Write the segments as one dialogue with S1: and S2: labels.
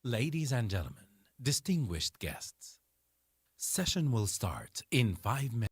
S1: Ladies and gentlemen, distinguished guests, session will start in 5 minutes.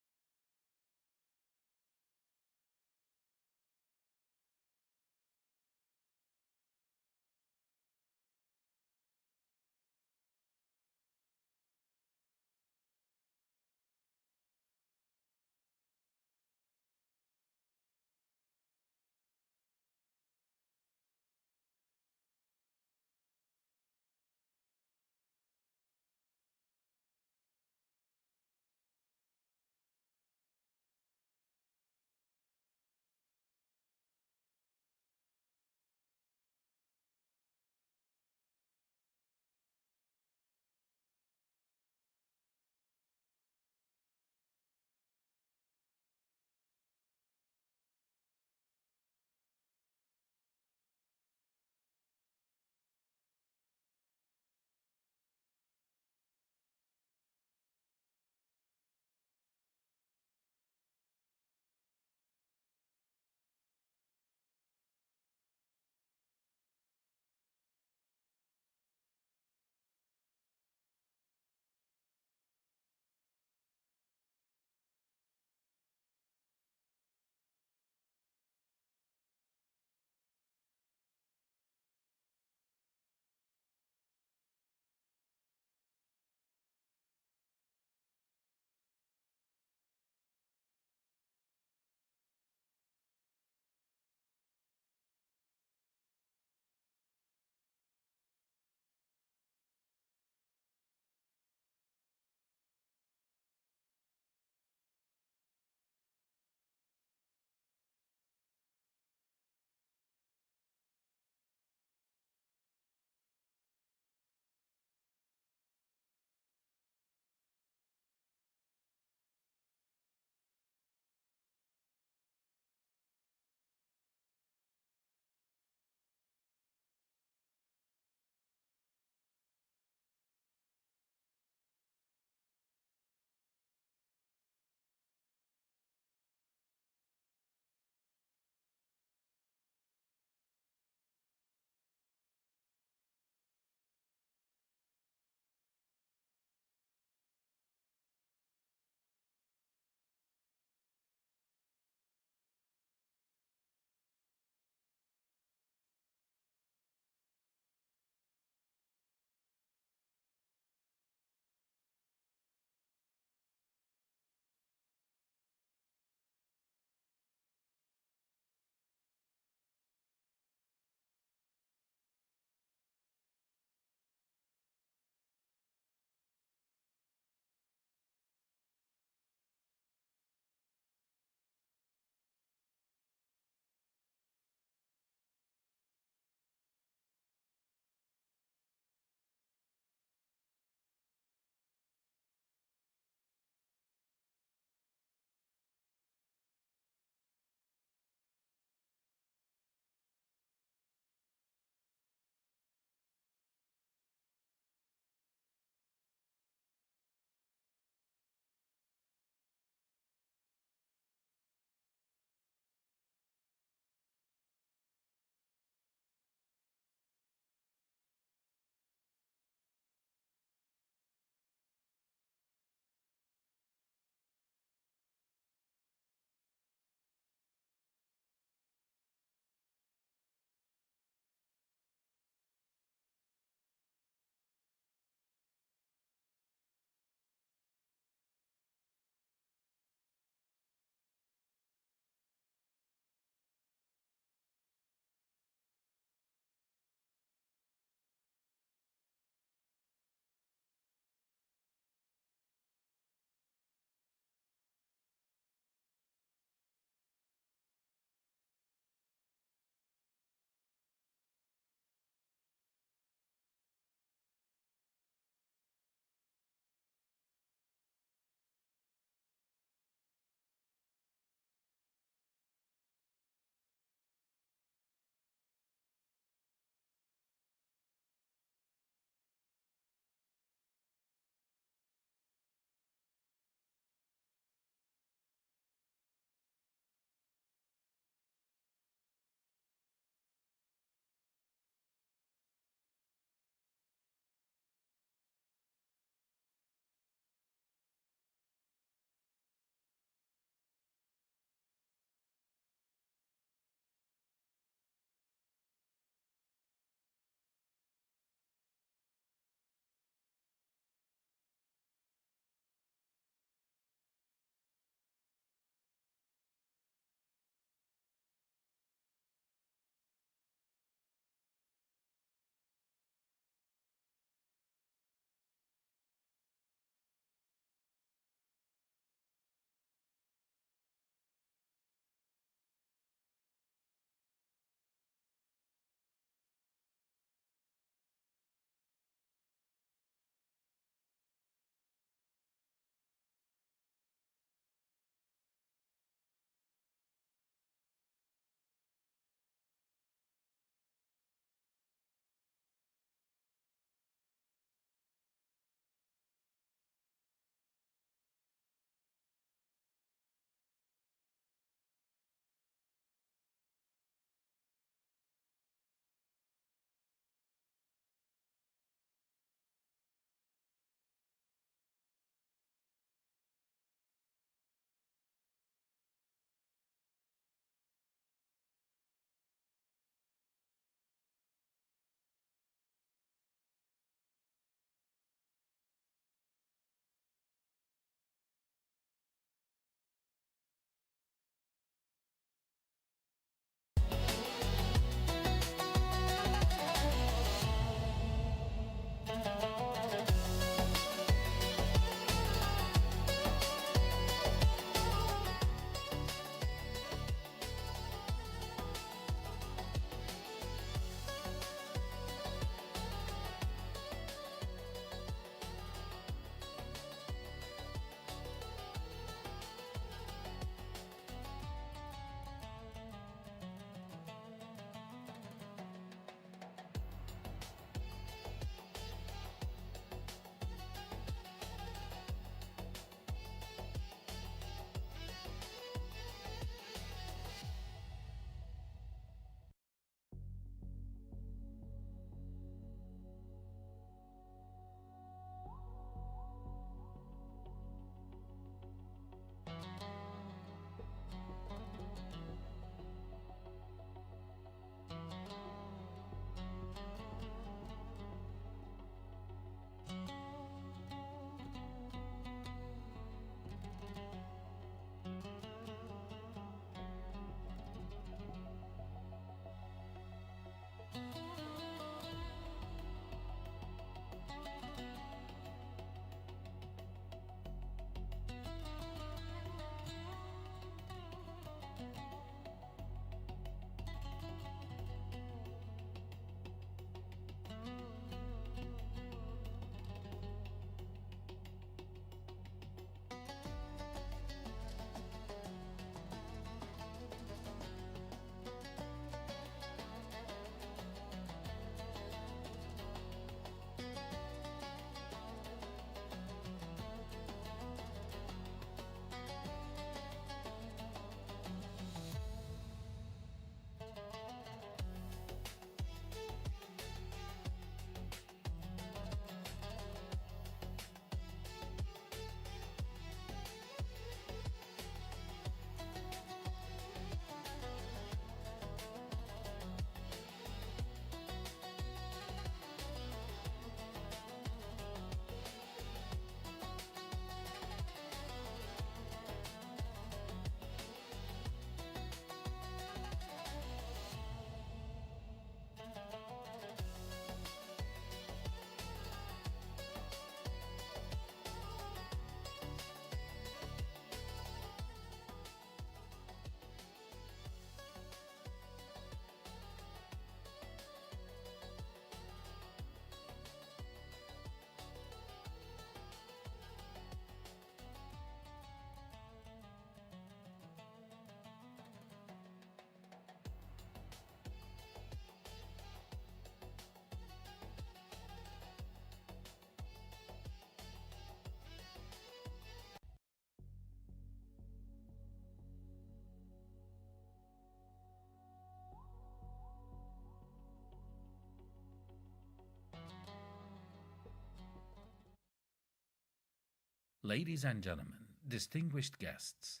S1: Ladies and gentlemen, distinguished guests,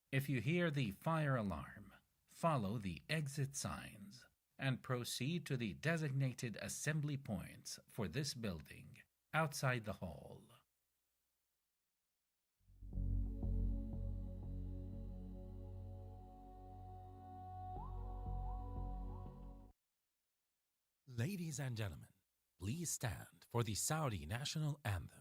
S1: if you hear the fire alarm, follow the exit signs and proceed to the designated assembly points for this building outside the hall. Ladies and gentlemen, please stand for the Saudi national anthem.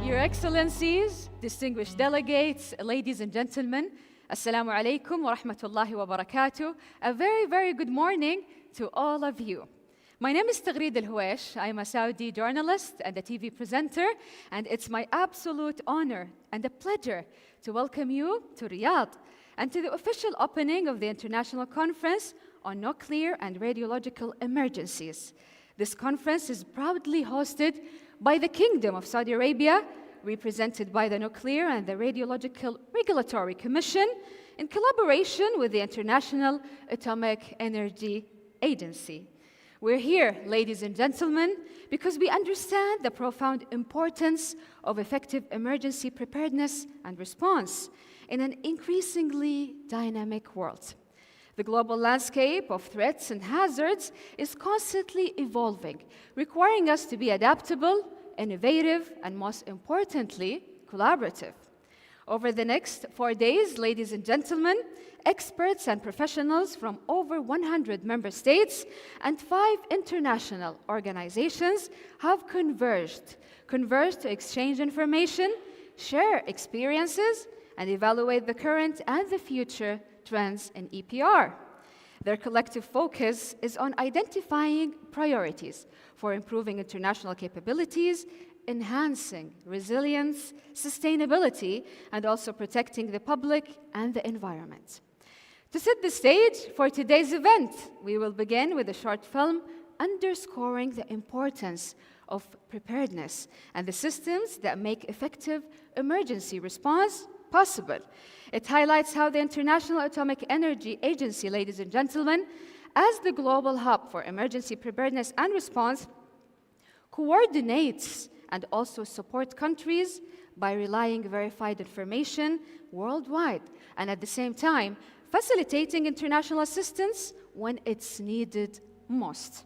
S2: Your Excellencies, distinguished delegates, ladies and gentlemen, Assalamu alaikum wa rahmatullahi wa barakatuh. A very, very good morning to all of you. My name is Taghreed Al-Huwaish. I am a Saudi journalist and a TV presenter, and it's my absolute honor and a pleasure to welcome you to Riyadh and to the official opening of the International Conference on Nuclear and Radiological Emergencies. This conference is proudly hosted by the Kingdom of Saudi Arabia, represented by the Nuclear and the Radiological Regulatory Commission, in collaboration with the International Atomic Energy Agency. We're here, ladies and gentlemen, because we understand the profound importance of effective emergency preparedness and response in an increasingly dynamic world. The global landscape of threats and hazards is constantly evolving, requiring us to be adaptable, innovative, and most importantly, collaborative. Over the next 4 days, ladies and gentlemen, experts and professionals from over 100 member states and 5 international organizations have converged to exchange information, share experiences, and evaluate the current and the future trends in EPR. Their collective focus is on identifying priorities for improving international capabilities, enhancing resilience, sustainability, and also protecting the public and the environment. To set the stage for today's event, we will begin with a short film underscoring the importance of preparedness and the systems that make effective emergency response possible. It highlights how the International Atomic Energy Agency, ladies and gentlemen, as the global hub for emergency preparedness and response, coordinates and also supports countries by relying verified information worldwide, and at the same time, facilitating international assistance when it's needed most.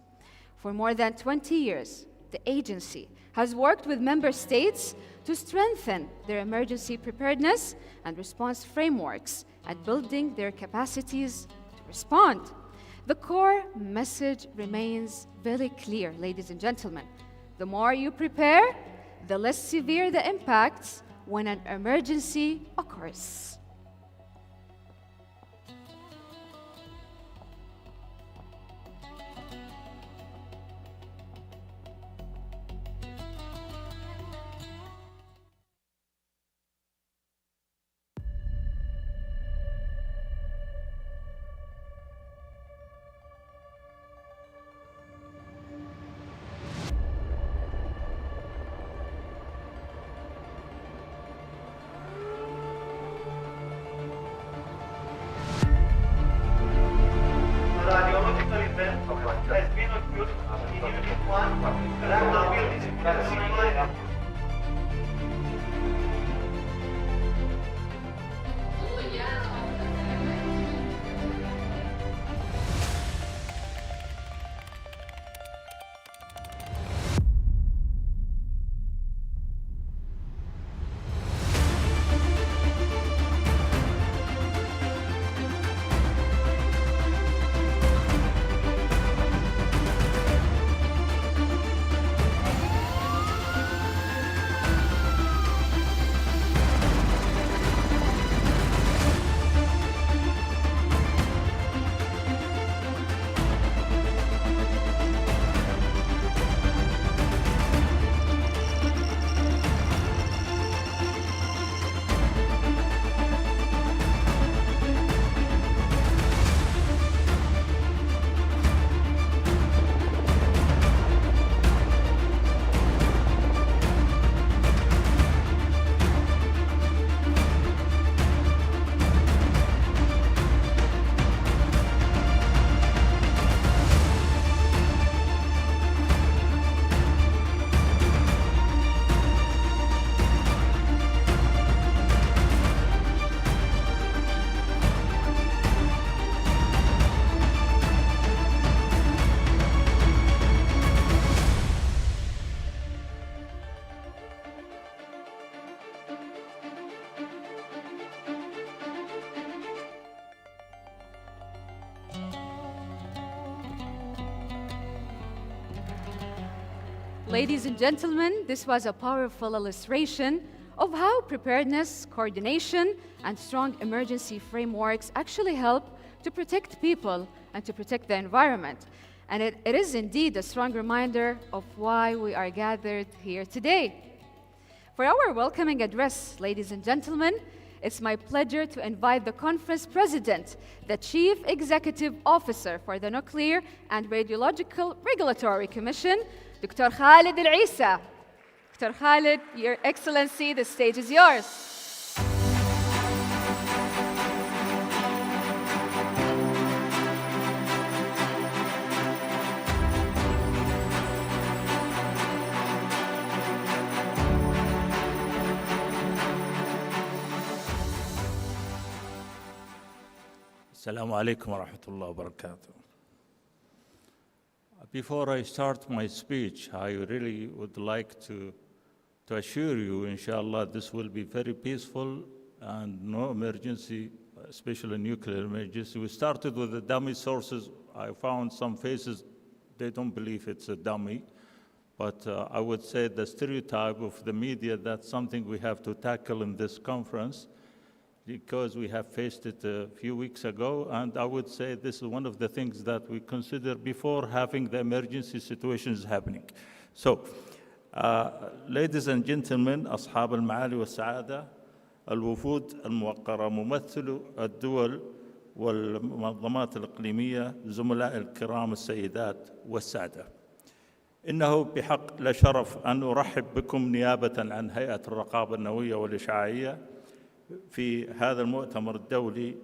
S2: For more than 20 years, the agency has worked with member states to strengthen their emergency preparedness and response frameworks and building their capacities to respond. The core message remains very clear, ladies and gentlemen. The more you prepare, the less severe the impacts when an emergency occurs.
S3: Radiological event has been occurred in Unit 1 and now will be
S2: ladies and gentlemen, this was a powerful illustration of how preparedness, coordination, and strong emergency frameworks actually help to protect people and to protect the environment. And it is indeed a strong reminder of why we are gathered here today. For our welcoming address, ladies and gentlemen, it's my pleasure to invite the conference president, the Chief Executive Officer for the Nuclear and Radiological Regulatory Commission, Dr. Khalid Al-Isa. Dr. Khalid, Your Excellency, the stage is yours.
S4: Assalamu alaikum wa rahmatullahi wa barakatuh. Before I start my speech, I really would like to assure you, inshallah, this will be very peaceful and no emergency, especially nuclear emergency. We started with the dummy sources. I found some faces, they don't believe it's a dummy. But I would say the stereotype of the media, that's something we have to tackle in this conference, because we have faced it a few weeks ago, and I would say this is one of the things that we consider before having the emergency situations happening. So, ladies and gentlemen, أصحاب المعالي والسعادة، الوفود الموقرة، ممثلو الدول والمنظمات الإقليمية، زملاء الكرام السيدات والسادة. إنه بحق لشرف أن أرحب بكم نيابة عن هيئة الرقابة النووية والإشعاعية في هذا المؤتمر الدولي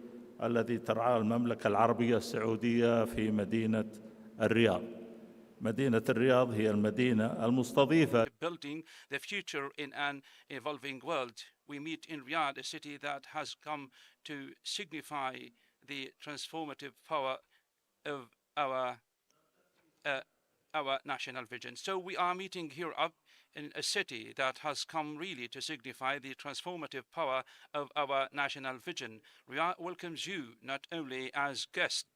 S4: الذي ترعاه المملكة العربية السعودية في مدينة الرياض. مدينة الرياض هي المدينة المستضيفة.
S5: Building the future in an evolving world. We meet in Riyadh, a city that has come to signify the transformative power of our national vision. So we are meeting here up in a city that has come really to signify the transformative power of our national vision. Riyadh welcomes you not only as guests,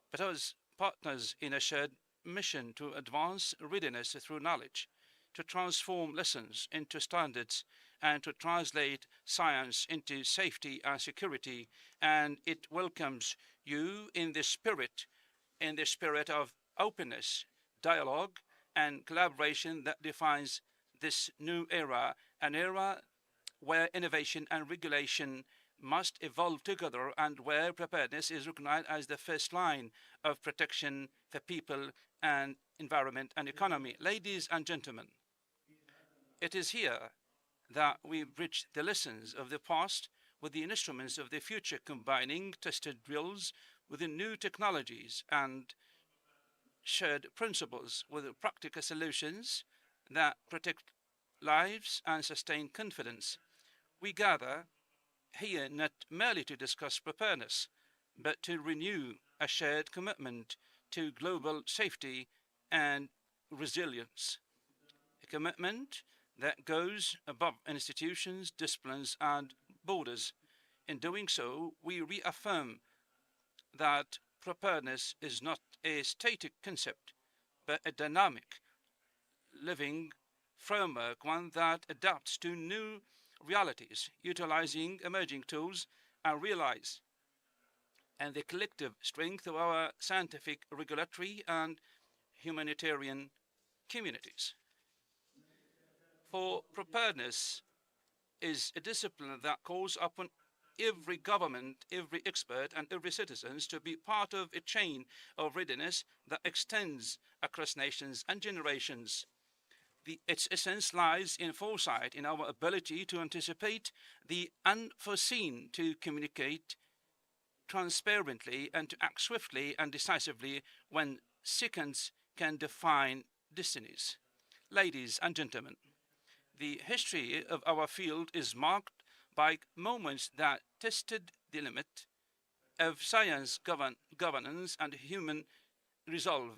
S5: but as partners in a shared mission to advance readiness through knowledge, to transform lessons into standards, and to translate science into safety and security. And it welcomes you in the spirit of openness, dialogue, and collaboration that defines this new era, an era where innovation and regulation must evolve together and where preparedness is recognized as the first line of protection for people and environment and economy. Ladies and gentlemen, it is here that we bridge the lessons of the past with the instruments of the future, combining tested drills with the new technologies and shared principles with practical solutions that protect lives and sustain confidence. We gather here not merely to discuss preparedness, but to renew a shared commitment to global safety and resilience. A commitment that goes above institutions, disciplines, and borders. In doing so, we reaffirm that preparedness is not a static concept, but a dynamic, living framework, one that adapts to new realities, utilizing emerging tools and the collective strength of our scientific, regulatory, and humanitarian communities. For preparedness is a discipline that calls upon every government, every expert, and every citizen to be part of a chain of readiness that extends across nations and generations. Its essence lies in foresight, in our ability to anticipate the unforeseen, to communicate transparently, and to act swiftly and decisively when seconds can define destinies. Ladies and gentlemen, the history of our field is marked by moments that tested the limit of science, governance, and human resolve.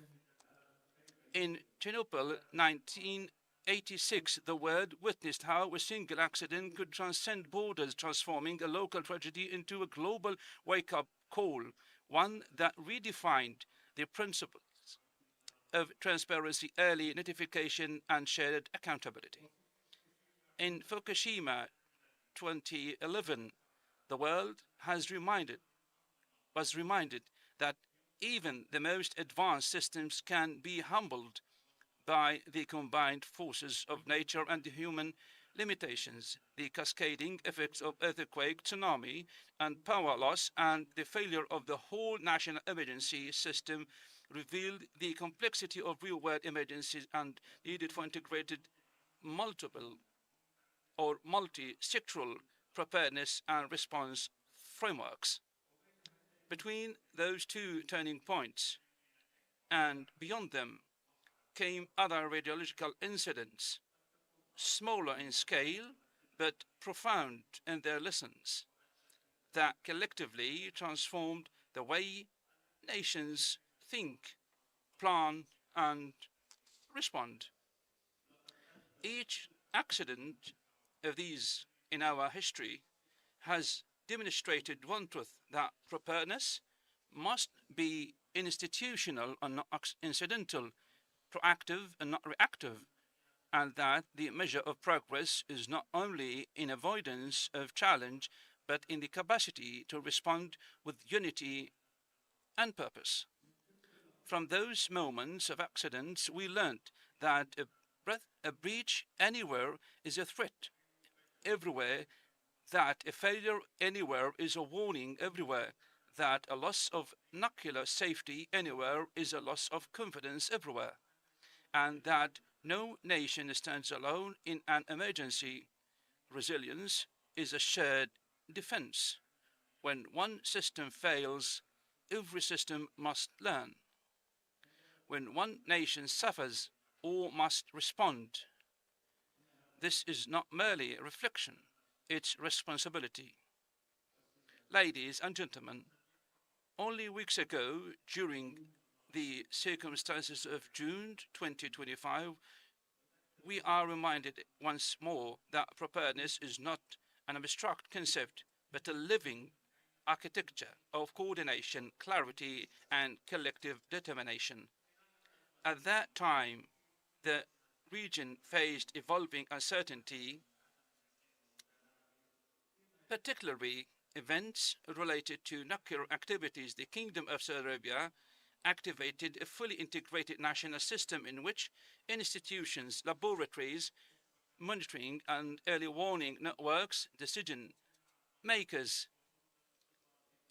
S5: In Chernobyl, 1986, the world witnessed how a single accident could transcend borders, transforming a local tragedy into a global wake-up call, one that redefined the principles of transparency, early notification, and shared accountability. In Fukushima 2011, the world was reminded that even the most advanced systems can be humbled by the combined forces of nature and human limitations, the cascading effects of earthquake, tsunami, and power loss, and the failure of the whole national emergency system revealed the complexity of real-world emergencies and needed for integrated multiple or multi-sectoral preparedness and response frameworks. Between those two turning points and beyond them came other radiological incidents, smaller in scale but profound in their lessons, that collectively transformed the way nations think, plan, and respond. Each accident of these in our history has demonstrated one truth, that preparedness must be institutional and not incidental, proactive and not reactive, and that the measure of progress is not only in avoidance of challenge, but in the capacity to respond with unity and purpose. From those moments of accidents, we learned that a breach anywhere is a threat everywhere, that a failure anywhere is a warning everywhere, that a loss of nuclear safety anywhere is a loss of confidence everywhere, and that no nation stands alone in an emergency. Resilience is a shared defense. When one system fails, every system must learn. When one nation suffers, all must respond. This is not merely a reflection, it's responsibility. Ladies and gentlemen, only weeks ago, during the circumstances of June 2025, we are reminded once more that preparedness is not an abstract concept, but a living architecture of coordination, clarity, and collective determination. At that time, the region faced evolving uncertainty, particularly events related to nuclear activities. The Kingdom of Saudi Arabia activated a fully integrated national system in which institutions, laboratories, monitoring and early warning networks, decision makers,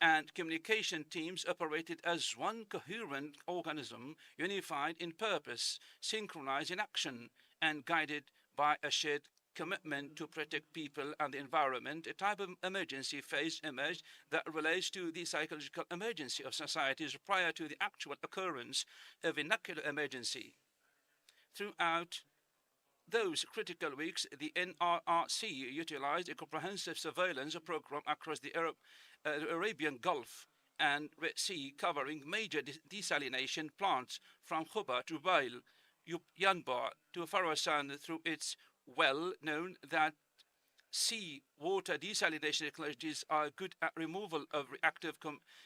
S5: and communication teams operated as one coherent organism, unified in purpose, synchronized in action, and guided by a shared commitment to protect people and the environment. A type of emergency phase emerged that relates to the psychological emergency of societies prior to the actual occurrence of a nuclear emergency. Throughout those critical weeks, the NRRC utilized a comprehensive surveillance program across the Arabian Gulf and Red Sea, covering major desalination plants from Khuba to Bail, Yanbu to Farasan. Through its well known that sea water desalination technologies are good at removal of reactive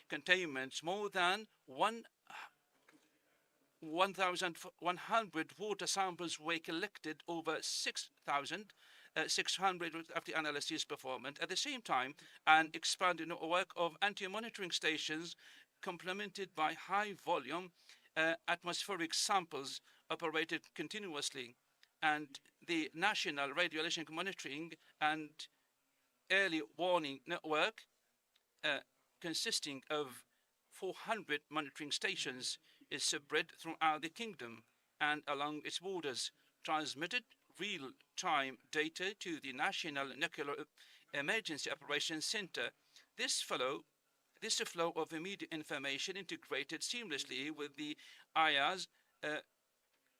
S5: contaminants. More than 1,100 water samples were collected, over 6,600 after analysis performed. At the same time, an expanded network of anti-monitoring stations complemented by high-volume atmospheric samples operated continuously, and the National Radiological Monitoring and Early Warning Network, consisting of 400 monitoring stations, is spread throughout the kingdom and along its borders, transmitted real-time data to the National Nuclear Emergency Operations Center. This flow of immediate information integrated seamlessly with the IAEA's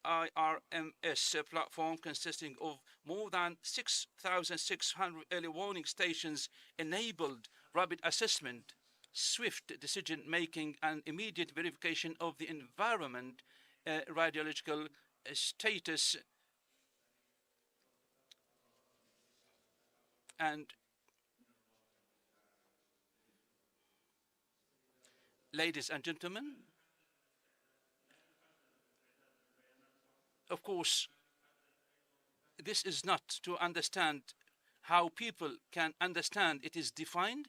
S5: IRMS platform, consisting of more than 6,600 early warning stations, enabled rapid assessment, swift decision-making, and immediate verification of the environment radiological status. And ladies and gentlemen, of course, this is not to understand how people can understand. It is defined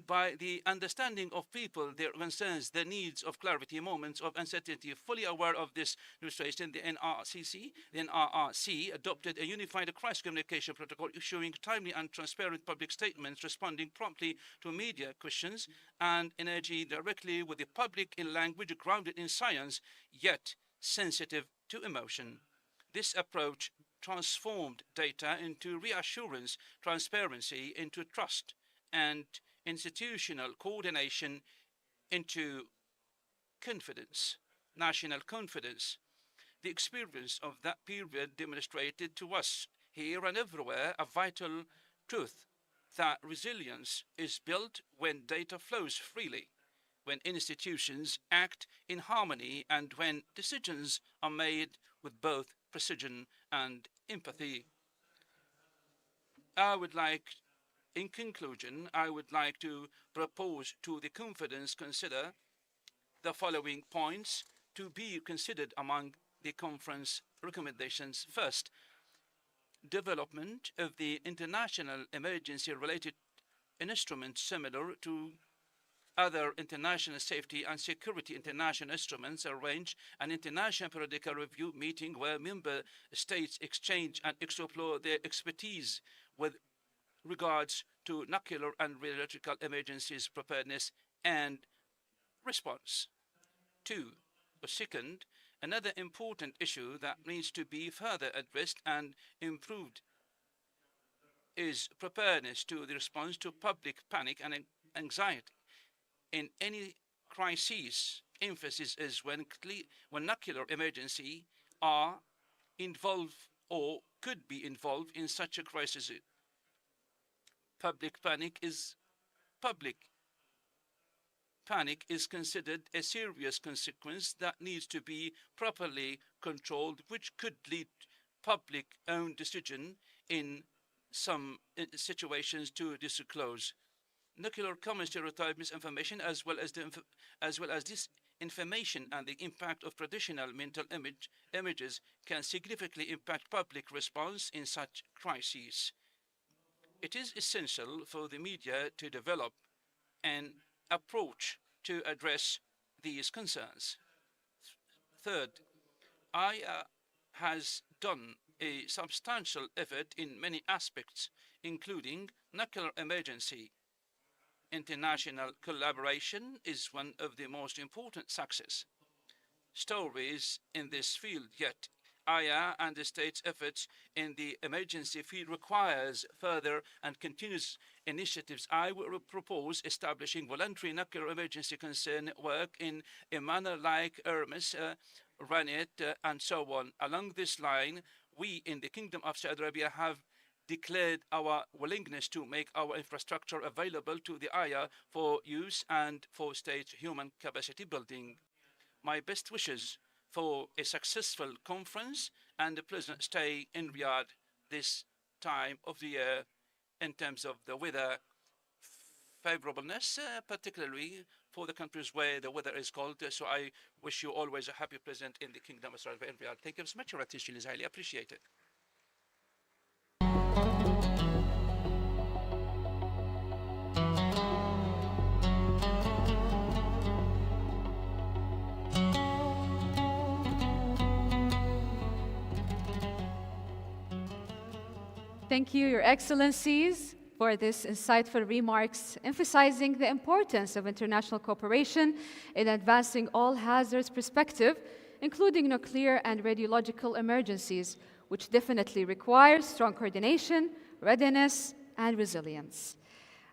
S5: by the understanding of people, their concerns, their needs of clarity, moments of uncertainty. Fully aware of this illustration, the NRC adopted a unified crisis communication protocol, issuing timely and transparent public statements, responding promptly to media questions, and engaging directly with the public in language grounded in science, yet sensitive to emotion. This approach transformed data into reassurance, transparency into trust, and institutional coordination into confidence, national confidence. The experience of that period demonstrated to us here and everywhere a vital truth that resilience is built when data flows freely, when institutions act in harmony, and when decisions are made with both precision and empathy. In conclusion, I would like to propose to the conference consider the following points to be considered among the conference recommendations. First, development of the international emergency-related instruments similar to other international safety and security international instruments. Arrange an international periodical review meeting where member states exchange and explore their expertise with regards to nuclear and radiological emergencies, preparedness, and response. Second, another important issue that needs to be further addressed and improved is preparedness to the response to public panic and anxiety. In any crisis, emphasis is when nuclear emergency are involved or could be involved in such a crisis. Public panic is considered a serious consequence that needs to be properly controlled, which could lead public-owned decision in some situations to disclose. Nuclear common stereotype misinformation as well as disinformation and the impact of traditional mental images can significantly impact public response in such crises. It is essential for the media to develop an approach to address these concerns. Third, IAEA has done a substantial effort in many aspects, including nuclear emergency. International collaboration is one of the most important success stories in this field, yet IAEA and the state's efforts in the emergency field requires further and continuous initiatives. I will propose establishing voluntary nuclear emergency concern work in a manner like Hermes, RANET, and so on. Along this line, we in the Kingdom of Saudi Arabia have declared our willingness to make our infrastructure available to the IAEA for use and for state human capacity building. My best wishes for a successful conference and a pleasant stay in Riyadh this time of the year in terms of the weather favorableness, particularly for the countries where the weather is cold. So I wish you always a happy present in the Kingdom of Saudi Arabia in Riyadh. Thank you so much. Your attention is highly appreciated.
S2: Thank you, Your Excellencies, for this insightful remarks emphasizing the importance of international cooperation in advancing all hazards perspective, including nuclear and radiological emergencies, which definitely requires strong coordination, readiness, and resilience.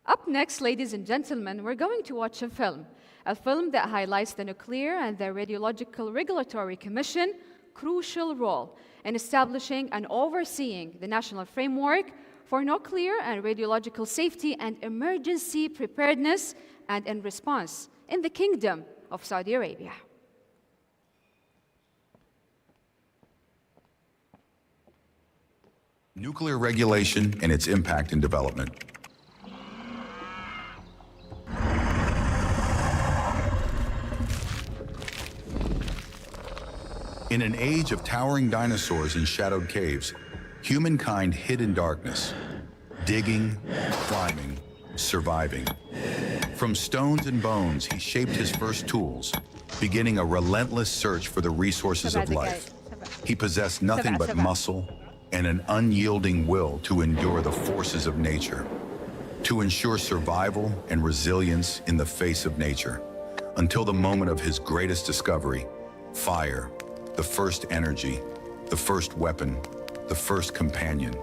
S2: Up next, ladies and gentlemen, we're going to watch a film that highlights the Nuclear and the Radiological Regulatory Commission crucial role in establishing and overseeing the national framework for nuclear and radiological safety and emergency preparedness and in response in the Kingdom of Saudi Arabia.
S6: Nuclear regulation and its impact in development. In an age of towering dinosaurs and shadowed caves, humankind hid in darkness, digging, climbing, surviving. From stones and bones, he shaped his first tools, beginning a relentless search for the resources of life. He possessed nothing but muscle and an unyielding will to endure the forces of nature, to ensure survival and resilience in the face of nature, until the moment of his greatest discovery, fire, the first energy, the first weapon, the first companion.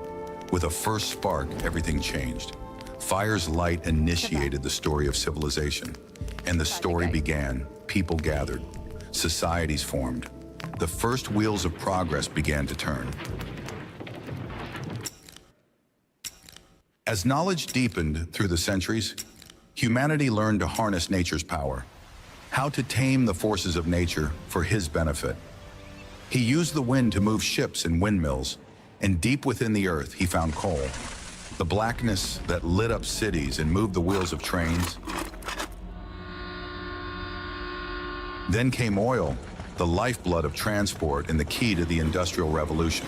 S6: With a first spark, everything changed. Fire's light initiated the story of civilization, and the story began. People gathered, societies formed. The first wheels of progress began to turn. As knowledge deepened through the centuries, humanity learned to harness nature's power, how to tame the forces of nature for his benefit. He used the wind to move ships and windmills, and deep within the earth he found coal, the blackness that lit up cities and moved the wheels of trains. Then came oil, the lifeblood of transport and the key to the Industrial Revolution.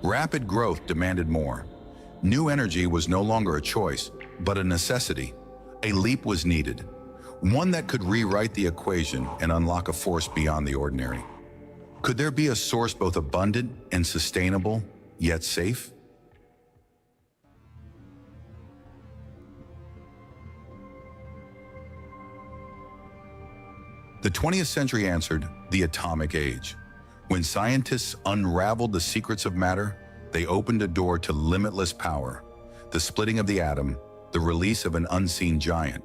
S6: Rapid growth demanded more. New energy was no longer a choice, but a necessity. A leap was needed, one that could rewrite the equation and unlock a force beyond the ordinary. Could there be a source both abundant and sustainable, yet safe? The 20th century answered the atomic age. When scientists unraveled the secrets of matter, they opened a door to limitless power, the splitting of the atom, the release of an unseen giant.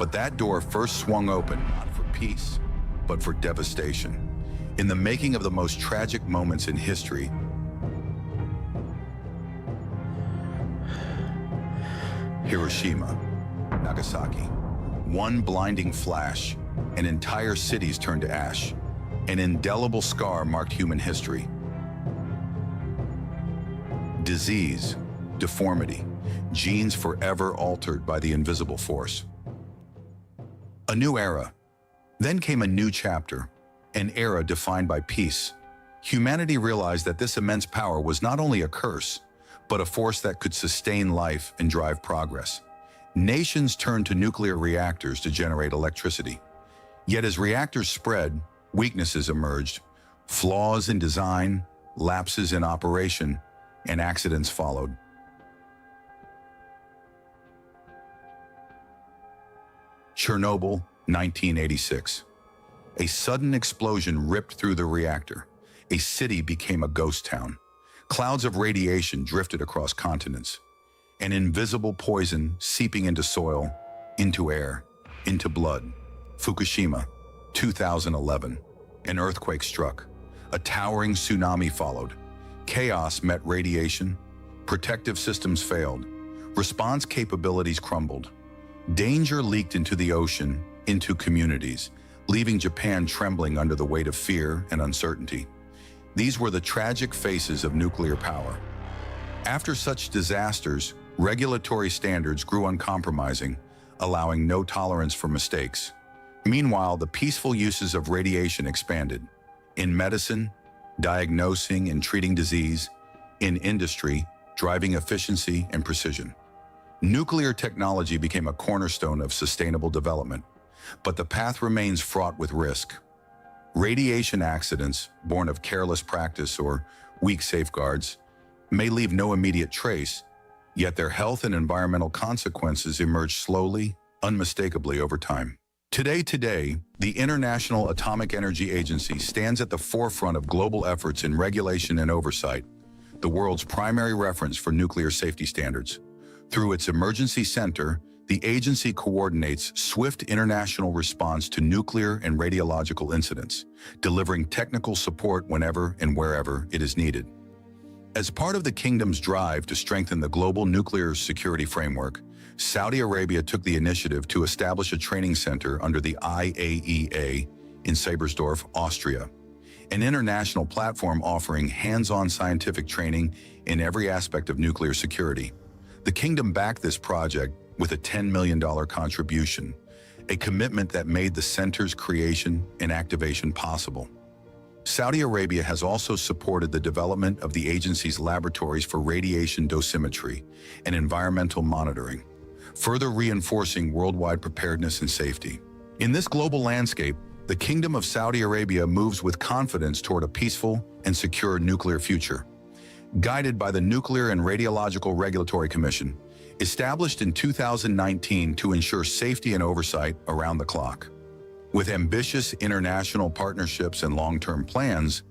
S6: But that door first swung open, not for peace, but for devastation. In the making of the most tragic moments in history, Hiroshima, Nagasaki. One blinding flash, and entire cities turned to ash. An indelible scar marked human history. Disease, deformity, genes forever altered by the invisible force. A new era. Then came a new chapter, an era defined by peace. Humanity realized that this immense power was not only a curse, but a force that could sustain life and drive progress. Nations turned to nuclear reactors to generate electricity. Yet as reactors spread, weaknesses emerged, flaws in design, lapses in operation, and accidents followed. Chernobyl, 1986. A sudden explosion ripped through the reactor. A city became a ghost town. Clouds of radiation drifted across continents. An invisible poison seeping into soil, into air, into blood. Fukushima, 2011. An earthquake struck. A towering tsunami followed. Chaos met radiation. Protective systems failed. Response capabilities crumbled. Danger leaked into the ocean, into communities, leaving Japan trembling under the weight of fear and uncertainty. These were the tragic faces of nuclear power. After such disasters, regulatory standards grew uncompromising, allowing no tolerance for mistakes. Meanwhile, the peaceful uses of radiation expanded. In medicine, diagnosing and treating disease. In industry, driving efficiency and precision. Nuclear technology became a cornerstone of sustainable development, but the path remains fraught with risk. Radiation accidents, born of careless practice or weak safeguards, may leave no immediate trace, yet their health and environmental consequences emerge slowly, unmistakably over time. Today, the International Atomic Energy Agency stands at the forefront of global efforts in regulation and oversight, the world's primary reference for nuclear safety standards. Through its emergency center, the agency coordinates swift international response to nuclear and radiological incidents, delivering technical support whenever and wherever it is needed. As part of the kingdom's drive to strengthen the global nuclear security framework, Saudi Arabia took the initiative to establish a training center under the IAEA in Sabersdorf, Austria. an international platform offering hands-on scientific training in every aspect of nuclear security. The Kingdom backed this project with a $10 million contribution, a commitment that made the center's creation and activation possible. Saudi Arabia has also supported the development of the agency's laboratories for radiation dosimetry and environmental monitoring, further reinforcing worldwide preparedness and safety. In this global landscape, the Kingdom of Saudi Arabia moves with confidence toward a peaceful and secure nuclear future. Guided by the Nuclear and Radiological Regulatory Commission, established in 2019 to ensure safety and oversight around the clock. With ambitious international partnerships and long-term plans,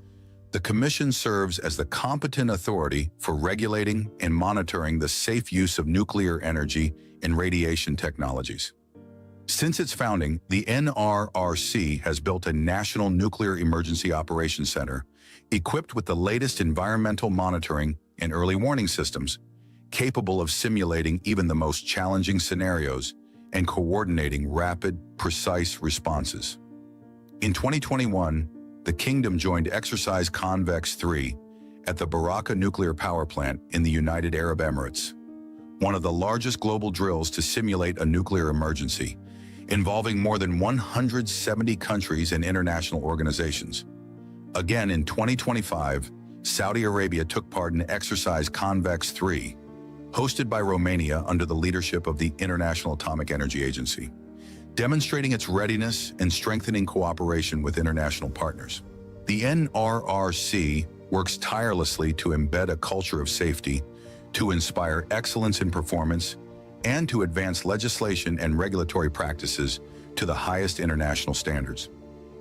S6: the Commission serves as the competent authority for regulating and monitoring the safe use of nuclear energy and radiation technologies. Since its founding, the NRRC has built a National Nuclear Emergency Operations Center equipped with the latest environmental monitoring and early warning systems, capable of simulating even the most challenging scenarios and coordinating rapid, precise responses. In 2021, the Kingdom joined Exercise Convex 3 at the Baraka Nuclear Power Plant in the United Arab Emirates, one of the largest global drills to simulate a nuclear emergency, involving more than 170 countries and international organizations. Again, in 2025, Saudi Arabia took part in Exercise Convex 3, hosted by Romania under the leadership of the International Atomic Energy Agency, demonstrating its readiness and strengthening cooperation with international partners. The NRRC works tirelessly to embed a culture of safety, to inspire excellence in performance, and to advance legislation and regulatory practices to the highest international standards.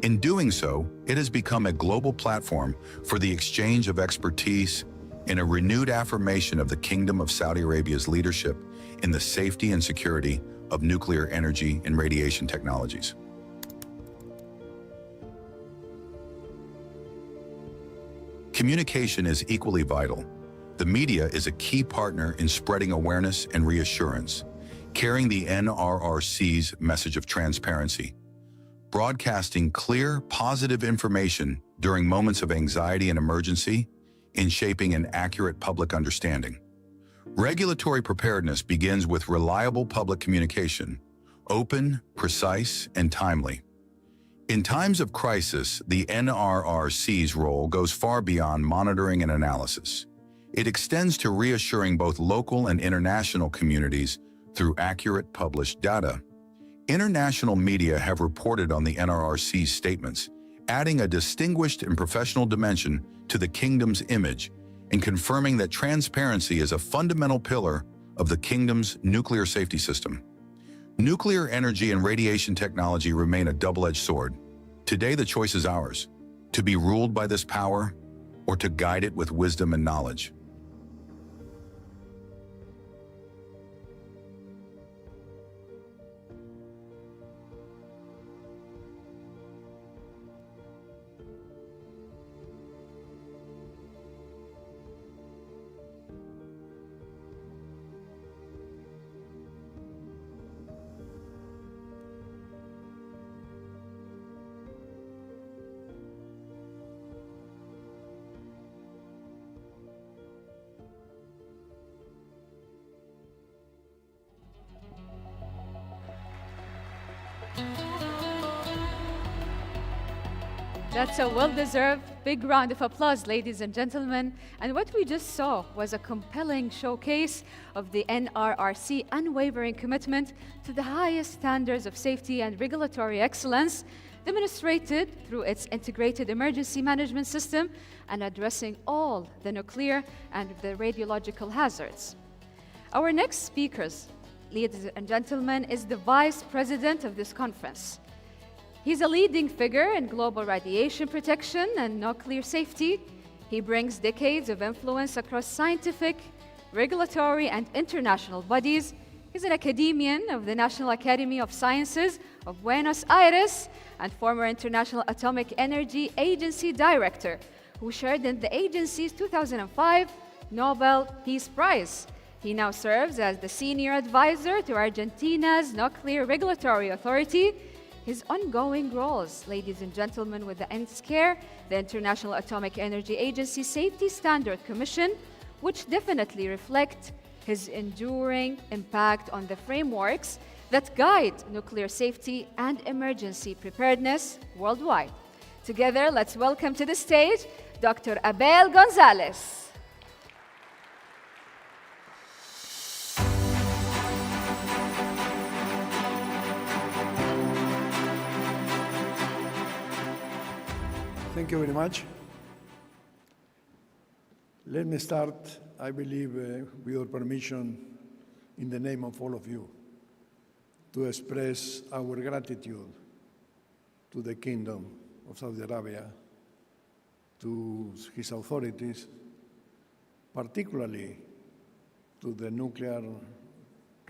S6: In doing so, it has become a global platform for the exchange of expertise and a renewed affirmation of the Kingdom of Saudi Arabia's leadership in the safety and security of nuclear energy and radiation technologies. Communication is equally vital. The media is a key partner in spreading awareness and reassurance, carrying the NRRC's message of transparency, broadcasting clear, positive information during moments of anxiety and emergency, in shaping an accurate public understanding. Regulatory preparedness begins with reliable public communication, open, precise, and timely. In times of crisis, the NRRC's role goes far beyond monitoring and analysis. It extends to reassuring both local and international communities through accurate published data. International media have reported on the NRRC's statements, adding a distinguished and professional dimension to the Kingdom's image and confirming that transparency is a fundamental pillar of the Kingdom's nuclear safety system. Nuclear energy and radiation technology remain a double-edged sword. Today, the choice is ours: to be ruled by this power or to guide it with wisdom and knowledge.
S2: That's a well-deserved big round of applause, ladies and gentlemen. And what we just saw was a compelling showcase of the NRRC unwavering commitment to the highest standards of safety and regulatory excellence, demonstrated through its integrated emergency management system and addressing all the nuclear and the radiological hazards. Our next speakers, ladies and gentlemen, is the Vice President of this conference. He's a leading figure in global radiation protection and nuclear safety. He brings decades of influence across scientific, regulatory, and international bodies. He's an academician of the National Academy of Sciences of Buenos Aires and former International Atomic Energy Agency Director, who shared in the agency's 2005 Nobel Peace Prize. He now serves as the Senior Advisor to Argentina's Nuclear Regulatory Authority. his ongoing roles, ladies and gentlemen, with the NSCARE, the International Atomic Energy Agency Safety Standard Commission, which definitely reflect his enduring impact on the frameworks that guide nuclear safety and emergency preparedness worldwide. Together, let's welcome to the stage Dr. Abel Gonzalez.
S7: Thank you very much. Let me start, I believe, with your permission, in the name of all of you, to express our gratitude to the Kingdom of Saudi Arabia, to his authorities, particularly to the Nuclear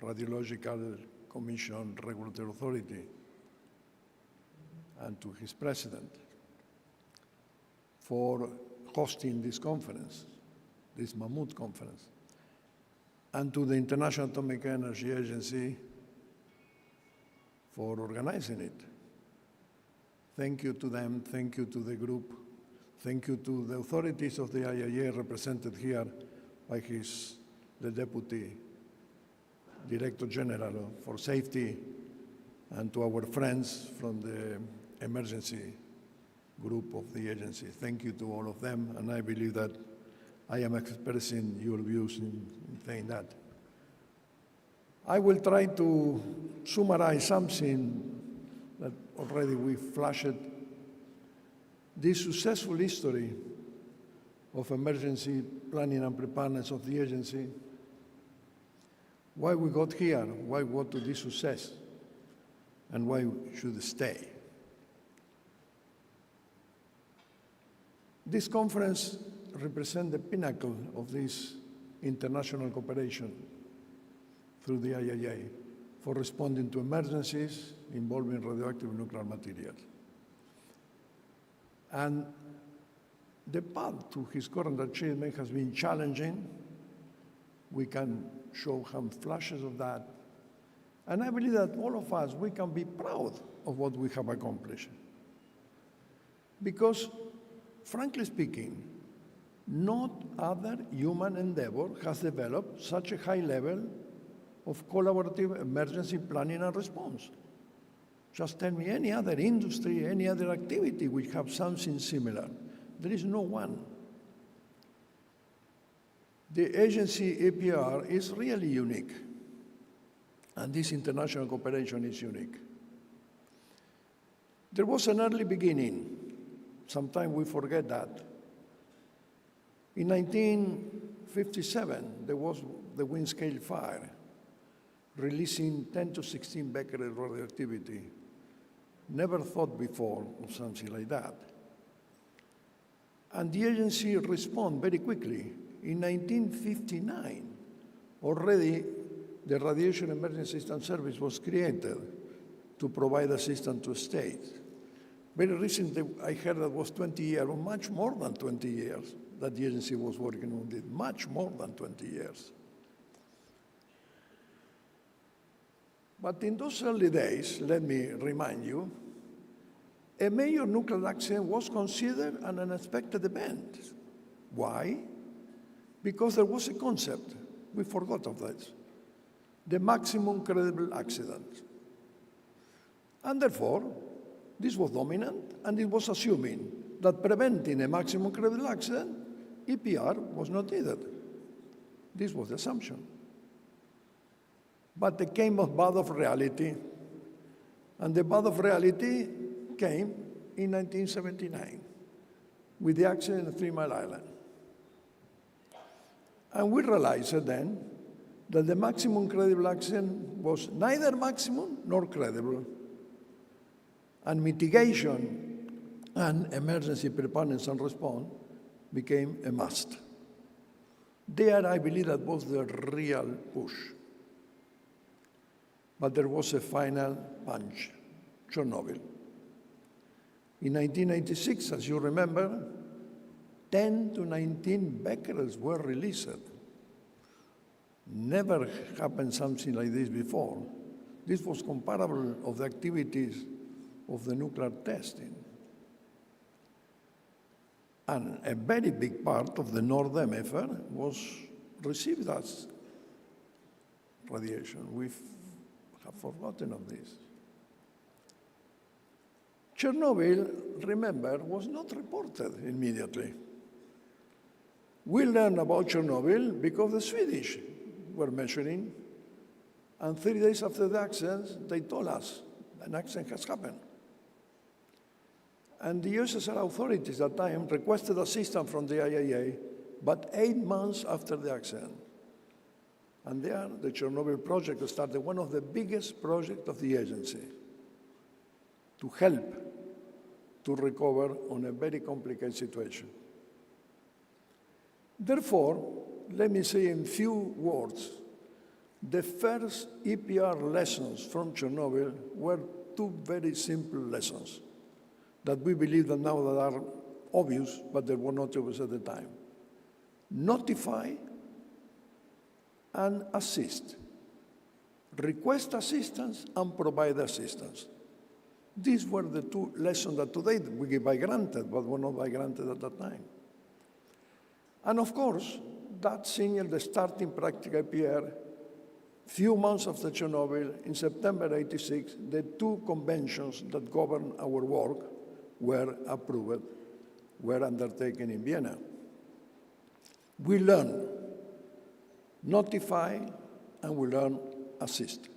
S7: Radiological Commission Regulatory Authority, and to his president, for hosting this conference, this Mammoth conference, and to the International Atomic Energy Agency for organizing it. Thank you to them, thank you to the group, thank you to the authorities of the IAEA represented here by the Deputy Director General for Safety, and to our friends from the emergency group of the agency. Thank you to all of them, and I believe that I am expressing your views in saying that. I will try to summarize something that already we flashed. This successful history of emergency planning and preparedness of the agency, why we got here, why we got to this success, and why we should stay. This conference represents the pinnacle of this international cooperation through the IAEA for responding to emergencies involving radioactive nuclear materials. And the path to his current achievement has been challenging. We can show some flashes of that. And I believe that all of us, we can be proud of what we have accomplished. Because, frankly speaking, no other human endeavor has developed such a high level of collaborative emergency planning and response. Just tell me any other industry, any other activity which have something similar. There is no one. The agency EPR is really unique, and this international cooperation is unique. There was an early beginning. Sometimes we forget that. In 1957, there was the Windscale fire, releasing 10 to 16 becquerel radioactivity. Never thought before of something like that. And the agency responded very quickly. In 1959, already the Radiation Emergency Assistance Service was created to provide assistance to states. Very recently, I heard that was 20 years, or much more than 20 years, that the agency was working on it, much more than 20 years. But in those early days, let me remind you, a major nuclear accident was considered an unexpected event. Why? Because there was a concept, we forgot of that, the maximum credible accident. And therefore, this was dominant, and it was assuming that preventing a maximum credible accident, EPR was not needed. This was the assumption. But there came a bout of reality, and the bout of reality came in 1979 with the accident at 3 Mile Island. And we realized then that the maximum credible accident was neither maximum nor credible, and mitigation and emergency preparedness and response became a must. There, I believe that was the real push. But there was a final punch, Chernobyl. In 1986, as you remember, 10 to 19 becquerels were released. Never happened something like this before. This was comparable of the activities of the nuclear testing. And a very big part of the North Hemisphere was received as radiation. We have forgotten of this. Chernobyl, remember, was not reported immediately. We learned about Chernobyl because the Swedish were measuring, and 3 days after the accident, they told us an accident has happened. And the USSR authorities at the time requested assistance from the IAEA, but 8 months after the accident. And there, the Chernobyl project started, one of the biggest projects of the agency, to help to recover on a very complicated situation. Therefore, let me say in few words, the first EPR lessons from Chernobyl were 2 very simple lessons that we believe that now that are obvious, but they were not obvious at the time. Notify and assist. Request assistance and provide assistance. These were the 2 lessons that today we give by granted, but were not by granted at that time. And of course, that signaled the starting practical EPR. Few months after Chernobyl, in September '86, the 2 conventions that govern our work were approved, were undertaken in Vienna. We learn, notify, and we learn, assist.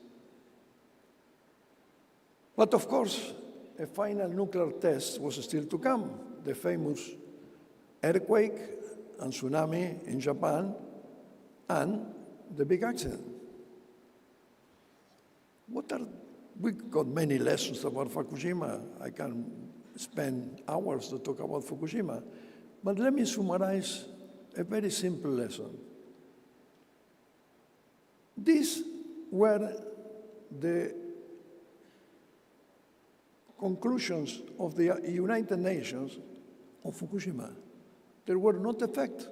S7: But of course, a final nuclear test was still to come, the famous earthquake and tsunami in Japan, and the big accident. We got many lessons about Fukushima. I can spend hours to talk about Fukushima, but let me summarize a very simple lesson. These were the conclusions of the United Nations of Fukushima. There were not effects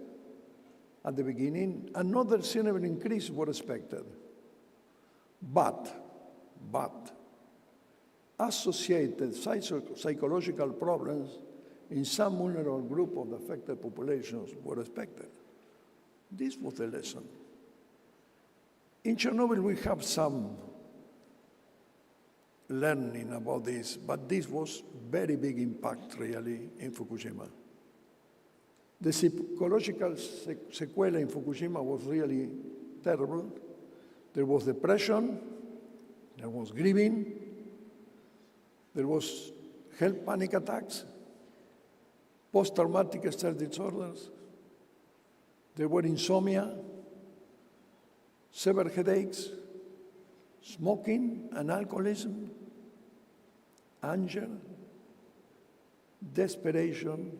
S7: at the beginning. Another significant increase was expected. But associated psychological problems in some vulnerable group of the affected populations were expected. This was the lesson. In Chernobyl, we have some learning about this, but this was very big impact, really, in Fukushima. The psychological sequelae in Fukushima was really terrible. There was depression, there was grieving, there was health panic attacks, post-traumatic stress disorders, there were insomnia, severe headaches, smoking and alcoholism, anger, desperation,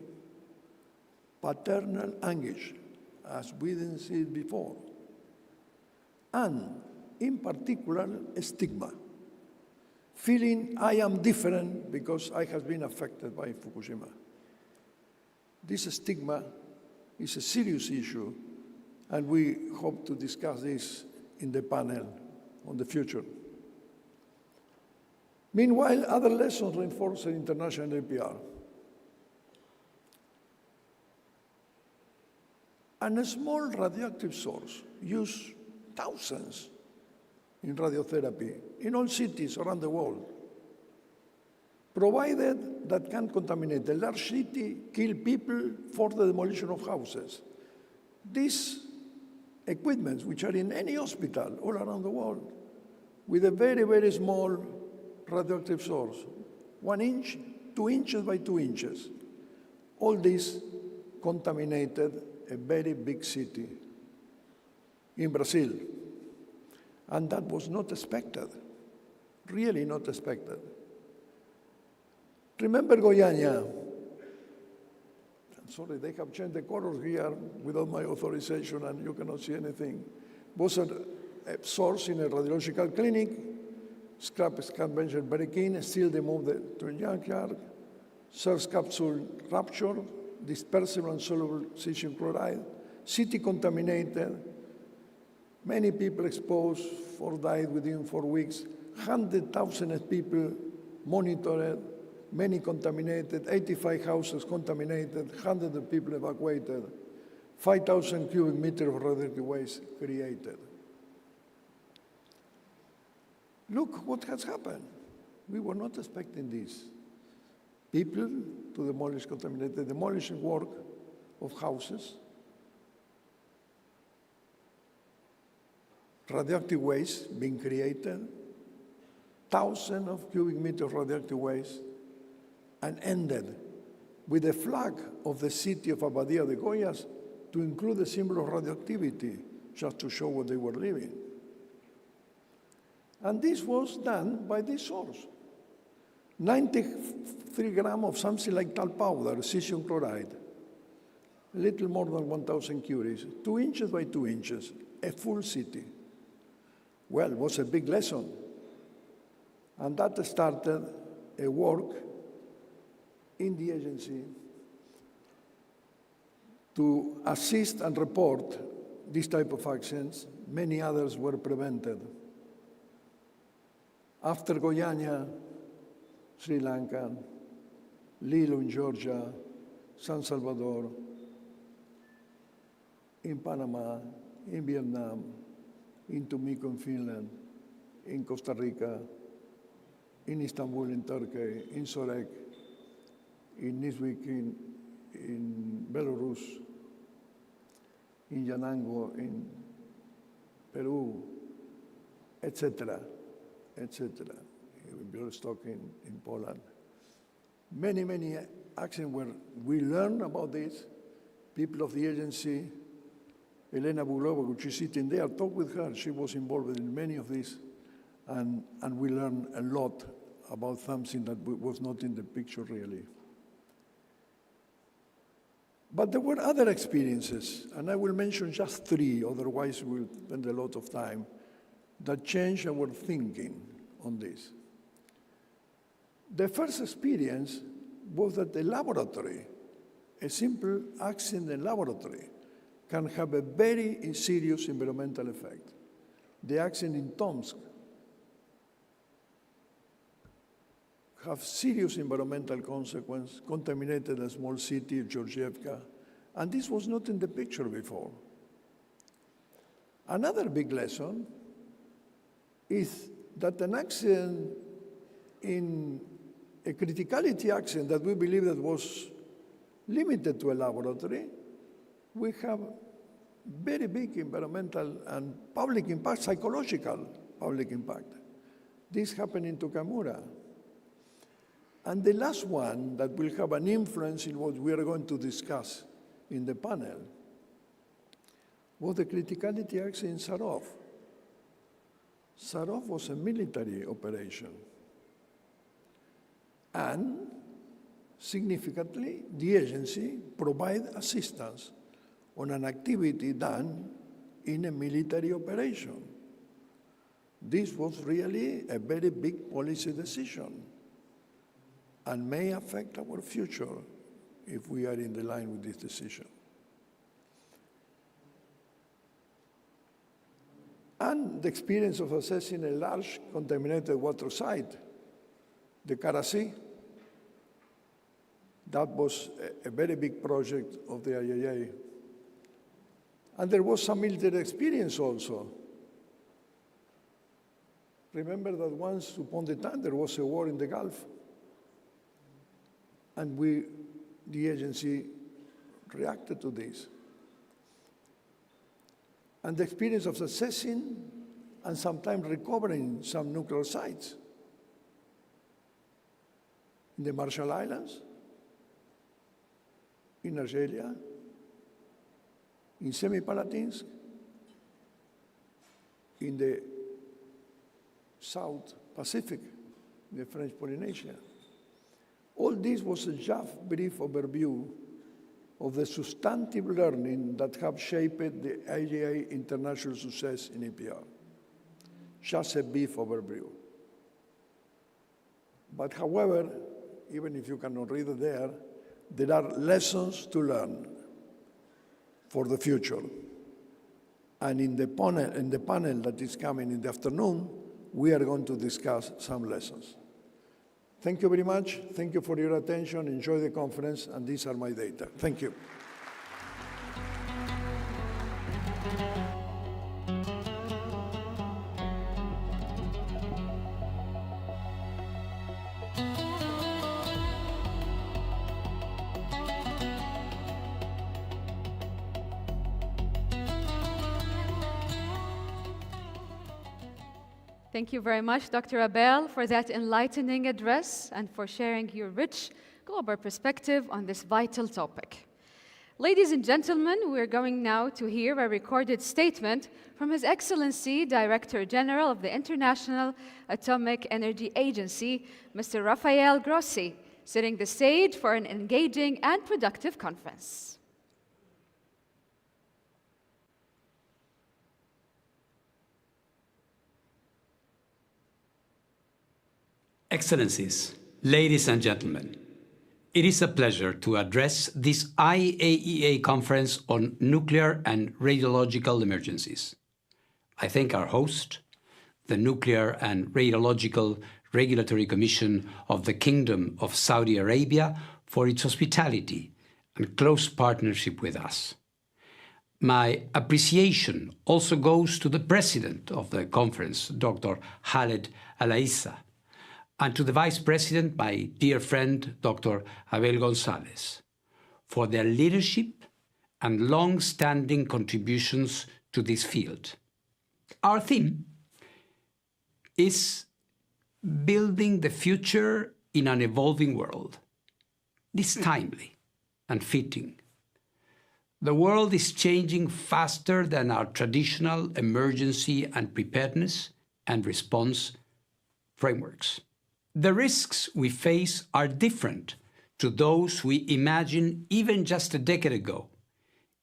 S7: paternal anguish, as we didn't see it before, and in particular, stigma, feeling I am different because I have been affected by Fukushima. This stigma is a serious issue, and we hope to discuss this in the panel on the future. Meanwhile, other lessons reinforce the international EPR. And a small radioactive source used thousands in radiotherapy in all cities around the world, provided that can contaminate a large city, kill people for the demolition of houses. These equipments, which are in any hospital all around the world, with a very, very small radioactive source, 1 inch, 2 inches by 2 inches. All this contaminated a very big city in Brazil. And that was not expected, really not expected. Remember Goiânia? I'm sorry, they have changed the colors here without my authorization, and you cannot see anything. Was a source in a radiological clinic, scrap convention break-in, still they moved it to a junkyard, source capsule rupture, dispersible and soluble cesium chloride, city contaminated, many people exposed, 4 died within 4 weeks, 100,000 people monitored, many contaminated, 85 houses contaminated, hundreds of people evacuated, 5,000 cubic meters of radioactive waste created. Look what has happened. We were not expecting this. People to demolish contaminated, demolition work of houses, radioactive waste being created, thousands of cubic meters of radioactive waste, and ended with the flag of the city of Abadia de Goyas to include the symbol of radioactivity, just to show what they were living. And this was done by this source. 93 grams of something like talc powder, cesium chloride, a little more than 1,000 curies, 2 inches by 2 inches, a full city. Well, it was a big lesson. And that started a work in the agency to assist and report this type of actions. Many others were prevented. After Goiânia, Sri Lanka, Lilo in Georgia, San Salvador, in Panama, in Vietnam, in Tomiko in Finland, in Costa Rica, in Istanbul in Turkey, in Sorek, in Nizhik in Belarus, in Yanango in Peru, etc., etc., in Białystok in Poland. Many, many actions where we learned about this. People of the agency, Elena Bulova, which is sitting there, talk with her. She was involved in many of these, and we learned a lot about something that was not in the picture really. But there were other experiences, and I will mention just 3, otherwise we'll spend a lot of time, that changed our thinking on this. The first experience was that the laboratory, a simple accident in laboratory, can have a very serious environmental effect. The accident in Tomsk have serious environmental consequences, contaminated a small city, Georgievka, and this was not in the picture before. Another big lesson is that an accident in a criticality accident that we believe that was limited to a laboratory, we have very big environmental and public impact, psychological public impact. This happened in Tucumura. And the last one that will have an influence in what we are going to discuss in the panel was the criticality accident in Sarov. Sarov was a military operation. And significantly, the agency provided assistance on an activity done in a military operation. This was really a very big policy decision and may affect our future if we are in the line with this decision. And the experience of assessing a large contaminated water site, the Karasi, that was a very big project of the IAEA. And there was some military experience also. Remember that once upon a time there was a war in the Gulf, and the agency reacted to this. And the experience of assessing and sometimes recovering some nuclear sites in the Marshall Islands, in Algeria, in Semipalatinsk, in the South Pacific, in the French Polynesia. All this was a just brief overview of the substantive learning that have shaped the IAEA international success in EPR. Just a brief overview. But however, even if you cannot read it there are lessons to learn for the future. And in the panel that is coming in the afternoon, we are going to discuss some lessons. Thank you very much. Thank you for your attention. Enjoy the conference, and these are my data. Thank you.
S2: Thank you very much, Dr. Abel, for that enlightening address and for sharing your rich global perspective on this vital topic. Ladies and gentlemen, we're going now to hear a recorded statement from His Excellency, Director General of the International Atomic Energy Agency, Mr. Rafael Grossi, setting the stage for an engaging and productive conference.
S8: Excellencies, ladies and gentlemen, it is a pleasure to address this IAEA conference on nuclear and radiological emergencies. I thank our host, the Nuclear and Radiological Regulatory Commission of the Kingdom of Saudi Arabia, for its hospitality and close partnership with us. My appreciation also goes to the President of the conference, Dr. Khaled Al-Aissa, and to the Vice President, my dear friend, Dr. Abel Gonzalez, for their leadership and long-standing contributions to this field. Our theme is building the future in an evolving world. This is timely and fitting. The world is changing faster than our traditional emergency and preparedness and response frameworks. The risks we face are different to those we imagined even just a decade ago.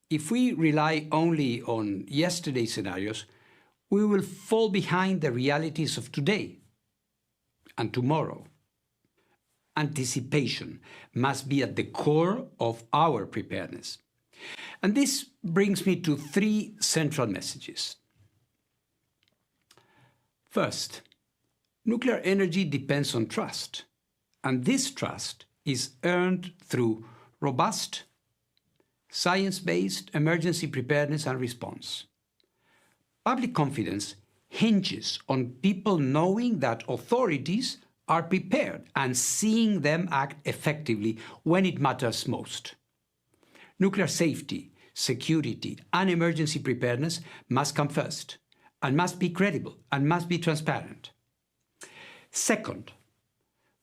S8: If we rely only on yesterday's scenarios, we will fall behind the realities of today and tomorrow. Anticipation must be at the core of our preparedness. And this brings me to three central messages. First, nuclear energy depends on trust, and this trust is earned through robust, science-based emergency preparedness and response. Public confidence hinges on people knowing that authorities are prepared and seeing them act effectively when it matters most. Nuclear safety, security, and emergency preparedness must come first, and must be credible, and must be transparent. Second,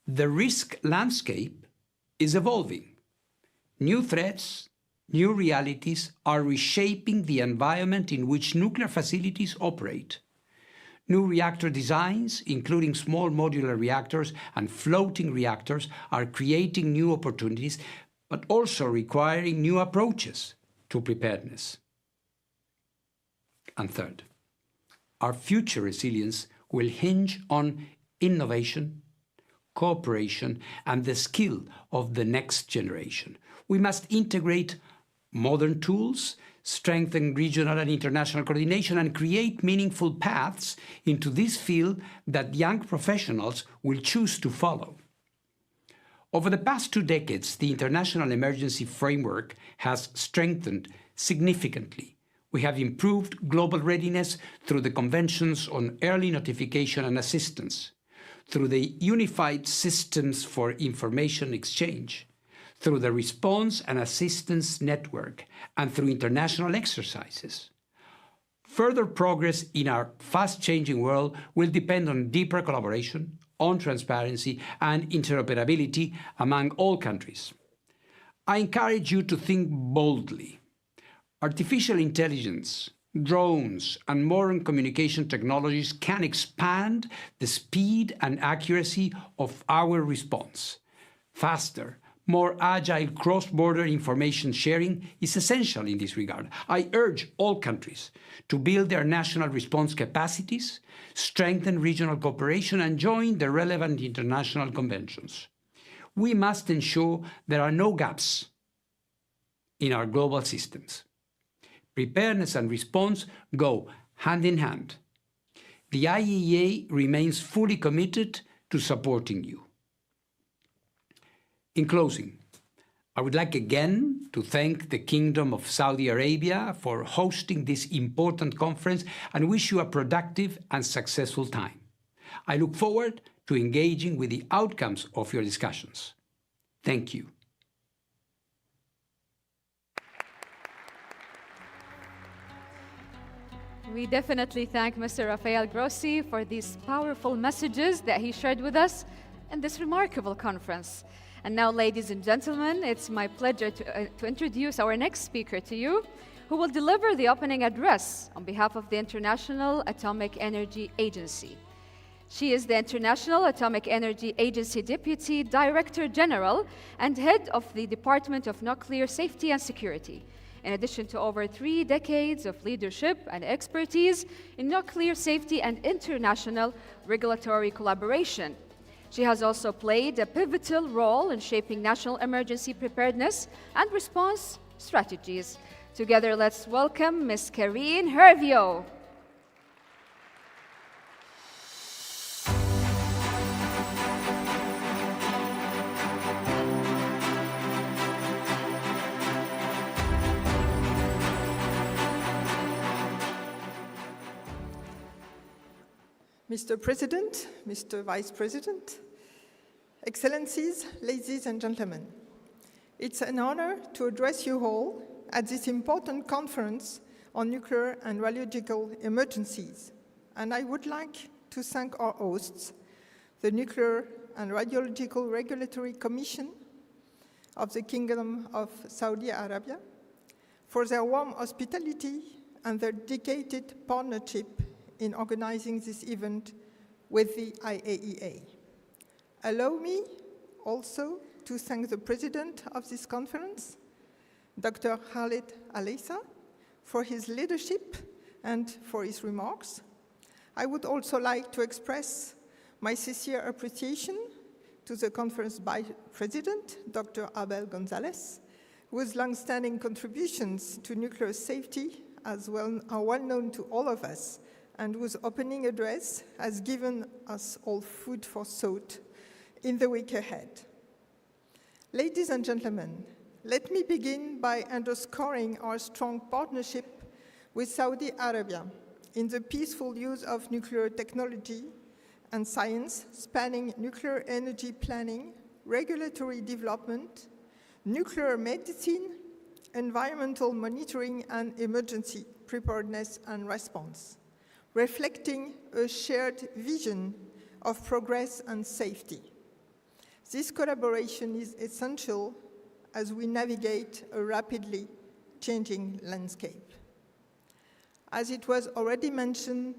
S8: the risk landscape is evolving. New threats, new realities are reshaping the environment in which nuclear facilities operate. New reactor designs, including small modular reactors and floating reactors, are creating new opportunities, but also requiring new approaches to preparedness. And third, our future resilience will hinge on innovation, cooperation, and the skill of the next generation. We must integrate modern tools, strengthen regional and international coordination, and create meaningful paths into this field that young professionals will choose to follow. Over the past 2 decades, the international emergency framework has strengthened significantly. We have improved global readiness through the conventions on early notification and assistance, through the Unified Systems for Information Exchange, through the Response and Assistance Network, and through international exercises. Further progress in our fast-changing world will depend on deeper collaboration, on transparency, and interoperability among all countries. I encourage you to think boldly. Artificial intelligence, drones, and modern communication technologies can expand the speed and accuracy of our response. Faster, more agile cross-border information sharing is essential in this regard. I urge all countries to build their national response capacities, strengthen regional cooperation, and join the relevant international conventions. We must ensure there are no gaps in our global systems. Preparedness and response go hand in hand. The IAEA remains fully committed to supporting you. In closing, I would like again to thank the Kingdom of Saudi Arabia for hosting this important conference and wish you a productive and successful time. I look forward to engaging with the outcomes of your discussions. Thank you.
S2: We definitely thank Mr. Rafael Grossi for these powerful messages that he shared with us in this remarkable conference. And now, ladies and gentlemen, it's my pleasure to introduce our next speaker to you, who will deliver the opening address on behalf of the International Atomic Energy Agency. She is the International Atomic Energy Agency Deputy Director General and Head of the Department of Nuclear Safety and Security, in addition to over 3 decades of leadership and expertise in nuclear safety and international regulatory collaboration. She has also played a pivotal role in shaping national emergency preparedness and response strategies. Together, let's welcome Ms. Karine Hervio.
S9: Mr. President, Mr. Vice President, Excellencies, ladies and gentlemen, it's an honor to address you all at this important conference on nuclear and radiological emergencies. And I would like to thank our hosts, the Nuclear and Radiological Regulatory Commission of the Kingdom of Saudi Arabia, for their warm hospitality and their dedicated partnership in organizing this event with the IAEA. Allow me also to thank the president of this conference, Dr. Khalid Al-Issa, for his leadership and for his remarks. I would also like to express my sincere appreciation to the conference vice president, Dr. Abel Gonzalez, whose long-standing contributions to nuclear safety are well known to all of us, and whose opening address has given us all food for thought in the week ahead. Ladies and gentlemen, let me begin by underscoring our strong partnership with Saudi Arabia in the peaceful use of nuclear technology and science, spanning nuclear energy planning, regulatory development, nuclear medicine, environmental monitoring, and emergency preparedness and response, reflecting a shared vision of progress and safety. This collaboration is essential as we navigate a rapidly changing landscape. As it was already mentioned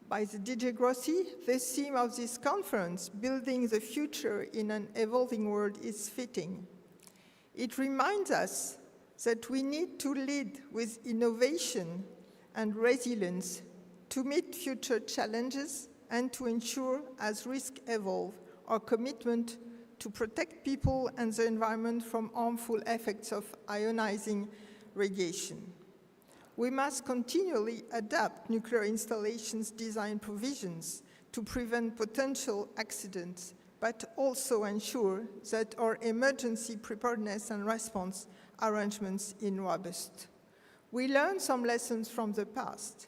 S9: by the DJ Grossi, the theme of this conference, Building the Future in an Evolving World, is fitting. It reminds us that we need to lead with innovation and resilience to meet future challenges and to ensure, as risks evolve, our commitment to protect people and the environment from harmful effects of ionizing radiation. We must continually adapt nuclear installations' design provisions to prevent potential accidents, but also ensure that our emergency preparedness and response arrangements are robust. We learned some lessons from the past,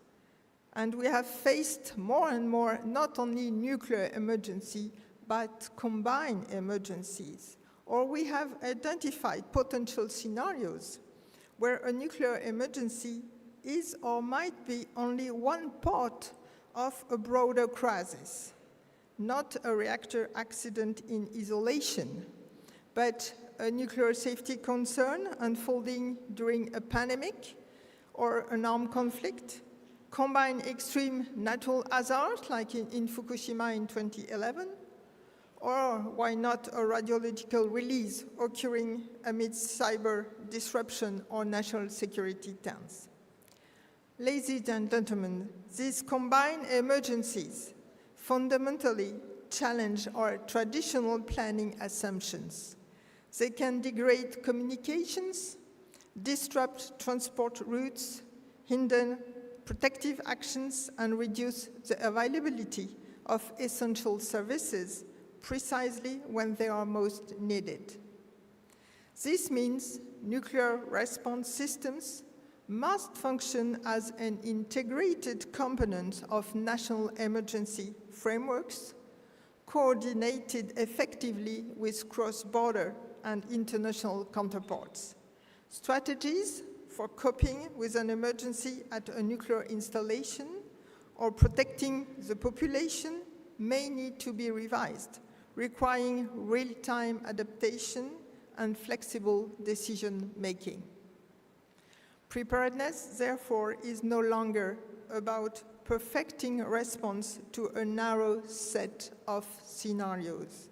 S9: and we have faced more and more not only nuclear emergency, but combined emergencies, or we have identified potential scenarios where a nuclear emergency is or might be only one part of a broader crisis, not a reactor accident in isolation, but a nuclear safety concern unfolding during a pandemic or an armed conflict, combine extreme natural hazards like in Fukushima in 2011, or why not a radiological release occurring amidst cyber disruption or national security tensions. Ladies and gentlemen, these combined emergencies fundamentally challenge our traditional planning assumptions. They can degrade communications, disrupt transport routes, hinder protective actions, and reduce the availability of essential services precisely when they are most needed. This means nuclear response systems must function as an integrated component of national emergency frameworks, coordinated effectively with cross-border and international counterparts. Strategies for coping with an emergency at a nuclear installation or protecting the population may need to be revised, requiring real-time adaptation and flexible decision-making. Preparedness, therefore, is no longer about perfecting a response to a narrow set of scenarios.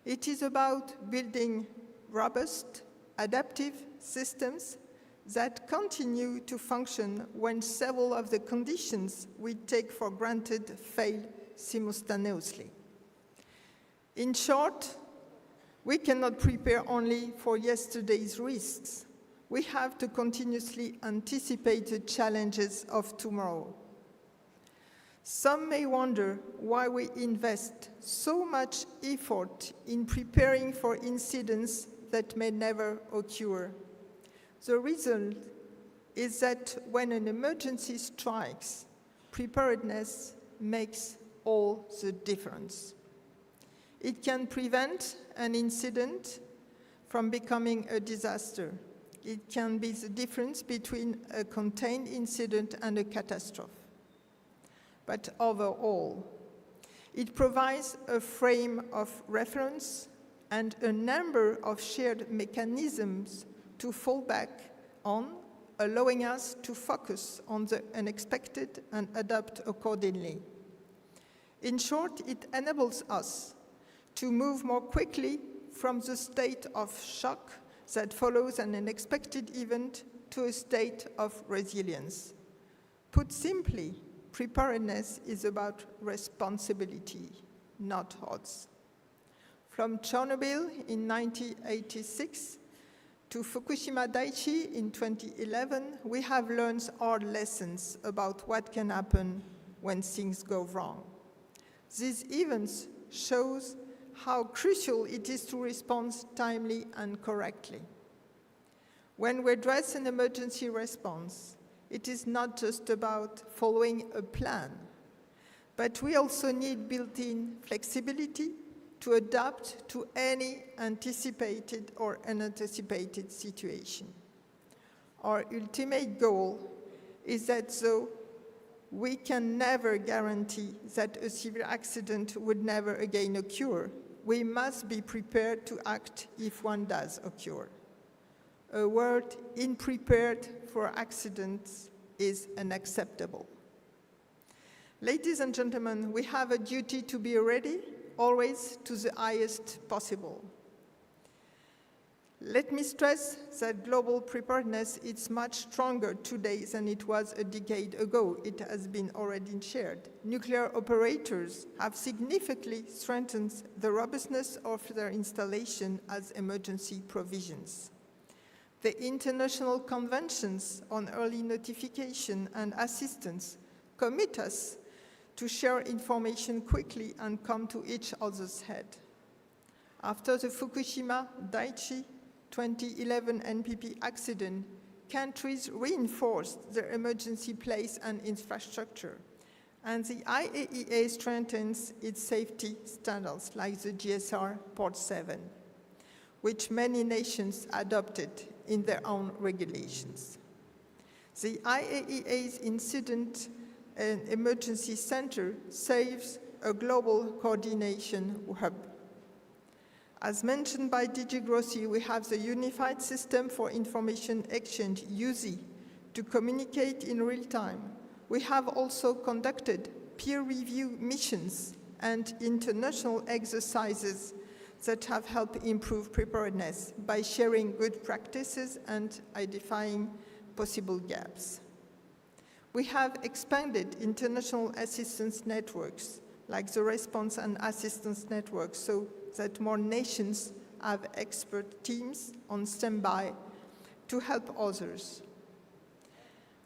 S9: It is about building robust, adaptive systems that continue to function when several of the conditions we take for granted fail simultaneously. In short, we cannot prepare only for yesterday's risks. We have to continuously anticipate the challenges of tomorrow. Some may wonder why we invest so much effort in preparing for incidents that may never occur. The result is that when an emergency strikes, preparedness makes all the difference. It can prevent an incident from becoming a disaster. It can be the difference between a contained incident and a catastrophe. But overall, it provides a frame of reference and a number of shared mechanisms to fall back on, allowing us to focus on the unexpected and adapt accordingly. In short, it enables us to move more quickly from the state of shock that follows an unexpected event to a state of resilience. Put simply, preparedness is about responsibility, not odds. From Chernobyl in 1986 to Fukushima Daiichi in 2011, we have learned hard lessons about what can happen when things go wrong. These events shows how crucial it is to respond timely and correctly. When we address an emergency response, it is not just about following a plan, but we also need built-in flexibility to adapt to any anticipated or unanticipated situation. Our ultimate goal is that though we can never guarantee that a severe accident would never again occur, we must be prepared to act if one does occur. A word unprepared for accidents is unacceptable. Ladies and gentlemen, we have a duty to be ready, always to the highest possible. Let me stress that global preparedness is much stronger today than it was a decade ago. It has been already shared. Nuclear operators have significantly strengthened the robustness of their installation as emergency provisions. The international conventions on early notification and assistance commit us to share information quickly and come to each other's head. After the Fukushima Daiichi 2011 NPP accident, countries reinforced their emergency place and infrastructure, and the IAEA strengthens its safety standards like the GSR Part 7, which many nations adopted in their own regulations. The IAEA's Incident and Emergency Center serves a global coordination hub. As mentioned by DG Grossi, we have the Unified System for Information Exchange, USI, to communicate in real time. We have also conducted peer review missions and international exercises that have helped improve preparedness by sharing good practices and identifying possible gaps. We have expanded international assistance networks, like the Response and Assistance Network, so that more nations have expert teams on standby to help others.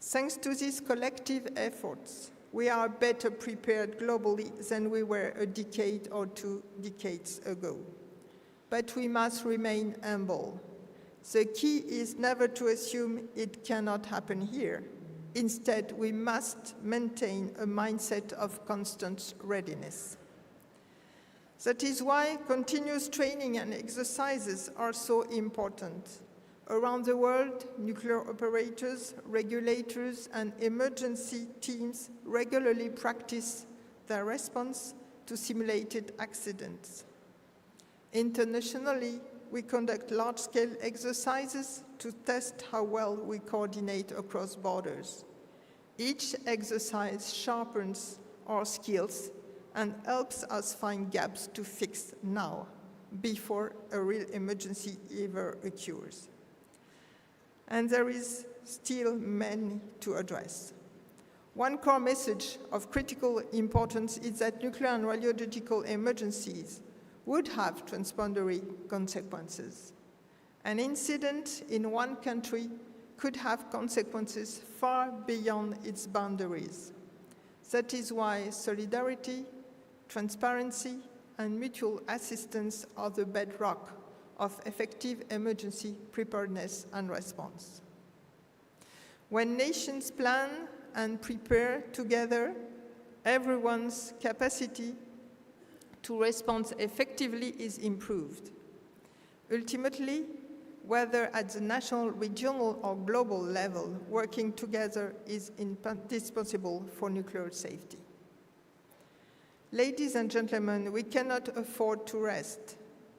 S9: Thanks to these collective efforts, we are better prepared globally than we were a decade or 2 decades ago. But we must remain humble The key is never to assume it cannot happen here. Instead, we must maintain a mindset of constant readiness. That is why continuous training and exercises are so important. Around the world, nuclear operators, regulators, and emergency teams regularly practice their response to simulated accidents. Internationally, we conduct large-scale exercises to test how well we coordinate across borders. Each exercise sharpens our skills and helps us find gaps to fix now, before a real emergency ever occurs. And there is still many to address. One core message of critical importance is that nuclear and radiological emergencies would have transboundary consequences. An incident in one country could have consequences far beyond its boundaries. That is why solidarity, transparency, and mutual assistance are the bedrock of effective emergency preparedness and response. When nations plan and prepare together, everyone's capacity to respond effectively is improved. Ultimately, whether at the national, regional, or global level, working together is indispensable for nuclear safety. Ladies and gentlemen, we cannot afford to rest.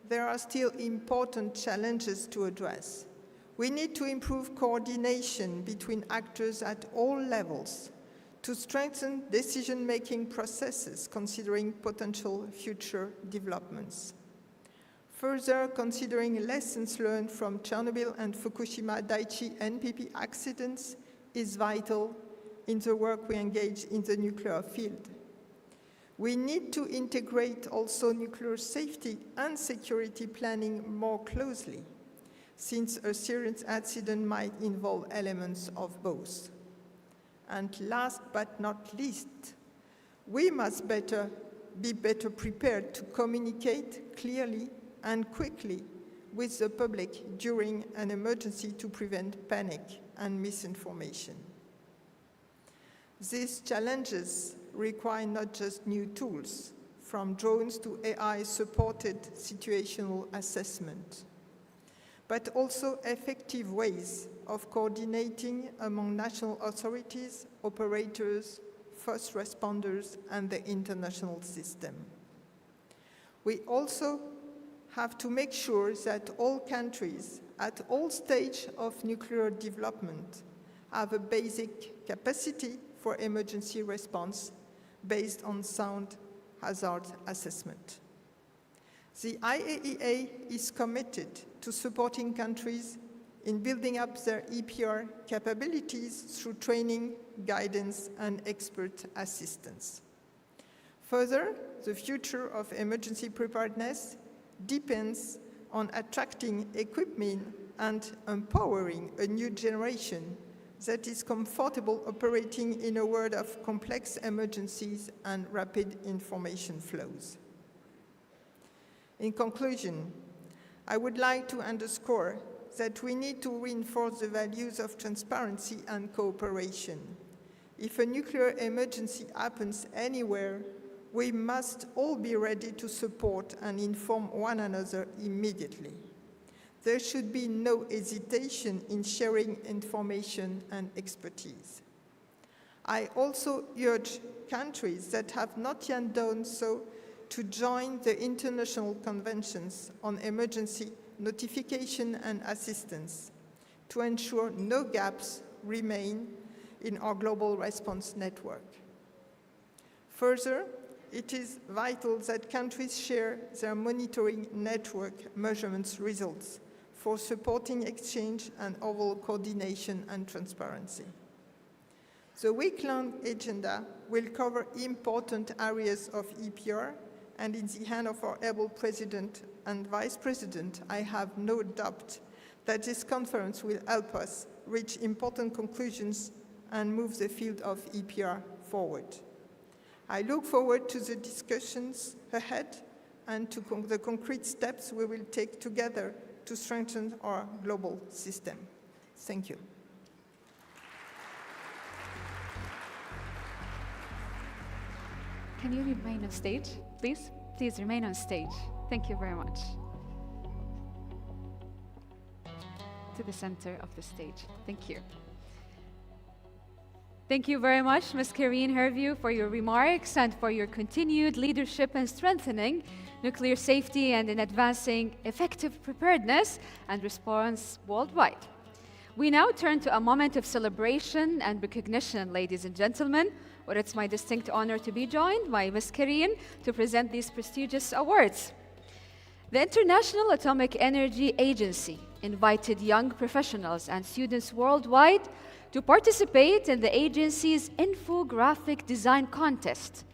S9: There are still important challenges to address. We need to improve coordination between actors at all levels to strengthen decision-making processes considering potential future developments. Further, considering lessons learned from Chernobyl and Fukushima Daiichi NPP accidents is vital in the work we engage in the nuclear field. We need to integrate also nuclear safety and security planning more closely, since a serious accident might involve elements of both. And last but not least, we must be better prepared to communicate clearly and quickly with the public during an emergency to prevent panic and misinformation. These challenges require not just new tools, from drones to AI-supported situational assessment, but also effective ways of coordinating among national authorities, operators, first responders, and the international system. We also have to make sure that all countries at all stages of nuclear development have a basic capacity for emergency response based on sound hazard assessment. The IAEA is committed to supporting countries in building up their EPR capabilities through training, guidance, and expert assistance. Further, the future of emergency preparedness depends on attracting equipment and empowering a new generation that is comfortable operating in a world of complex emergencies and rapid information flows. In conclusion, I would like to underscore that we need to reinforce the values of transparency and cooperation. If a nuclear emergency happens anywhere, we must all be ready to support and inform one another immediately. There should be no hesitation in sharing information and expertise. I also urge countries that have not yet done so to join the international conventions on emergency notification and assistance to ensure no gaps remain in our global response network. Further, it is vital that countries share their monitoring network measurements results for supporting exchange and overall coordination and transparency. The week-long agenda will cover important areas of EPR, and in the hand of our able President and Vice President, I have no doubt that this conference will help us reach important conclusions and move the field of EPR forward. I look forward to the discussions ahead and to the concrete steps we will take together to strengthen our global system. Thank you.
S2: Can you remain on stage, please? Please remain on stage. Thank you very much. To the center of the stage. Thank you. Thank you very much, Ms. Karine Herview, for your remarks and for your continued leadership in strengthening nuclear safety and in advancing effective preparedness and response worldwide. We now turn to a moment of celebration and recognition, ladies and gentlemen, where it's my distinct honor to be joined by Ms. Karine to present these prestigious awards. The International Atomic Energy Agency invited young professionals and students worldwide to participate in the agency's infographic design contest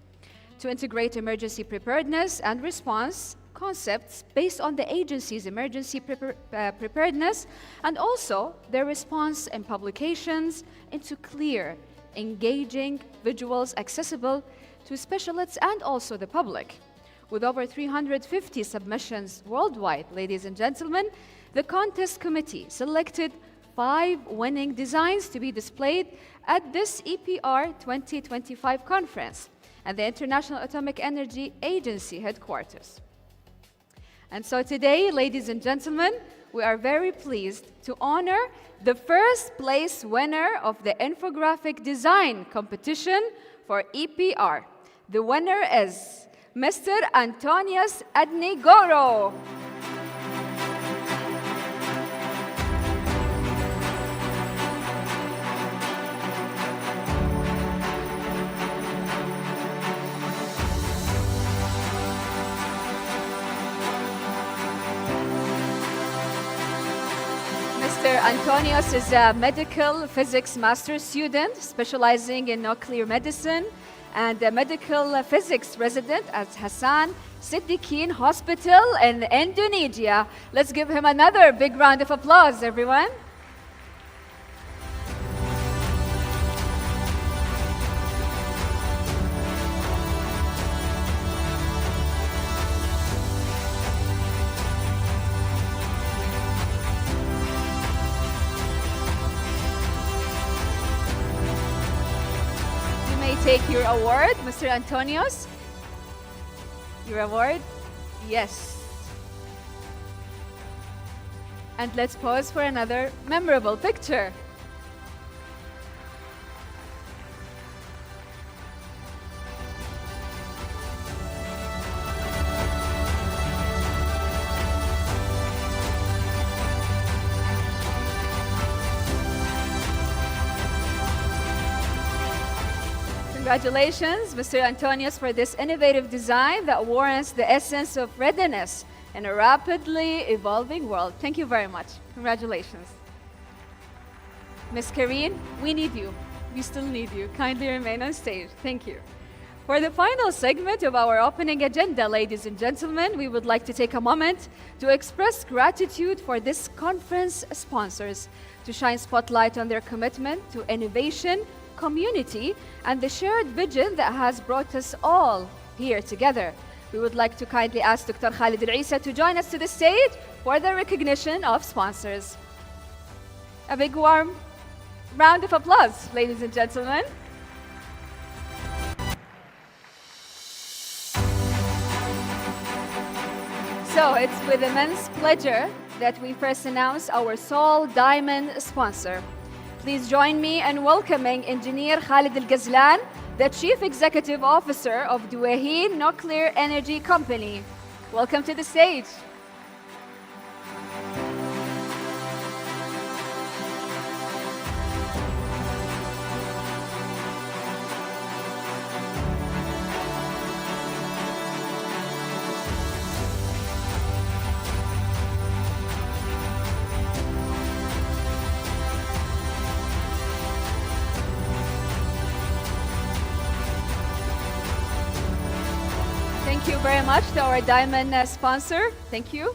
S2: to integrate emergency preparedness and response concepts based on the agency's emergency preparedness and also their response and publications into clear, engaging visuals accessible to specialists and also the public. With over 350 submissions worldwide, ladies and gentlemen, the contest committee selected 5 winning designs to be displayed at this EPR2025 conference at the International Atomic Energy Agency headquarters. And so today, ladies and gentlemen, we are very pleased to honor the first place winner of the infographic design competition for EPR. The winner is Mr. Antonius Adnigoro. Mr. Antonius is a medical physics master's student specializing in nuclear medicine and a medical physics resident at Hassan Siddiqui Hospital in Indonesia. Let's give him another big round of applause, everyone. Take your award, Mr. Antonius. Your award? Yes. And let's pause for another memorable picture. Congratulations, Mr. Antonius, for this innovative design that warrants the essence of readiness in a rapidly evolving world. Thank you very much. Congratulations. Ms. Karine, we need you. We still need you. Kindly remain on stage. Thank you. For the final segment of our opening agenda, ladies and gentlemen, we would like to take a moment to express gratitude for this conference sponsors, to shine spotlight on their commitment to innovation, community, and the shared vision that has brought us all here together. We would like to kindly ask Dr. Khalid Al-Isa to join us to the stage for the recognition of sponsors. A big warm round of applause, ladies and gentlemen. So it's with immense pleasure that we first announce our sole diamond sponsor. Please join me in welcoming Engineer Khalid Al-Ghazlan, the Chief Executive Officer of Duwayhin Nuclear Energy Company. Welcome to the stage. Thank you very much to our diamond sponsor. Thank you.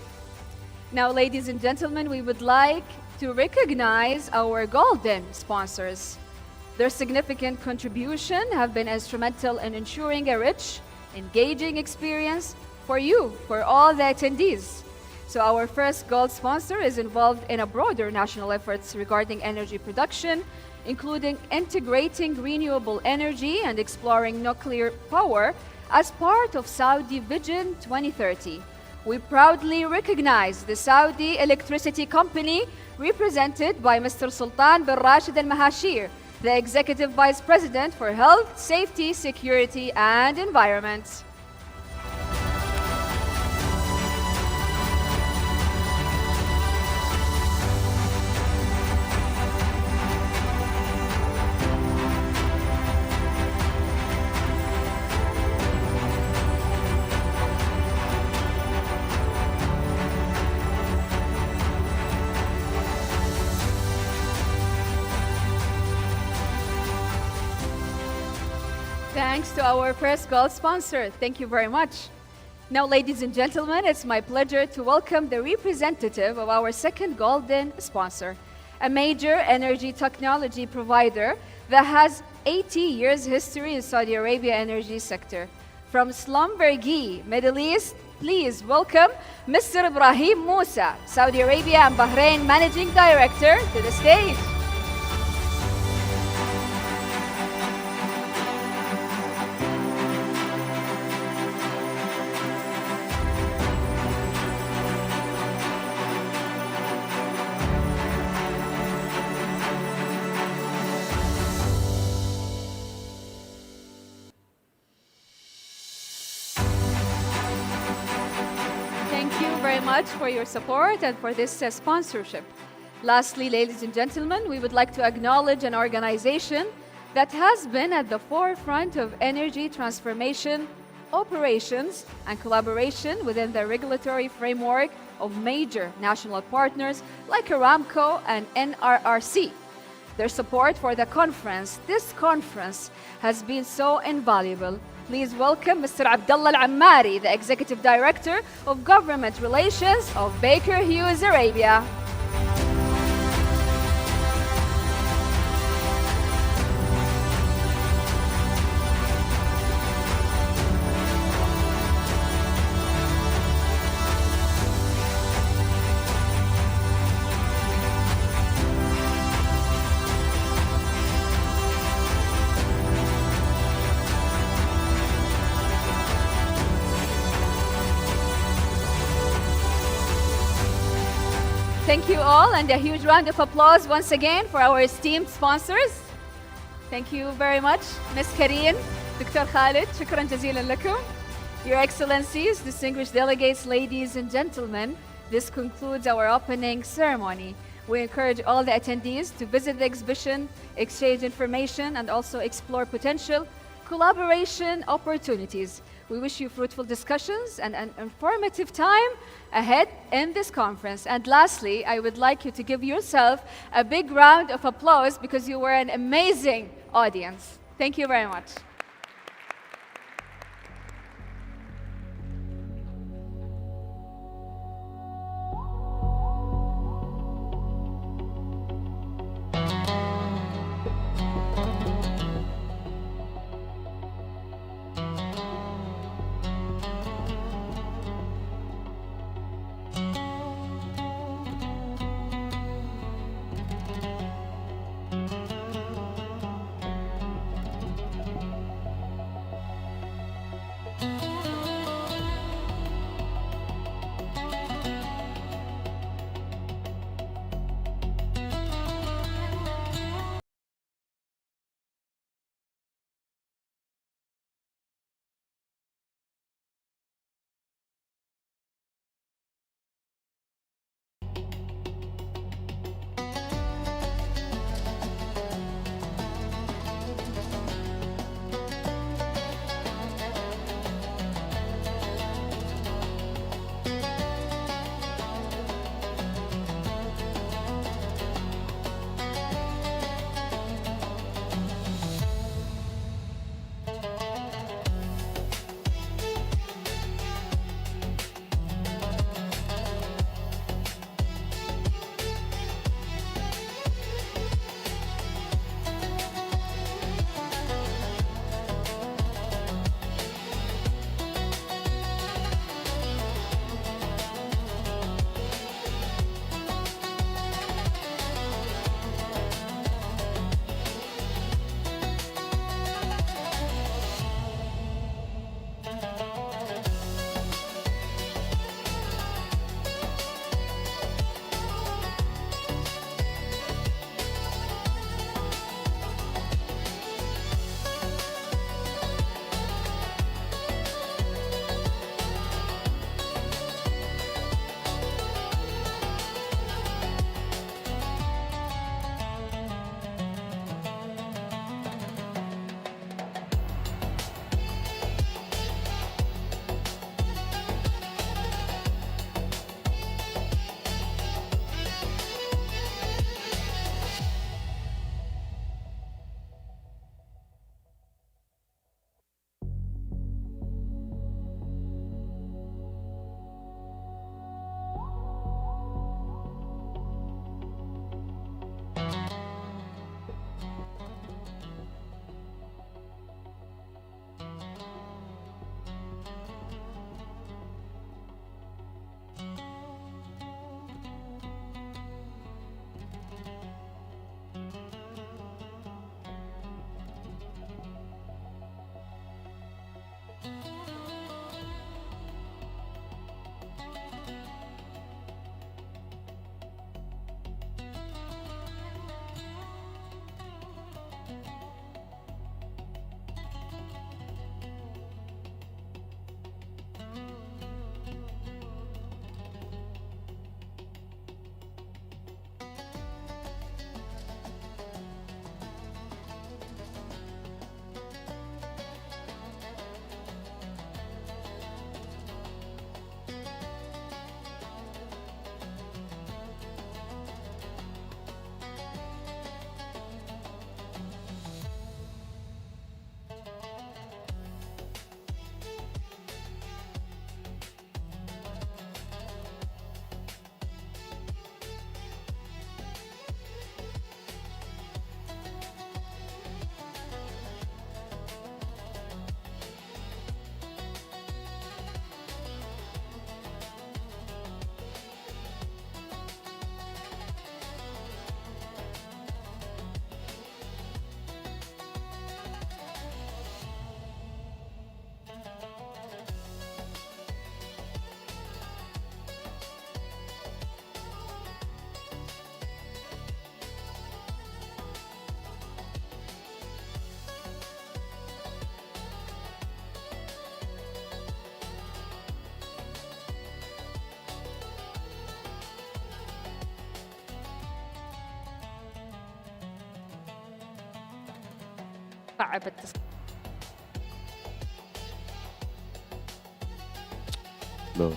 S2: Now, ladies and gentlemen, we would like to recognize our golden sponsors. Their significant contribution have been instrumental in ensuring a rich, engaging experience for you, for all the attendees. So our first gold sponsor is involved in a broader national efforts regarding energy production, including integrating renewable energy and exploring nuclear power as part of Saudi Vision 2030. We proudly recognize the Saudi Electricity Company, represented by Mr. Sultan bin Rashid Al Mahashir, the Executive Vice President for Health, Safety, Security and Environment. Thanks to our first gold sponsor. Thank you very much. Now, ladies and gentlemen, it's my pleasure to welcome the representative of our second golden sponsor, a major energy technology provider that has 80 years history in Saudi Arabia energy sector. From Schlumberger, Middle East, please welcome Mr. Ibrahim Musa, Saudi Arabia and Bahrain Managing Director, to the stage. Much for your support and for this sponsorship. Lastly, ladies and gentlemen, we would like to acknowledge an organization that has been at the forefront of energy transformation, operations, and collaboration within the regulatory framework of major national partners like Aramco and NRRC. Their support for the conference, this conference, has been so invaluable. Please welcome Mr. Abdullah Al-Ammari, the Executive Director of Government Relations of Baker Hughes Arabia. Thank you all, and a huge round of applause once again for our esteemed sponsors. Thank you very much, Ms. Karine, Dr. Khalid, shukran jazilan lakum. Your Excellencies, distinguished delegates, ladies and gentlemen, this concludes our opening ceremony. We encourage all the attendees to visit the exhibition, exchange information, and also explore potential collaboration opportunities. We wish you fruitful discussions and an informative time ahead in this conference. And lastly, I would like you to give yourself a big round of applause because you were an amazing audience. Thank you very much. صعب التصوير.
S10: No.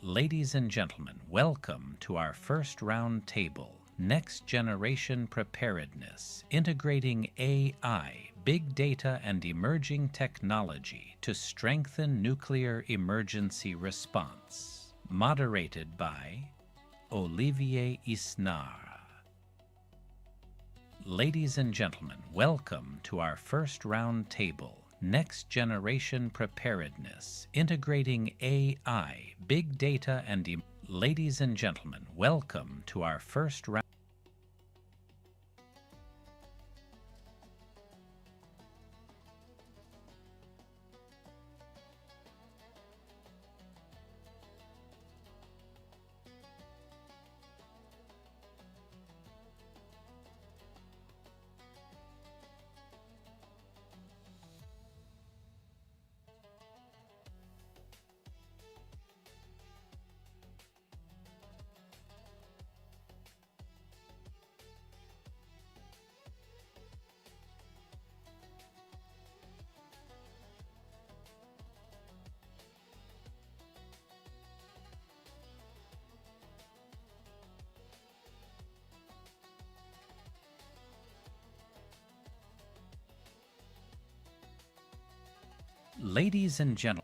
S1: Ladies and gentlemen, welcome to our first round table, Next Generation Preparedness, integrating AI, big data and emerging technology to strengthen nuclear emergency response. Moderated by Olivier Isnar. Ladies and gentlemen, welcome to our first round table, Next Generation Preparedness, integrating AI, big data and Ladies and gentlemen, welcome to our first round. Ladies and gentlemen.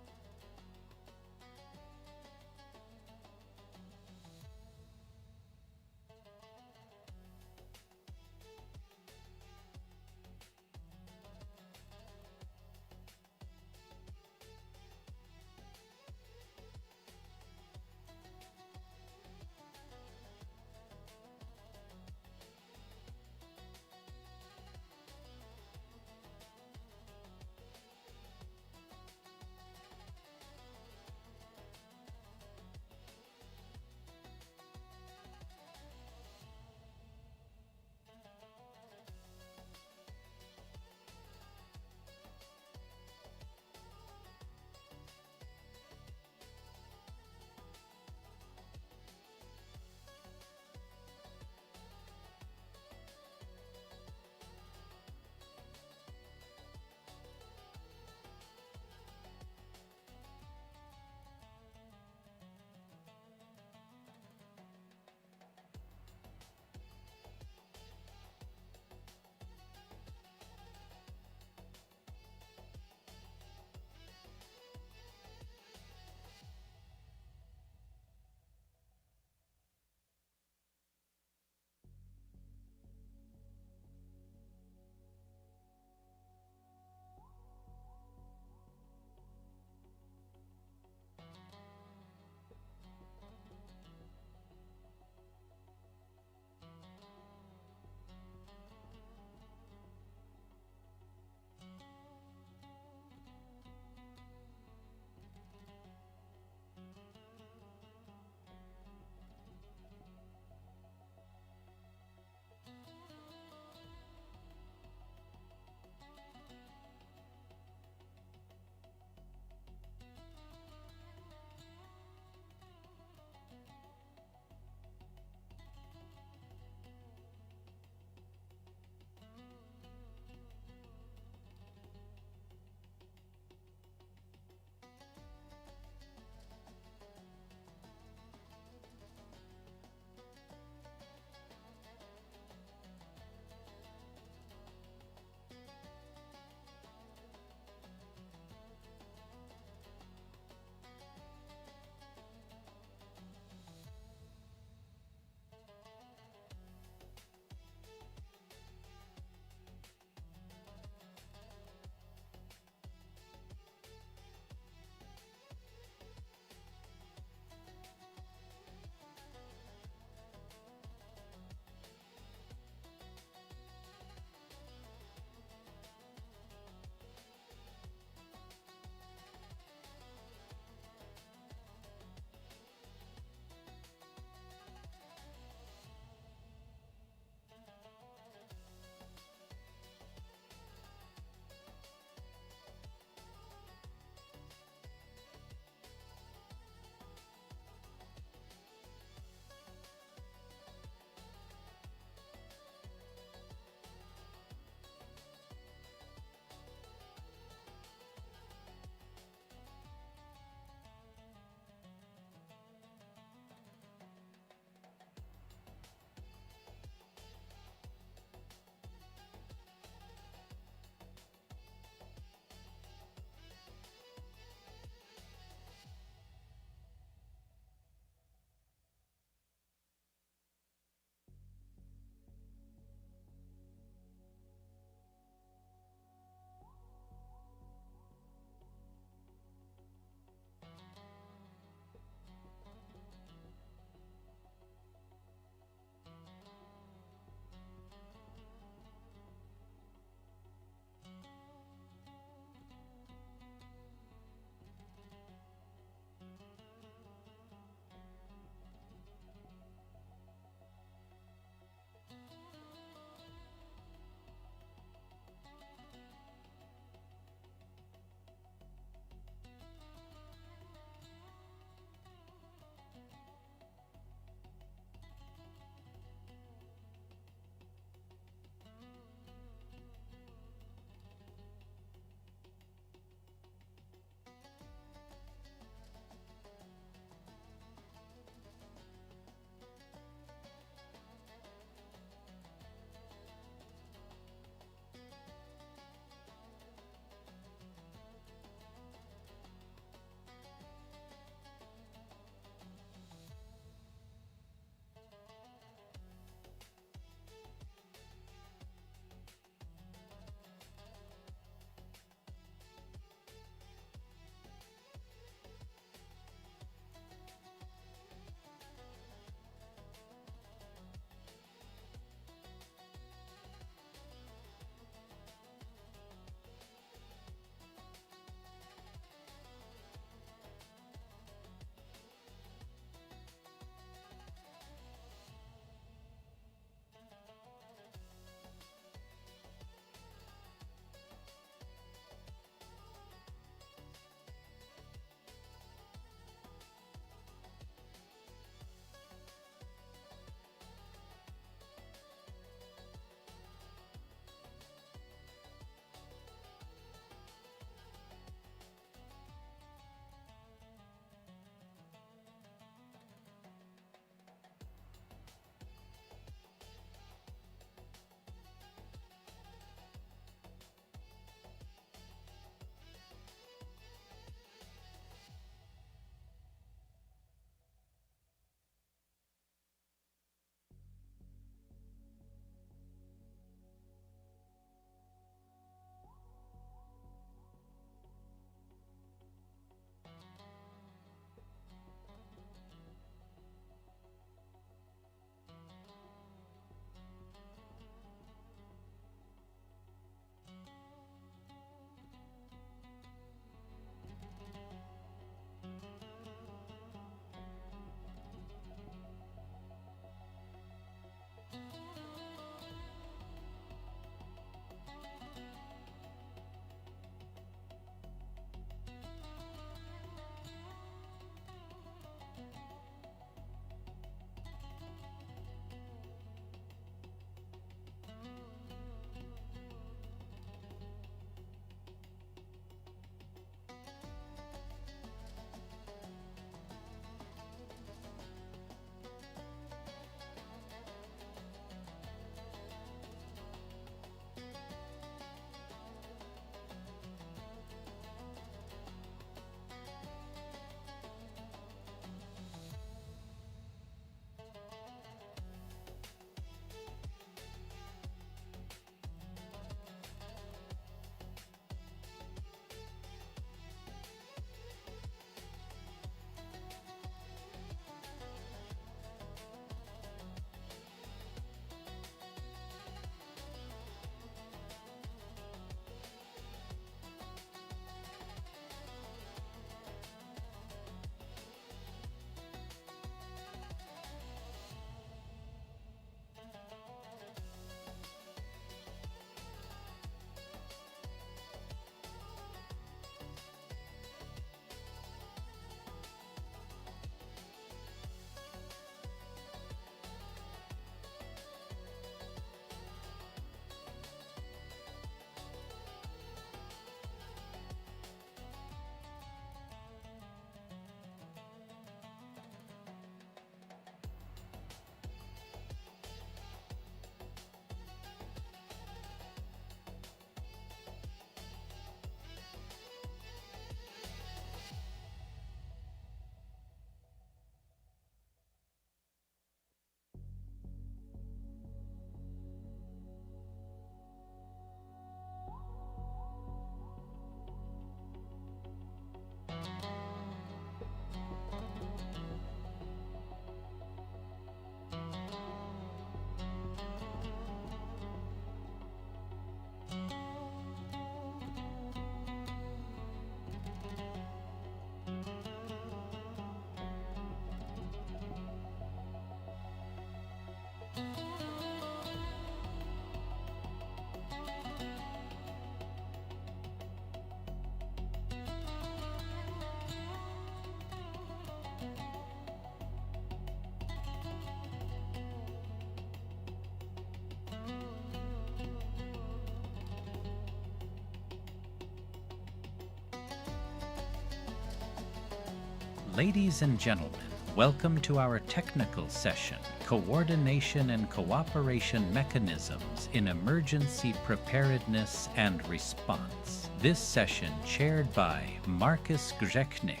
S1: Ladies and gentlemen, welcome to our technical session, Coordination and Cooperation Mechanisms in Emergency Preparedness and Response. This session chaired by Marcus Grzechnik.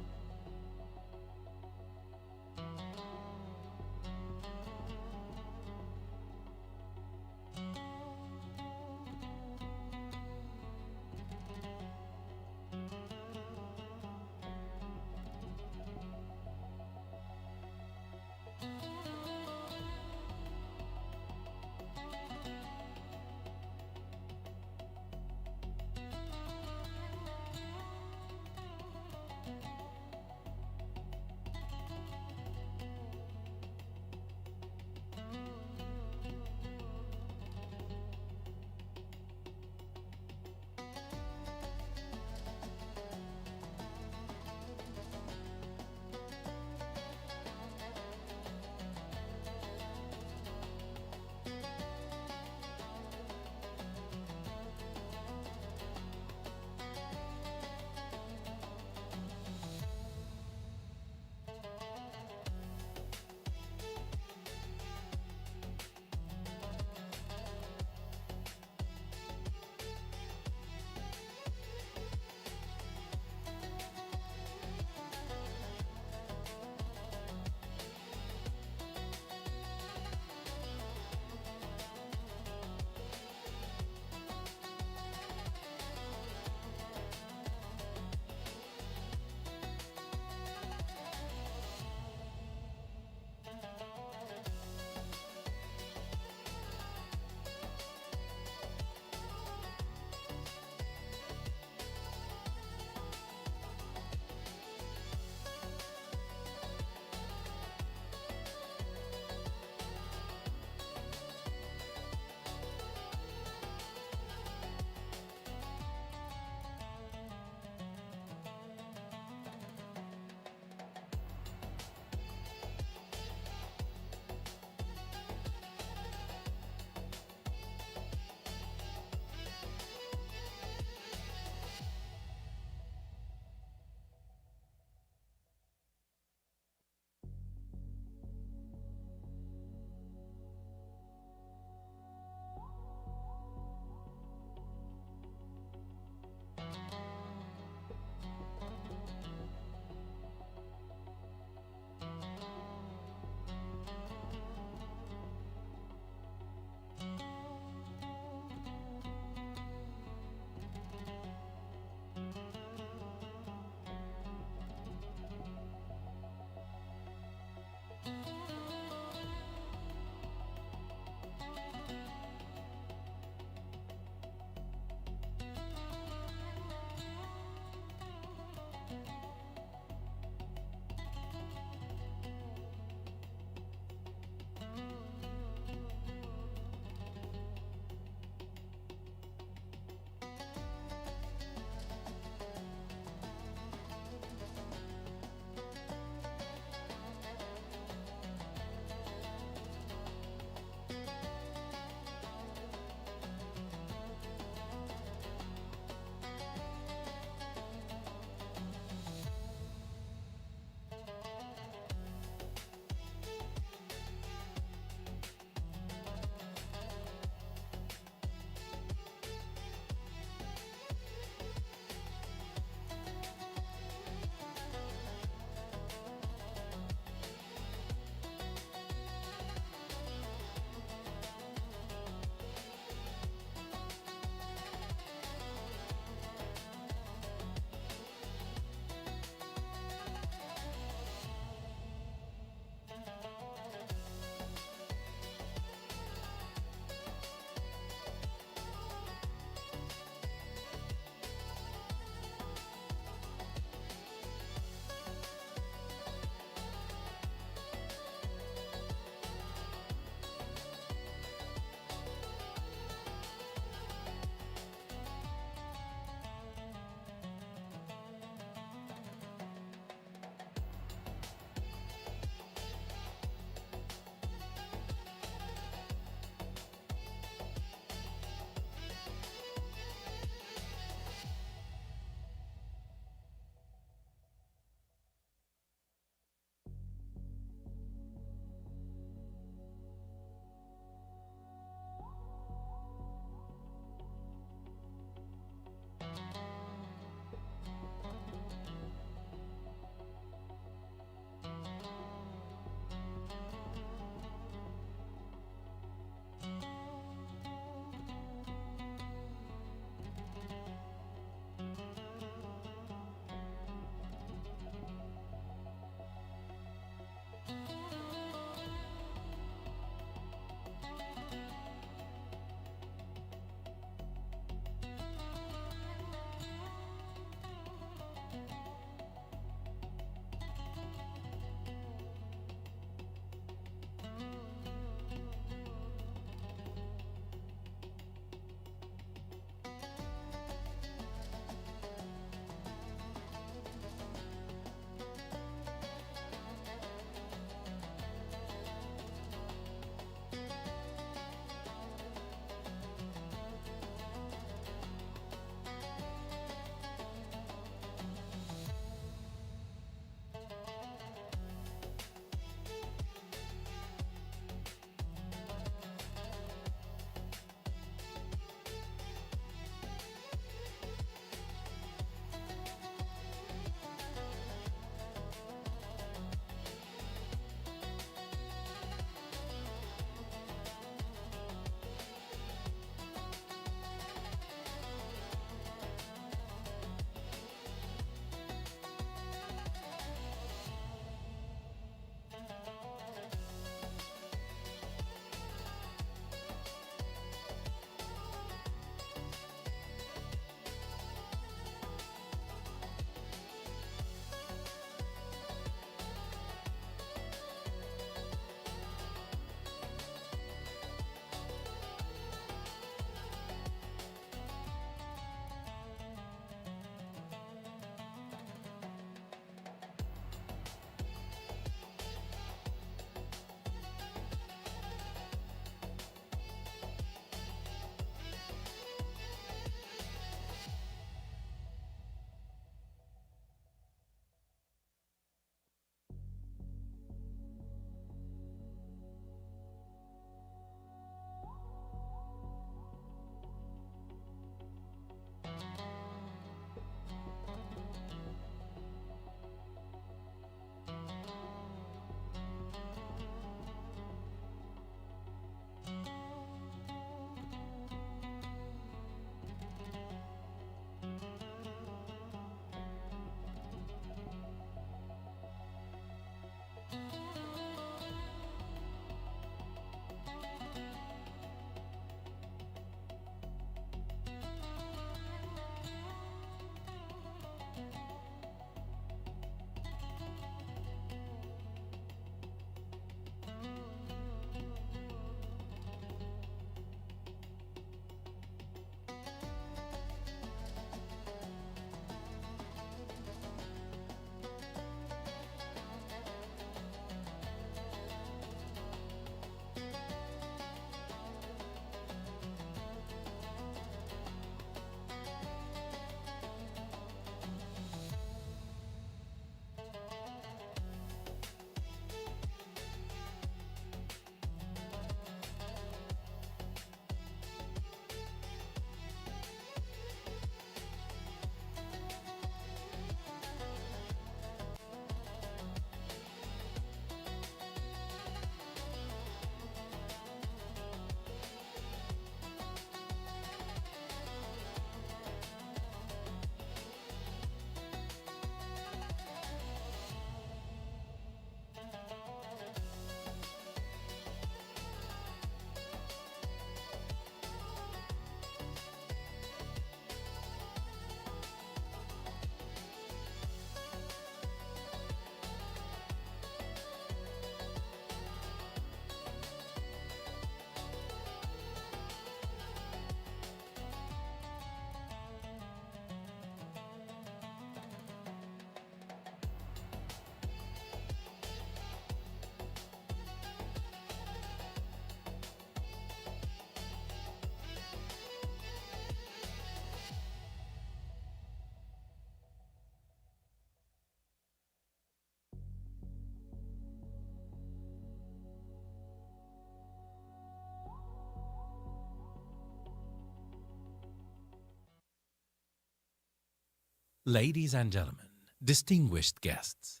S1: Ladies and gentlemen, distinguished guests,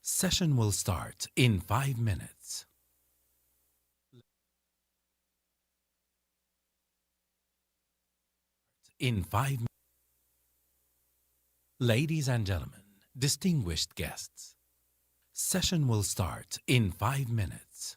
S1: session will start in 5 minutes. In 5 minutes. Ladies and gentlemen, distinguished guests, session will start in 5 minutes.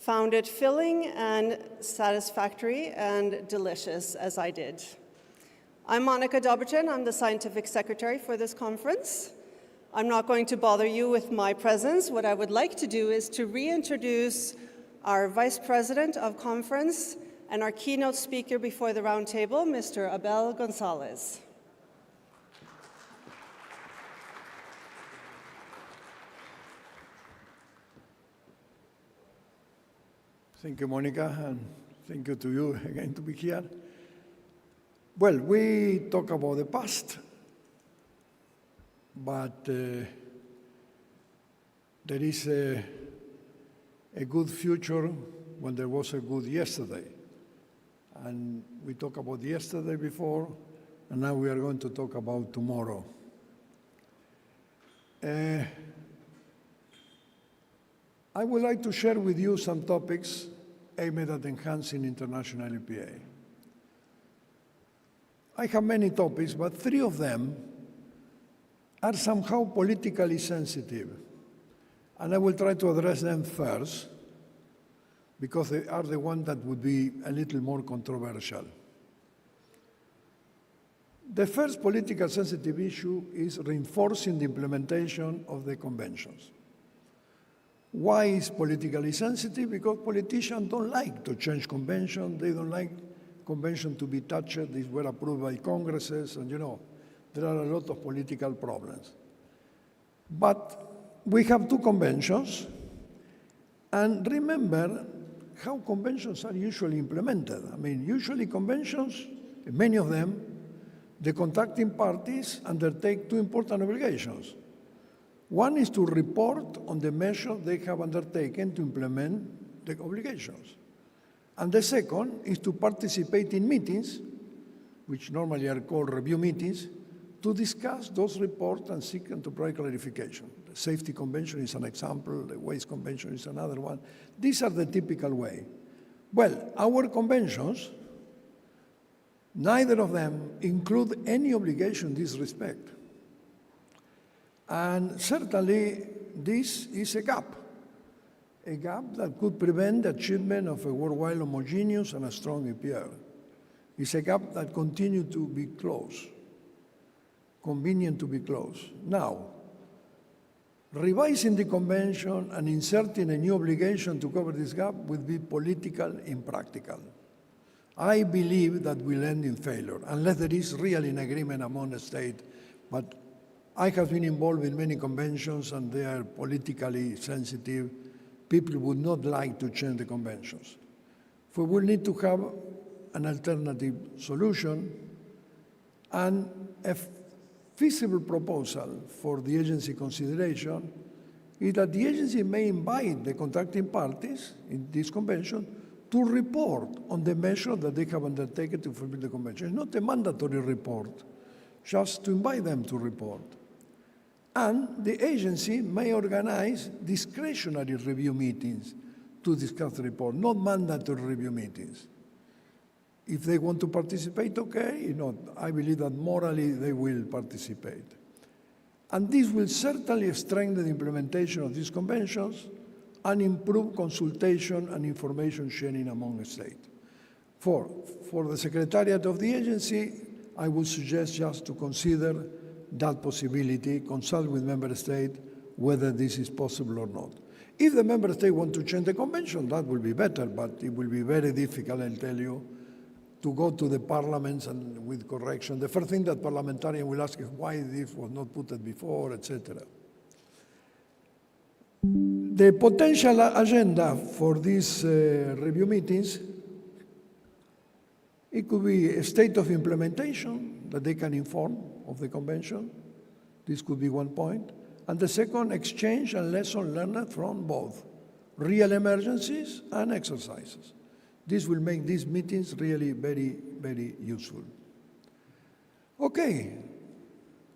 S10: Found it filling and satisfactory and delicious, as I did. I'm Monica Dobberton. I'm the scientific secretary for this conference. I'm not going to bother you with my presence. What I would like to do is to reintroduce our Vice President of Conference and our keynote speaker before the roundtable, Mr. Abel Gonzalez.
S7: Thank you, Monica, and thank you to you again to be here. Well, we talk about the past, but there is a good future when there was a good yesterday. And we talked about yesterday before, and now we are going to talk about tomorrow. I would like to share with you some topics aimed at enhancing international EPA. I have many topics, but 3 of them are somehow politically sensitive. And I will try to address them first, because they are the ones that would be a little more controversial. The first political sensitive issue is reinforcing the implementation of the conventions. Why is politically sensitive? Because politicians don't like to change conventions. They don't like conventions to be touched. These were approved by congresses, and there are a lot of political problems. But we have 2 conventions, and remember how conventions are usually implemented. I mean, usually conventions, many of them, the contracting parties undertake 2 important obligations. One is to report on the measures they have undertaken to implement the obligations. And the second is to participate in meetings, which normally are called review meetings, to discuss those reports and seek and to provide clarification. The Safety Convention is an example, the Waste Convention is another one. These are the typical way. Well, our conventions, neither of them include any obligation in this respect. And certainly, this is a gap that could prevent the achievement of a worldwide homogeneous and a strong EPR. It's a gap that continues to be closed, convenient to be closed. Now, revising the convention and inserting a new obligation to cover this gap would be political impractical. I believe that will end in failure, unless there is really an agreement among the states. But I have been involved in many conventions, and they are politically sensitive. People would not like to change the conventions. We will need to have an alternative solution, and a feasible proposal for the agency consideration is that the agency may invite the contracting parties in this convention to report on the measures that they have undertaken to fulfill the convention. It's not a mandatory report, just to invite them to report. And the agency may organize discretionary review meetings to discuss the report, not mandatory review meetings. If they want to participate, okay. I believe that morally they will participate. And this will certainly strengthen the implementation of these conventions and improve consultation and information sharing among the states. For the Secretariat of the agency, I would suggest just to consider that possibility, consult with member states whether this is possible or not. If the member state want to change the convention, that will be better, but it will be very difficult, I'll tell you, to go to the parliaments and with correction. The first thing that parliamentarians will ask is why this was not put before, etc. The potential agenda for these review meetings, it could be a state of implementation that they can inform of the convention. This could be one point. And the second, exchange and lesson learned from both real emergencies and exercises. This will make these meetings really very, very useful. Okay,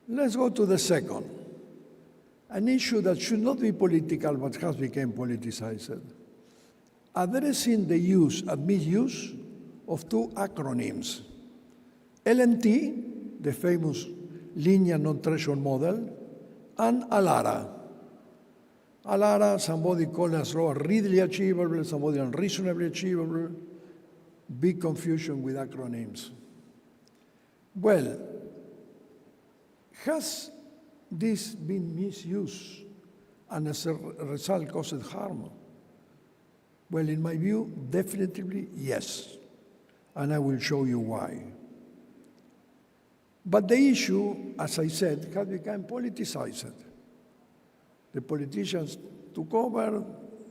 S7: let's go to the second. An issue that should not be political but has become politicized. Addressing the use and misuse of 2 acronyms. LNT, the famous linear non-threshold model, and ALARA. ALARA, somebody called as low readily achievable, somebody unreasonably achievable. Big confusion with acronyms. Well, has this been misused and as a result caused harm? Well, in my view, definitely yes, and I will show you why. But the issue, as I said, has become politicized. The politicians took over,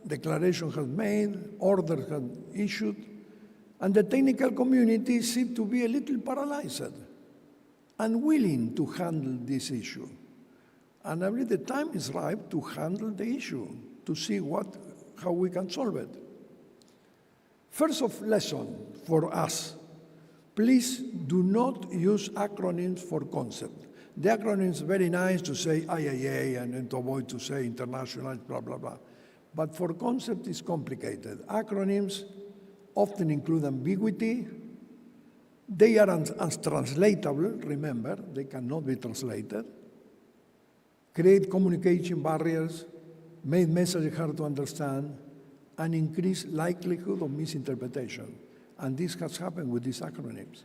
S7: declaration has made, orders have issued, and the technical community seemed to be a little paralyzed, unwilling to handle this issue. And I believe the time is ripe to handle the issue, to see how we can solve it. First of lesson for us, please do not use acronyms for concept. The acronym is very nice to say IAEA and to avoid to say international, blah, blah, blah. But for concept, it's complicated. Acronyms often include ambiguity. They are untranslatable, remember, they cannot be translated. Create communication barriers, make messages hard to understand, and increase likelihood of misinterpretation. And this has happened with these acronyms.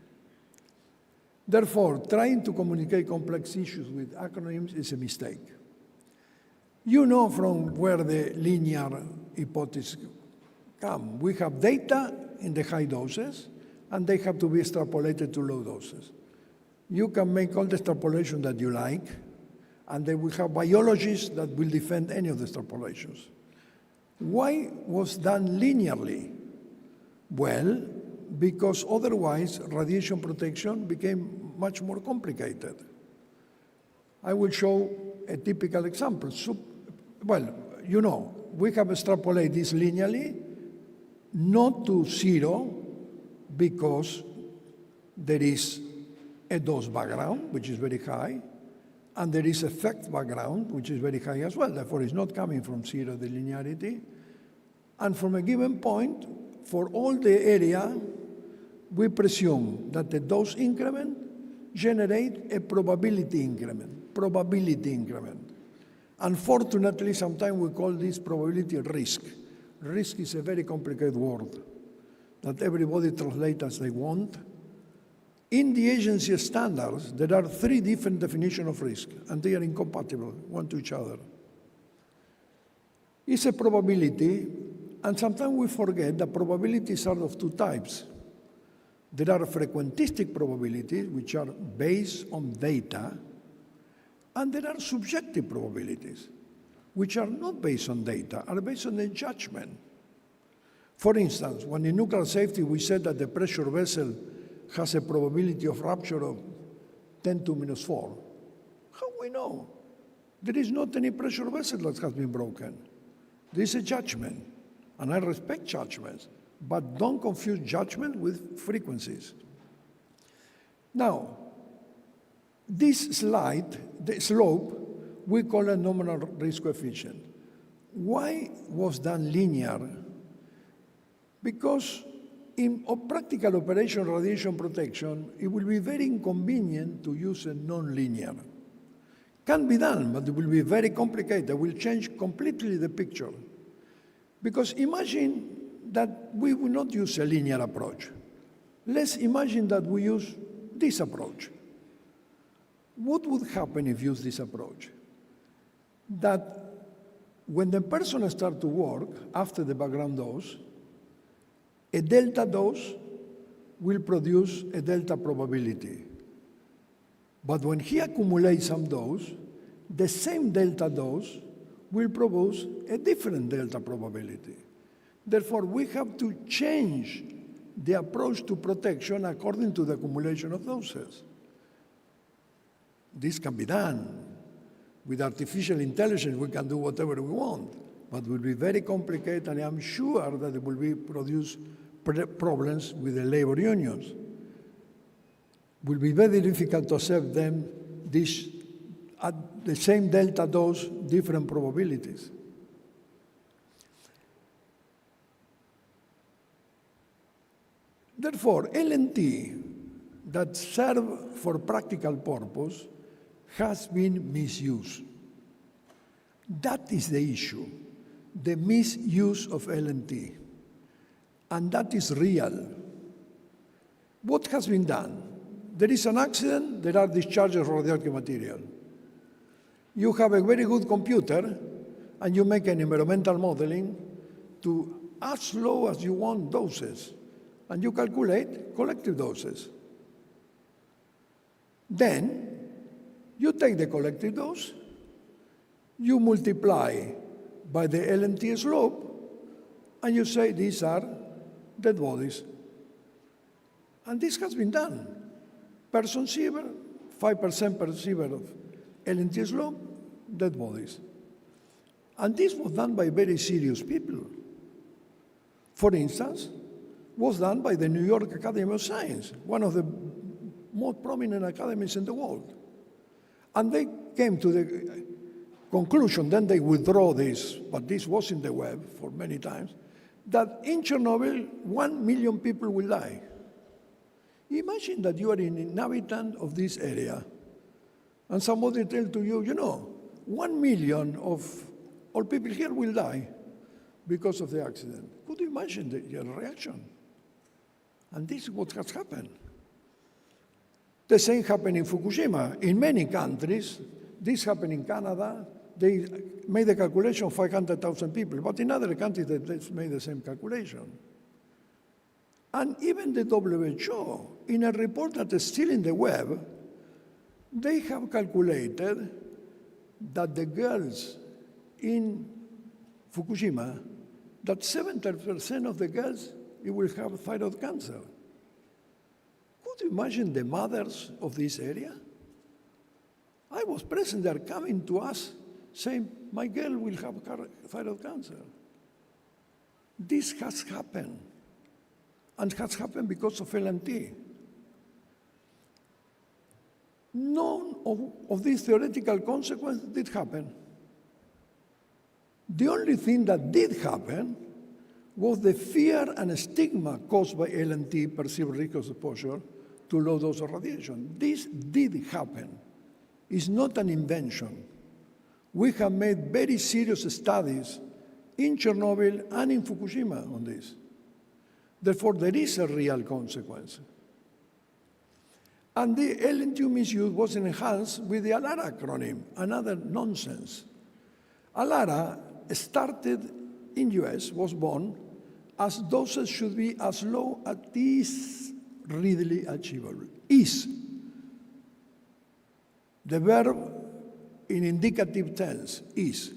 S7: Therefore, trying to communicate complex issues with acronyms is a mistake. You know from where the linear hypothesis come. We have data in the high doses, and they have to be extrapolated to low doses. You can make all the extrapolation that you like, and they will have biologists that will defend any of the extrapolations. Why was done linearly? Well, because otherwise radiation protection became much more complicated. I will show a typical example. Well, you know, we have extrapolated this linearly, not to zero, because there is a dose background, which is very high, and there is effect background, which is very high as well. Therefore, it's not coming from zero, the linearity. And from a given point, for all the area, we presume that the dose increment generate a probability increment. Unfortunately, sometimes we call this probability risk. Risk is a very complicated word that everybody translates as they want. In the agency standards, there are 3 different definitions of risk, and they are incompatible one to each other. It's a probability, and sometimes we forget that probabilities are of 2 types. There are frequentistic probabilities, which are based on data, and there are subjective probabilities, which are not based on data, are based on a judgment. For instance, when in nuclear safety we said that the pressure vessel has a probability of rupture of 10 to minus 4, how we know? There is not any pressure vessel that has been broken. There is a judgment, and I respect judgments, but don't confuse judgment with frequencies. Now, this slide, the slope, we call a nominal risk coefficient. Why was done linear? Because in practical operation radiation protection, it will be very inconvenient to use a non-linear. Can be done, but it will be very complicated. It will change completely the picture. Because imagine that we will not use a linear approach. Let's imagine that we use this approach. What would happen if you use this approach? That when the person starts to work after the background dose, a delta dose will produce a delta probability. But when he accumulates some dose, the same delta dose will produce a different delta probability. Therefore, we have to change the approach to protection according to the accumulation of doses. This can be done. With artificial intelligence, we can do whatever we want, but it will be very complicated, and I'm sure that it will produce problems with the labor unions. It will be very difficult to accept them at the same delta dose, different probabilities. Therefore, LNT that serve for practical purpose has been misused. That is the issue, the misuse of LNT. And that is real. What has been done? There is an accident, there are discharges of radioactive material. You have a very good computer, and you make an environmental modeling to as low as you want doses, and you calculate collective doses. Then you take the collective dose, you multiply by the LNT slope, and you say these are dead bodies. And this has been done. Person severe, 5% per severe of LNT slope, dead bodies. And this was done by very serious people. For instance, was done by the New York Academy of Science, one of the most prominent academies in the world. And they came to the conclusion, then they withdraw this, but this was in the web for many times, that in Chernobyl, 1 million people will die. Imagine that you are an inhabitant of this area, and somebody tells to you, 1 million of all people here will die because of the accident. Could you imagine your reaction? And this is what has happened. The same happened in Fukushima. In many countries, this happened in Canada. They made the calculation of 500,000 people, but in other countries they made the same calculation. And even the WHO, in a report that is still in the web, they have calculated that the girls in Fukushima, that 70% of the girls will have thyroid cancer. Could you imagine the mothers of this area? I was present, they're coming to us saying, my girl will have thyroid cancer. This has happened, and has happened because of LNT. None of these theoretical consequences did happen. The only thing that did happen was the fear and stigma caused by LNT, perceived risk of exposure to low dose of radiation. This did happen. It's not an invention. We have made very serious studies in Chernobyl and in Fukushima on this. Therefore, there is a real consequence. And the LNT misuse was enhanced with the ALARA acronym, another nonsense. ALARA started in US, was born, as doses should be as low as is readily achievable. Is. The verb in indicative tense is.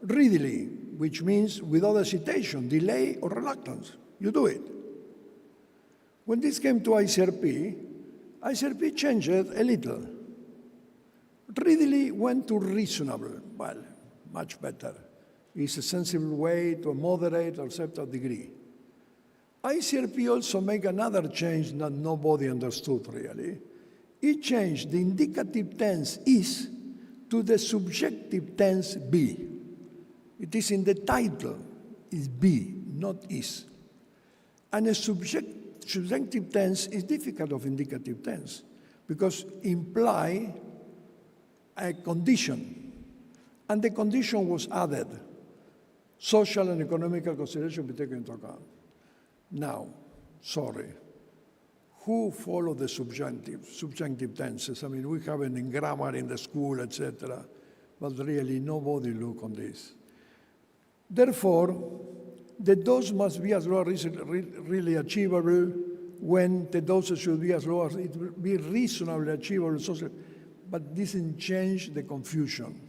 S7: Readily, which means without hesitation, delay, or reluctance. You do it. When this came to ICRP changed it a little. Readily went to reasonable. Well, much better. It's a sensible way to a moderate or acceptable degree. ICRP also made another change that nobody understood really. It changed the indicative tense is to the subjective tense be. It is in the title, is be, not is. And a subjunctive tense is difficult of indicative tense because imply a condition. And the condition was added. Social and economical consideration be taken into account. Now, sorry, who follow the subjunctive tenses? I mean, we have it in grammar in the school, etc., but really nobody look on this. Therefore, the dose must be as low as really achievable when the doses should be as low as it will be reasonably achievable. But this didn't change the confusion.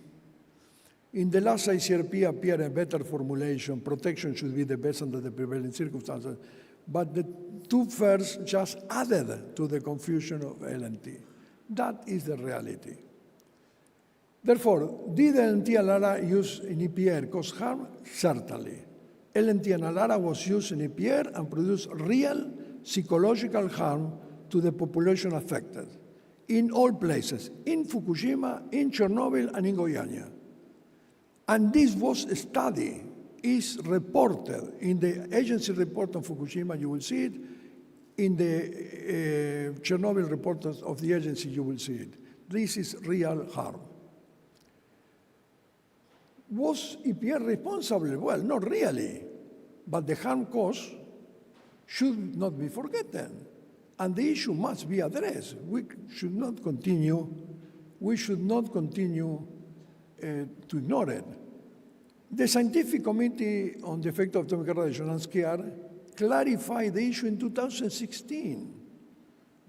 S7: In the last ICRP appeared a better formulation. Protection should be the best under the prevailing circumstances. But the two first just added to the confusion of LNT. That is the reality. Therefore, did LNT and ALARA used in EPR cause harm? Certainly. LNT and ALARA was used in EPR and produced real psychological harm to the population affected in all places, in Fukushima, in Chernobyl, and in Goiânia. And this was a study, is reported in the agency report on Fukushima, you will see it. In the Chernobyl report of the agency, you will see it. This is real harm. Was EPR responsible? Well, not really, but the harm caused should not be forgotten, and the issue must be addressed. We should not continue to ignore it. The Scientific Committee on the Effect of Atomic Radiation and SCARE clarified the issue in 2016,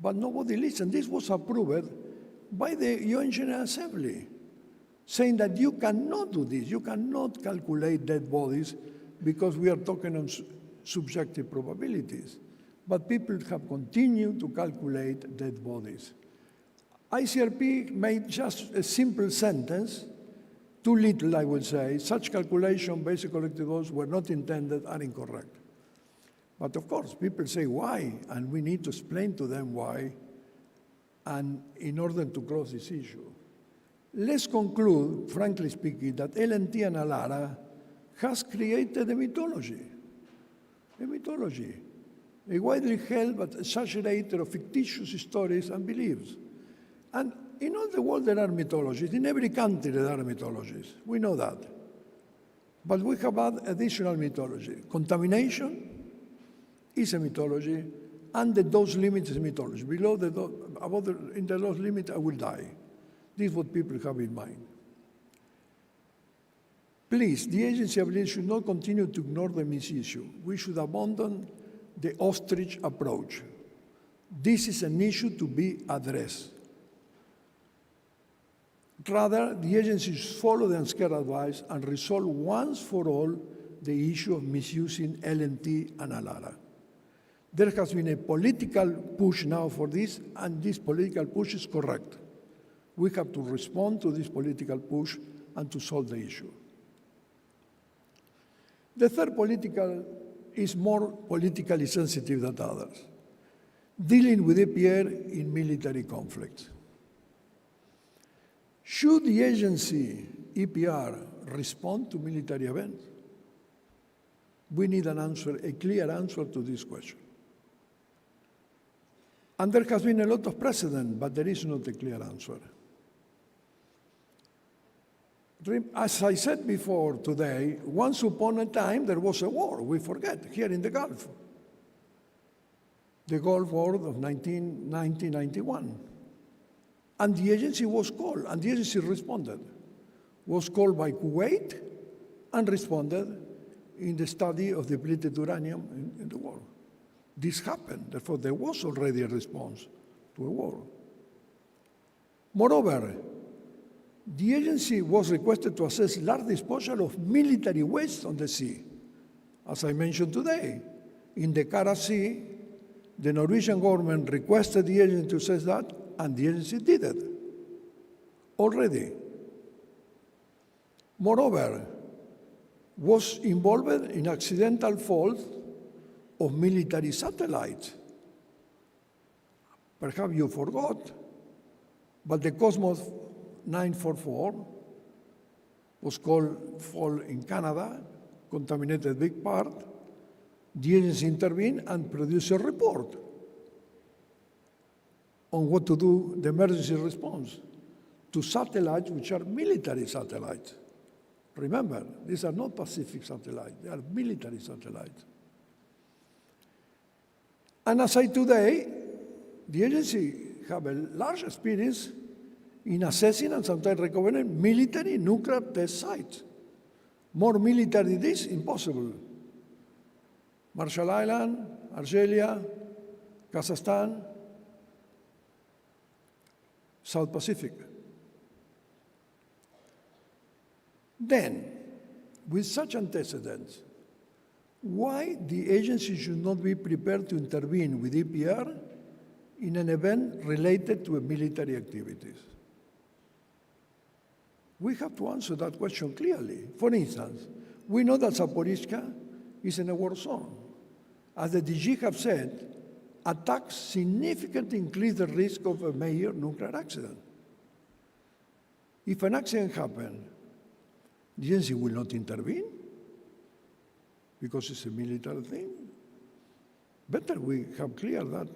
S7: but nobody listened. This was approved by the UN General Assembly, saying that you cannot do this. You cannot calculate dead bodies because we are talking on subjective probabilities. But people have continued to calculate dead bodies. ICRP made just a simple sentence, too little, I would say. Such calculation, basic collective dose, were not intended, are incorrect. But of course, people say why, and we need to explain to them why, and in order to close this issue. Let's conclude, frankly speaking, that LNT and ALARA has created a mythology, a widely held but saturated of fictitious stories and beliefs. And in all the world there are mythologies. In every country there are mythologies. We know that. But we have had additional mythology. Contamination is a mythology, and the dose limit is a mythology. Below the dose, in the dose limit, I will die. This is what people have in mind. Please, the agency, I believe, should not continue to ignore the issue. We should abandon the ostrich approach. This is an issue to be addressed. Rather, the agency should follow the UNSCARE advice and resolve once for all the issue of misusing LNT and ALARA. There has been a political push now for this, and this political push is correct. We have to respond to this political push and to solve the issue. The third political is more politically sensitive than others, dealing with EPR in military conflicts. Should the agency, EPR, respond to military events? We need an answer, a clear answer to this question. And there has been a lot of precedent, but there is not a clear answer. As I said before today, once upon a time there was a war, we forget, here in the Gulf. The Gulf War of 1991. And the agency was called, and the agency responded. Was called by Kuwait and responded in the study of depleted uranium in the war. This happened, therefore there was already a response to a war. Moreover, the agency was requested to assess large disposal of military waste on the sea. As I mentioned today, in the Kara Sea, the Norwegian government requested the agency to assess that, and the agency did it already. Moreover, was involved in accidental fault of military satellites. Perhaps you forgot, but the Cosmos 944 was called fall in Canada, contaminated big part. The agency intervened and produced a report on what to do, the emergency response to satellites which are military satellites. Remember, these are not Pacific satellites, they are military satellites. And as I today, the agency have a large experience in assessing and sometimes recovering military nuclear test sites. More military than this, impossible. Marshall Island, Algeria, Kazakhstan, South Pacific. Then, with such antecedents, why the agency should not be prepared to intervene with EPR in an event related to military activities? We have to answer that question clearly. For instance, we know that Zaporizhzhia is in a war zone. As the DG have said, attacks significantly increase the risk of a major nuclear accident. If an accident happens, the agency will not intervene because it's a military thing. Better we have clear that,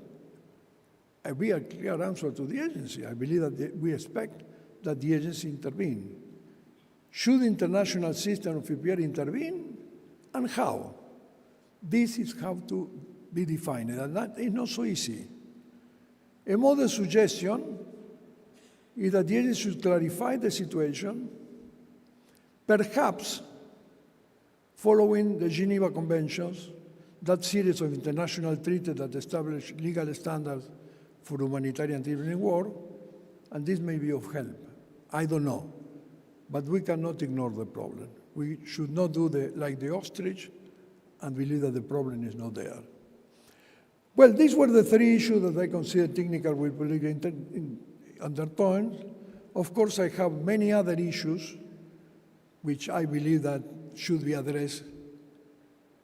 S7: be a clear answer to the agency. I believe that we expect that the agency intervene. Should the international system of EPR intervene, and how? This is how to be defined, and that is not so easy. A modest suggestion is that the agency should clarify the situation, perhaps following the Geneva Conventions, that series of international treaties that establish legal standards for humanitarian treatment in war, and this may be of help. I don't know, but we cannot ignore the problem. We should not do like the ostrich and believe that the problem is not there. Well, these were the three issues that I consider technical with political undertones. Of course, I have many other issues which I believe that should be addressed.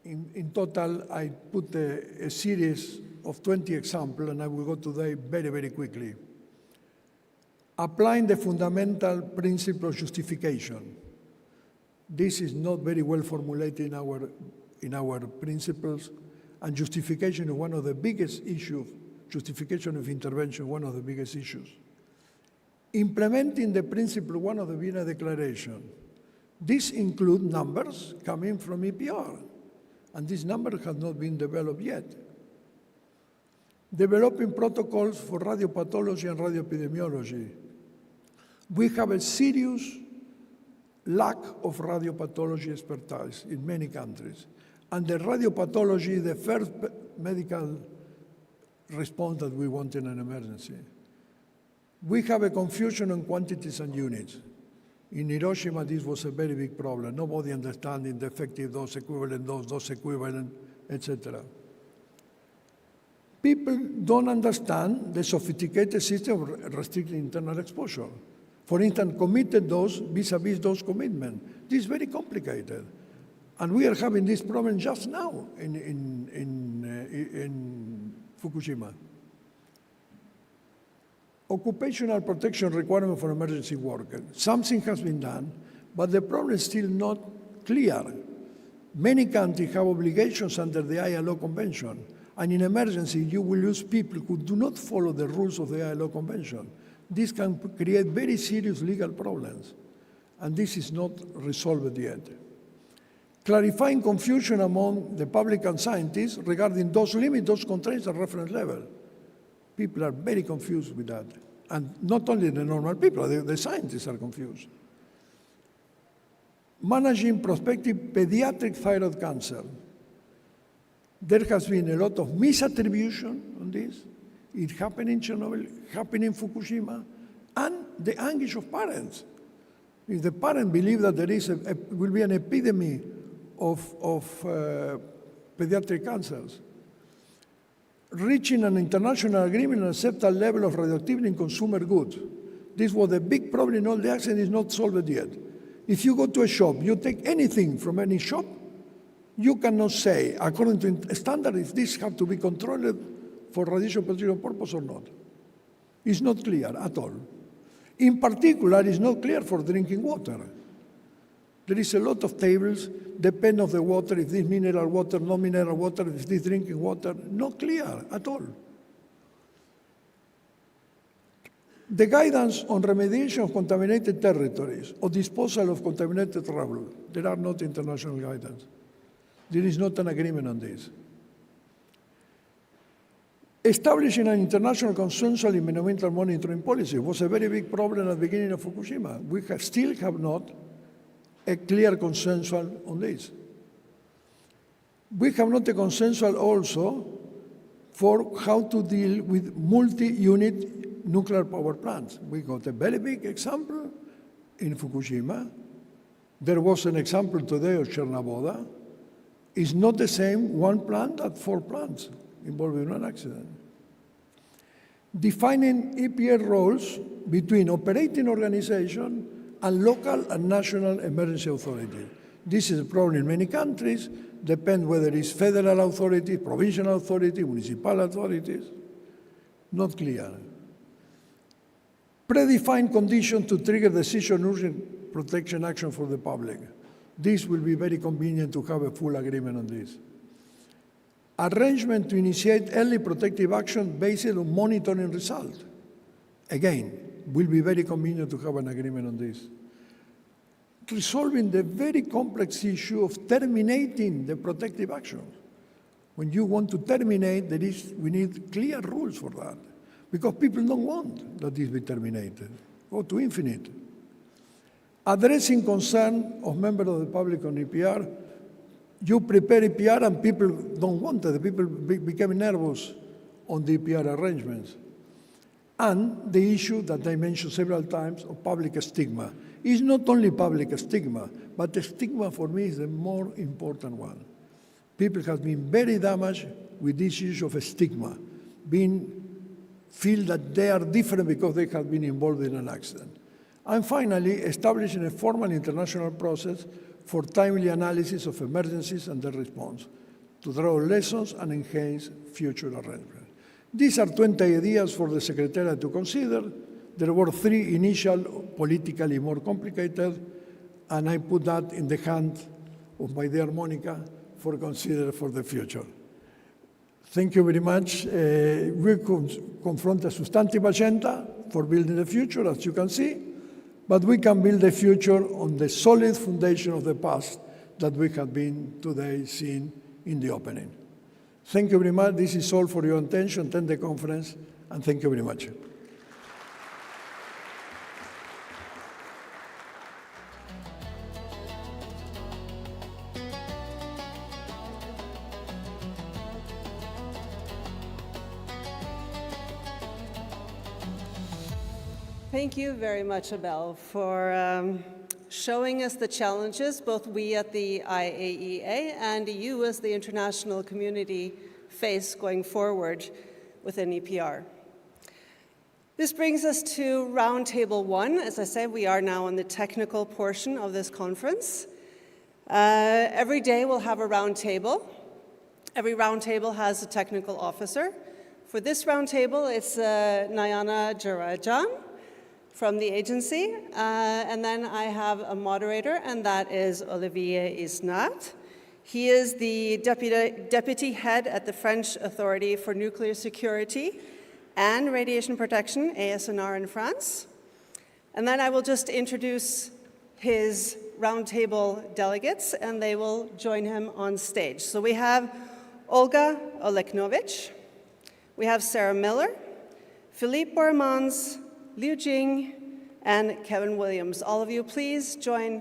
S7: In total, I put a series of 20 examples, and I will go today very, very quickly. Applying the fundamental principle of justification. This is not very well formulated in our principles, and justification is one of the biggest issues, justification of intervention, one of the biggest issues. Implementing the principle one of the Vienna Declaration. This includes numbers coming from EPR, and these numbers have not been developed yet. Developing protocols for radiopathology and radioepidemiology. We have a serious lack of radiopathology expertise in many countries. And the radiopathology is the first medical response that we want in an emergency. We have a confusion on quantities and units. In Hiroshima, this was a very big problem. Nobody understanding the effective dose equivalent, etc. People don't understand the sophisticated system of restricting internal exposure. For instance, committed dose vis-a-vis dose commitment. This is very complicated. And we are having this problem just now in Fukushima. Occupational protection requirement for emergency workers. Something has been done, but the problem is still not clear. Many countries have obligations under the ILO Convention, and in emergency, you will use people who do not follow the rules of the ILO Convention. This can create very serious legal problems, and this is not resolved yet. Clarifying confusion among the public and scientists regarding dose limit, dose constraints, and reference level. People are very confused with that. And not only the normal people, the scientists are confused. Managing prospective pediatric thyroid cancer. There has been a lot of misattribution on this. It happened in Chernobyl, happened in Fukushima, and the anguish of parents. If the parents believe that there will be an epidemic of pediatric cancers, reaching an international agreement on acceptable level of radioactivity in consumer goods. This was a big problem in all the accidents, is not solved yet. If you go to a shop, you take anything from any shop, you cannot say, according to standard, if this have to be controlled for radiation protection purpose or not. It's not clear at all. In particular, it's not clear for drinking water. There is a lot of tables, depend of the water, if this mineral water, no mineral water, if this drinking water, not clear at all. The guidance on remediation of contaminated territories or disposal of contaminated rubble, there are not international guidance. There is not an agreement on this. Establishing an international consensual environmental monitoring policy was a very big problem at the beginning of Fukushima. We still have not a clear consensual on this. We have not a consensual also for how to deal with multi-unit nuclear power plants. We got a very big example in Fukushima. There was an example today of Chernobyl. It's not the same one plant as 4 plants involved in an accident. Defining EPR roles between operating organization and local and national emergency authority. This is a problem in many countries, depends whether it's federal authority, provincial authority, municipal authorities, not clear. Predefined conditions to trigger decision urgent protection action for the public. This will be very convenient to have a full agreement on this. Arrangement to initiate early protective action based on monitoring results. Again, will be very convenient to have an agreement on this. Resolving the very complex issue of terminating the protective action. When you want to terminate, we need clear rules for that, because people don't want that this be terminated. Go to infinite. Addressing concern of members of the public on EPR You prepare EPR and people don't want it. The people become nervous on the EPR arrangements. And the issue that I mentioned several times of public stigma. It's not only public stigma, but the stigma for me is the more important one. People have been very damaged with this issue of a stigma, feel that they are different because they have been involved in an accident. And finally, establishing a formal international process for timely analysis of emergencies and their response, to draw lessons and enhance future arrangements. These are 20 ideas for the Secretariat to consider. There were 3 initial, politically more complicated, and I put that in the hand of my dear Monica for consider for the future. Thank you very much. We confront a substantive agenda for building the future, as you can see, but we can build the future on the solid foundation of the past that we have been today seeing in the opening. Thank you very much. This is all for your attention. Attend the conference, and thank you very much.
S10: Thank you very much, Abel, for showing us the challenges, both we at the IAEA and you as the international community face going forward within EPR. This brings us to Roundtable 1. As I said, we are now on the technical portion of this conference. Every day we'll have a roundtable. Every roundtable has a technical officer. For this roundtable, it's Nayana Jarajan from the agency, and then I have a moderator, and that is Olivier Isnat. He is the deputy head at the French Authority for Nuclear Security and Radiation Protection, ASNR in France. And then I will just introduce his roundtable delegates, and they will join him on stage. So we have Olga Oleknovich, we have Sarah Miller, Philippe Bormans, Liu Jing, and Kevin Williams. All of you, please join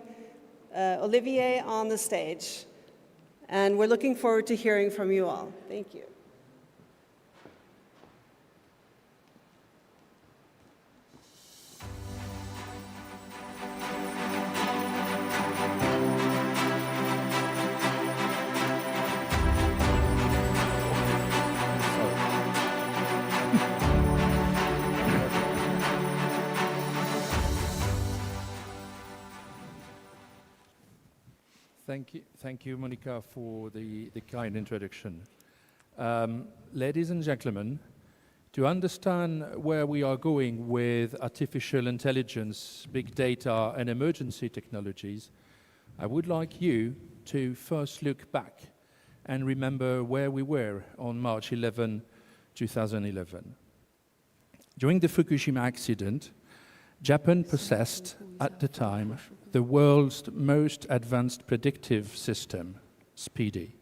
S10: Olivier on the stage. And we're looking forward to hearing from you all. Thank you.
S11: Thank you, Monica, for the kind introduction. Ladies and gentlemen, to understand where we are going with artificial intelligence, big data, and emergency technologies, I would like you to first look back and remember where we were on March 11, 2011. During the Fukushima accident, Japan possessed, at the time, the world's most advanced predictive system, SPEEDY,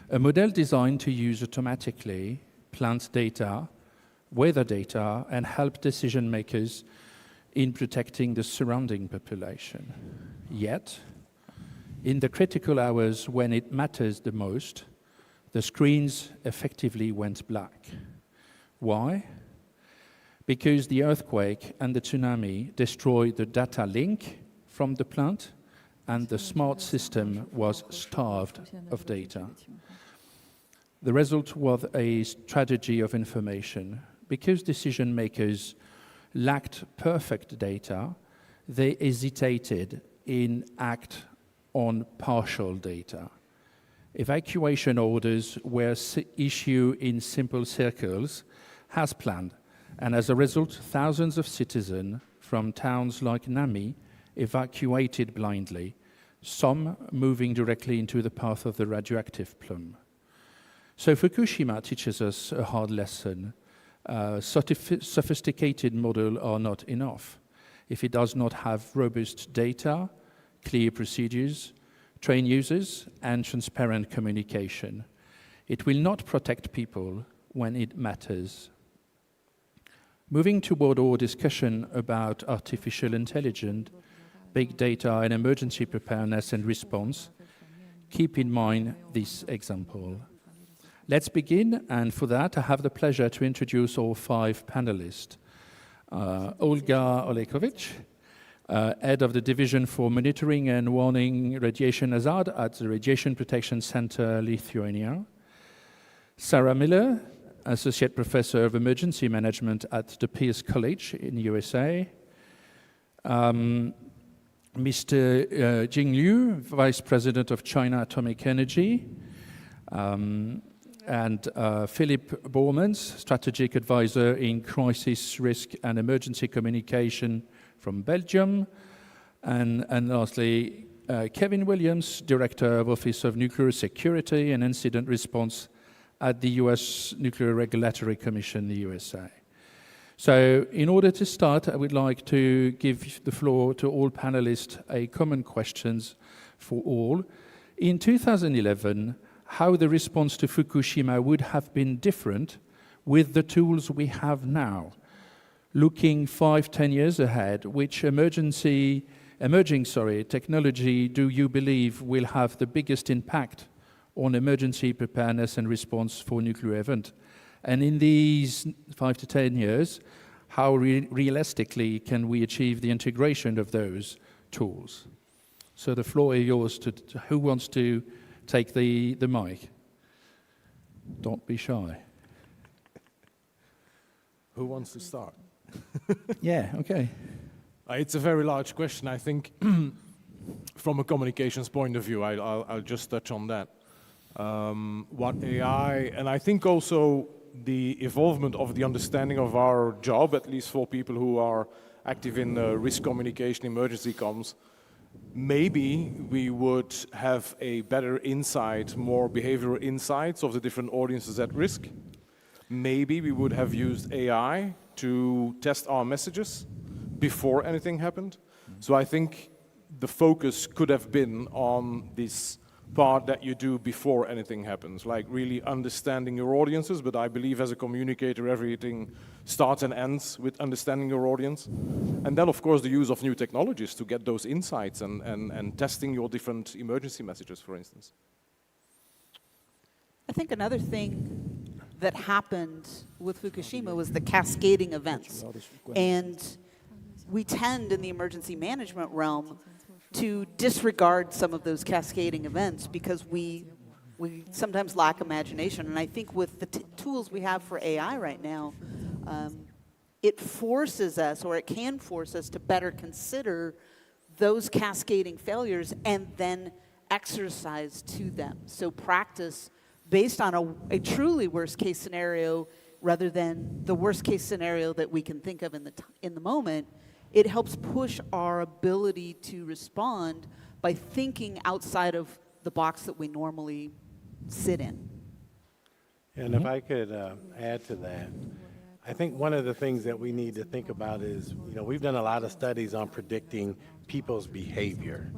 S11: a model designed to use automatically plant data, weather data, and help decision makers in protecting the surrounding population. Yet, in the critical hours when it matters the most, the screens effectively went black. Why? Because the earthquake and the tsunami destroyed the data link from the plant, and the smart system was starved of data. The result was a strategy of information. Because decision makers lacked perfect data, they hesitated in act on partial data. Evacuation orders were issued in simple circles as planned, and as a result, thousands of citizens from towns like Nami evacuated blindly, some moving directly into the path of the radioactive plume. So Fukushima teaches us a hard lesson. Sophisticated models are not enough if it does not have robust data, clear procedures, trained users, and transparent communication. It will not protect people when it matters. Moving toward our discussion about artificial intelligence, big data, and emergency preparedness and response, keep in mind this example. Let's begin, and for that I have the pleasure to introduce our 5 panelists. Olga Olekovic, head of the Division for Monitoring and Warning Radiation Hazard at the Radiation Protection Center, Lithuania. Sarah Miller, Associate Professor of Emergency Management at the Pierce College in the USA. Mr. Jing Liu, Vice President of China Atomic Energy. And Philip Bormans, Strategic Advisor in Crisis Risk and Emergency Communication from Belgium. And lastly, Kevin Williams, Director of Office of Nuclear Security and Incident Response at the US Nuclear Regulatory Commission, the USA. So in order to start, I would like to give the floor to all panelists a common questions for all. In 2011, how the response to Fukushima would have been different with the tools we have now. Looking 5-10 years ahead, which emerging technology do you believe will have the biggest impact on emergency preparedness and response for nuclear event? And in these 5 to 10 years, how realistically can we achieve the integration of those tools? So the floor is yours. Who wants to take the mic? Don't be shy.
S12: Who wants to start?
S11: Yeah, okay.
S12: It's a very large question. I think from a communications point of view, I'll just touch on that. What AI, and I think also the evolvement of the understanding of our job, at least for people who are active in risk communication, emergency comms, maybe we would have a better insight, more behavioral insights of the different audiences at risk. Maybe we would have used AI to test our messages before anything happened. So I think the focus could have been on this part that you do before anything happens, like really understanding your audiences. But I believe as a communicator, everything starts and ends with understanding your audience. And then, of course, the use of new technologies to get those insights and testing your different emergency messages, for instance.
S13: I think another thing that happened with Fukushima was the cascading events. And we tend in the emergency management realm to disregard some of those cascading events because we sometimes lack imagination. And I think with the tools we have for AI right now, it forces us, or it can force us, to better consider those cascading failures and then exercise to them. So practice based on a truly worst case scenario rather than the worst case scenario that we can think of in the moment. It helps push our ability to respond by thinking outside of the box that we normally sit in.
S14: And if I could add to that, I think one of the things that we need to think about is, we've done a lot of studies on predicting people's behavior,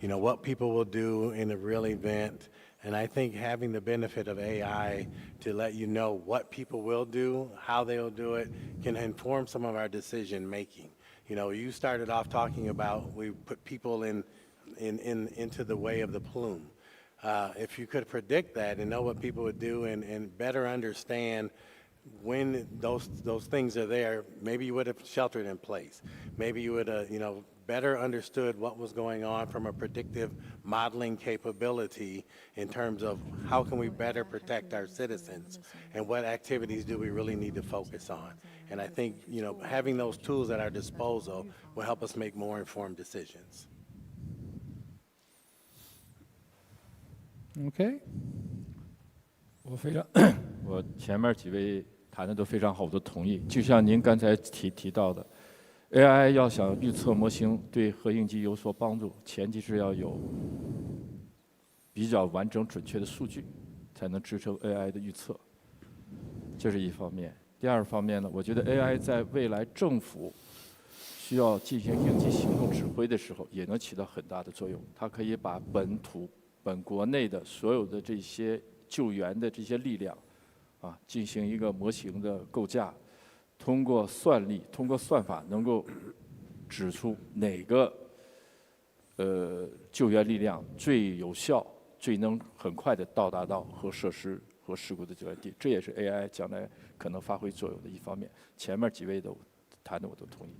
S14: what people will do in a real event. And I think having the benefit of AI to let you know what people will do, how they'll do it, can inform some of our decision making. You started off talking about we put people into the way of the plume. If you could predict that and know what people would do and better understand when those things are there, maybe you would have sheltered in place. Maybe you would have, better understood what was going on from a predictive modeling capability in terms of how can we better protect our citizens and what activities do we really need to focus on. And I think, having those tools at our disposal will help us make more informed decisions.
S11: Okay.
S15: 我前面几位谈的都非常好，我都同意。就像您刚才提到的 ，AI 要想预测模型对核应急有所帮助，前提是要有比较完整准确的数据，才能支撑 AI 的预测。这是一方面。第二方面呢，我觉得 AI 在未来政府需要进行应急行动指挥的时候，也能起到很大的作用。它可以把本国内的所有的这些救援的这些力量，进行一个模型的构架，通过算力、通过算法，能够指出哪个救援力量最有效、最能很快的到达到核设施和事故的就业地，这也是 AI 将来可能发挥作用的一方面。前面几位的谈的我都同意。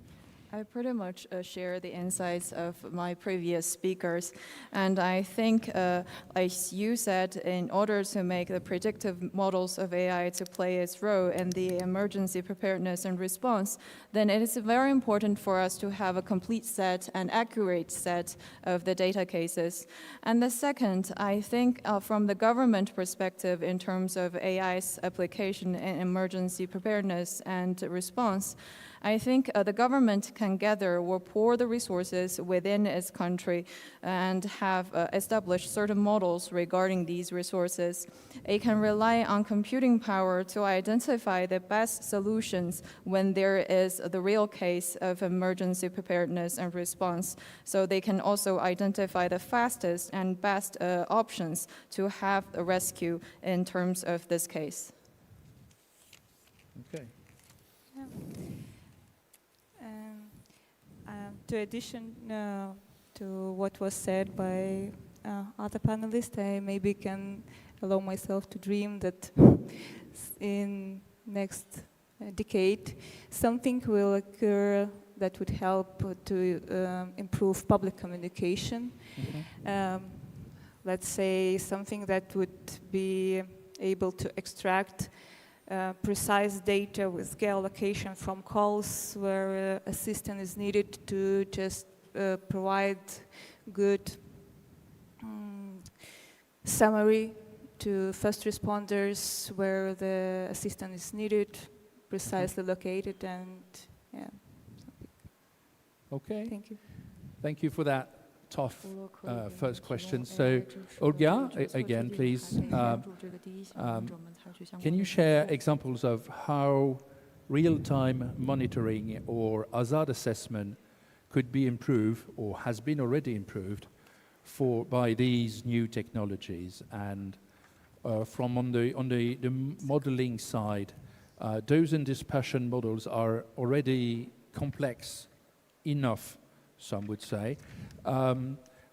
S16: I pretty much share the insights of my previous speakers. And I think, as you said, in order to make the predictive models of AI to play its role in the emergency preparedness and response, then it is very important for us to have a complete set and accurate set of the data cases. And the second, I think from the government perspective in terms of AI's application in emergency preparedness and response, I think the government can gather or pour the resources within its country and have established certain models regarding these resources. It can rely on computing power to identify the best solutions when there is the real case of emergency preparedness and response. So they can also identify the fastest and best options to have a rescue in terms of this case.
S11: Okay.
S17: Yeah. To addition to what was said by other panelists, I maybe can allow myself to dream that in next decade something will occur that would help to improve public communication. Let's say something that would be able to extract precise data with geolocation from calls where assistance is needed to just provide good summary to first responders where the assistance is needed, precisely located, and yeah.
S11: Okay.
S17: Thank you.
S11: Thank you for that tough first question. So, Olga, again, please, can you share examples of how real-time monitoring or hazard assessment could be improved or has been already improved by these new technologies? And from on the modeling side, dose and dispersion models are already complex enough, some would say.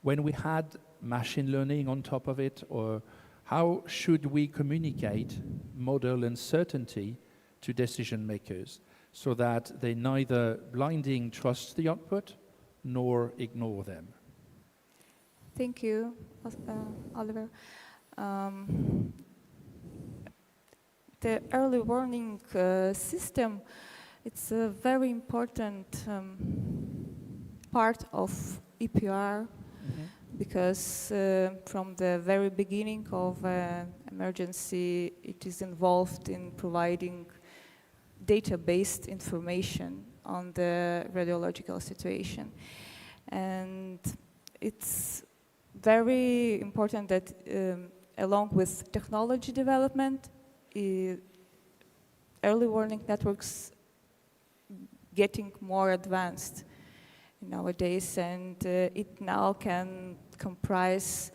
S11: When we had machine learning on top of it, or how should we communicate model uncertainty to decision makers so that they neither blindly trust the output nor ignore them?
S17: Thank you, Oliver. The early warning system, it's a very important part of EPR because from the very beginning of emergency, it is involved in providing data-based information on the radiological situation. And it's very important that along with technology development, early warning networks getting more advanced nowadays, and it now can comprise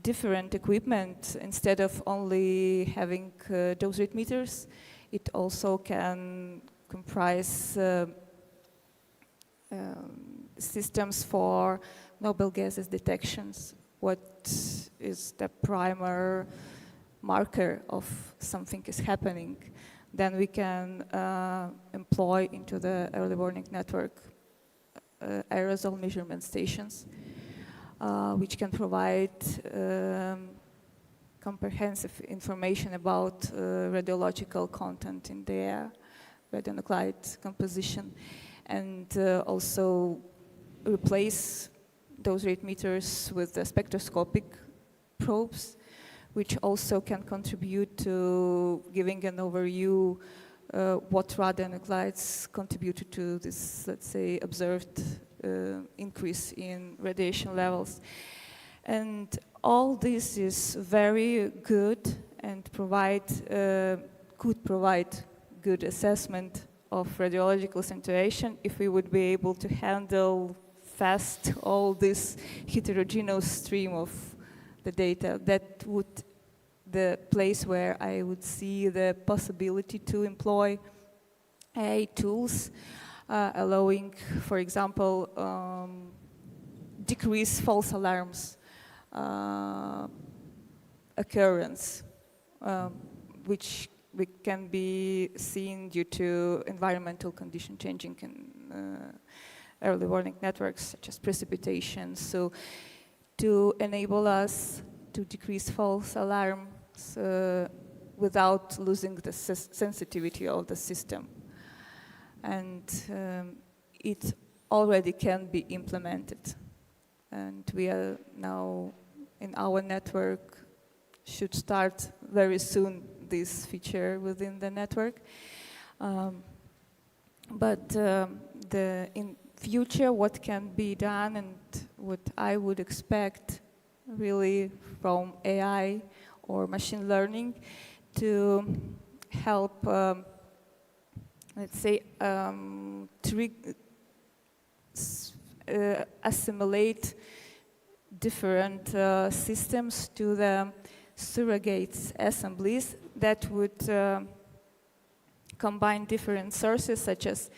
S17: different equipment. Instead of only having dose rate meters, it also can comprise systems for noble gases detections. What is the primer marker of something is happening? Then we can employ into the early warning network aerosol measurement stations, which can provide comprehensive information about radiological content in the air, radionuclide composition, and also replace dose rate meters with the spectroscopic probes, which also can contribute to giving an overview what radionuclides contributed to this, let's say, observed increase in radiation levels. And all this is very good and could provide good assessment of radiological situation if we would be able to handle fast all this heterogeneous stream of the data. That would the place where I would see the possibility to employ AI tools, allowing, for example, decrease false alarms occurrence, which can be seen due to environmental condition changing in early warning networks, such as precipitation. So to enable us to decrease false alarms without losing the sensitivity of the system. And it already can be implemented. And we are now in our network, should start very soon this feature within the network. But in future, what can be done and what I would expect really from AI or machine learning to help, let's say, assimilate different systems to the surrogates assemblies that would combine different sources, such as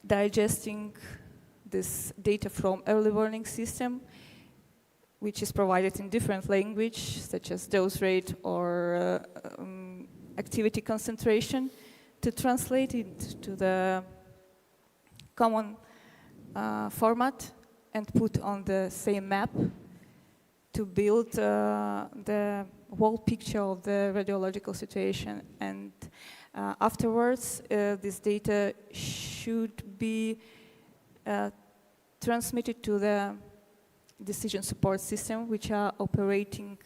S17: digesting this data from early warning system, which is provided in different language, such as dose rate or activity concentration, to translate it to the common format and put on the same map to build the whole picture of the radiological situation. And afterwards, this data should be transmitted to the decision support system, which are operating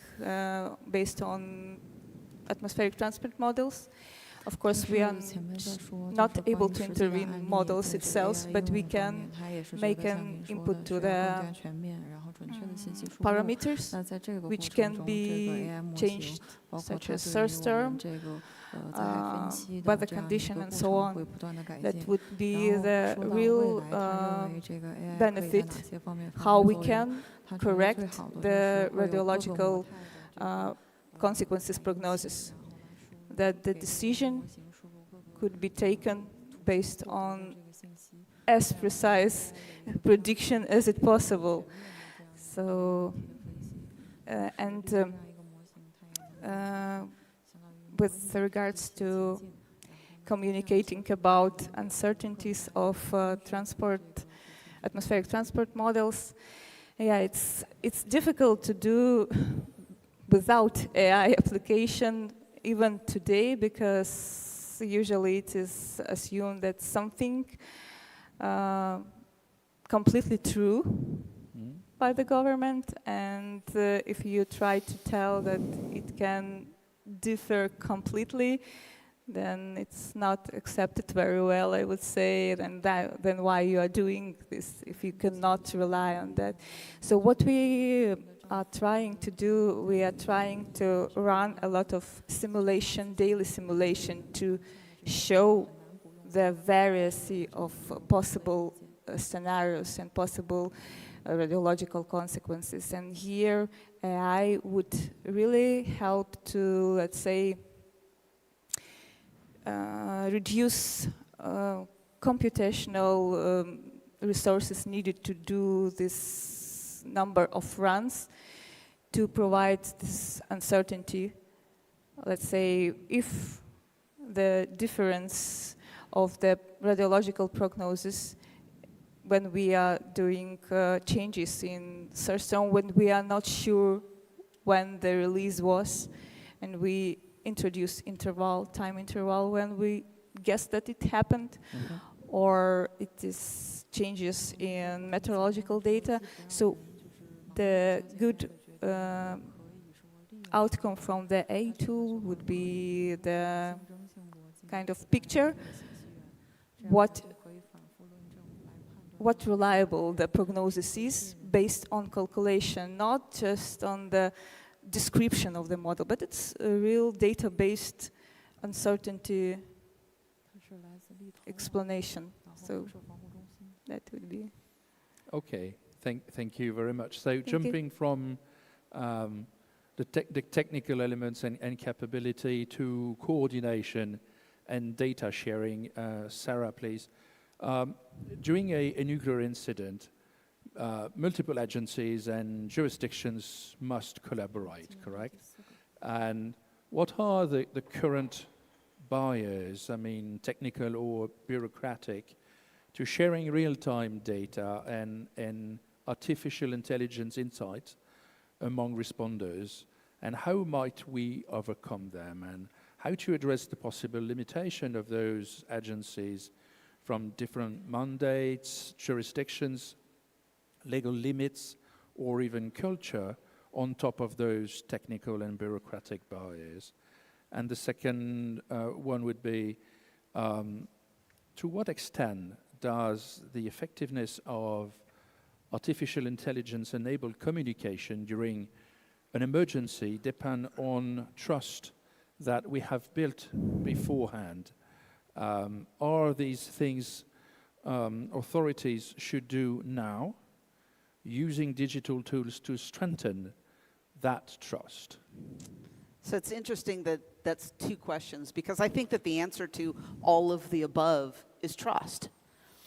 S17: based on atmospheric transport models. Of course, we are not able to intervene in models itself, but we can make an input to the parameters, which can be changed, such as source term, weather condition, and so on. That would be the real benefit, how we can correct the radiological consequences prognosis. That the decision could be taken based on as precise prediction as it possible. So, with regards to communicating about uncertainties of atmospheric transport models, yeah, it's difficult to do without AI application even today, because usually it is assumed that something completely true by the government, and if you try to tell that it can differ completely, then it's not accepted very well, I would say. Then why you are doing this if you cannot rely on that? So what we are trying to do, we are trying to run a lot of simulation, daily simulation, to show the variety of possible scenarios and possible radiological consequences. And here AI would really help to, let's say, reduce computational resources needed to do this number of runs, to provide this uncertainty. Let's say if the difference of the radiological prognosis when we are doing changes in source term, when we are not sure when the release was, and we introduce time interval when we guess that it happened, or it is changes in meteorological data. So the good outcome from the A tool would be the kind of picture what reliable the prognosis is based on calculation, not just on the description of the model, but it's a real data-based uncertainty explanation. So that would be.
S11: Okay, thank you very much. So jumping from the technical elements and capability to coordination and data sharing, Sarah, please. During a nuclear incident, multiple agencies and jurisdictions must collaborate, correct? And what are the current barriers, I mean, technical or bureaucratic, to sharing real-time data and artificial intelligence insights among responders, and how might we overcome them, and how to address the possible limitation of those agencies from different mandates, jurisdictions, legal limits, or even culture on top of those technical and bureaucratic barriers. And the second one would be, to what extent does the effectiveness of artificial intelligence-enabled communication during an emergency depend on trust that we have built beforehand? Are these things authorities should do now, using digital tools to strengthen that trust?
S13: So it's interesting that that's two questions, because I think that the answer to all of the above is trust.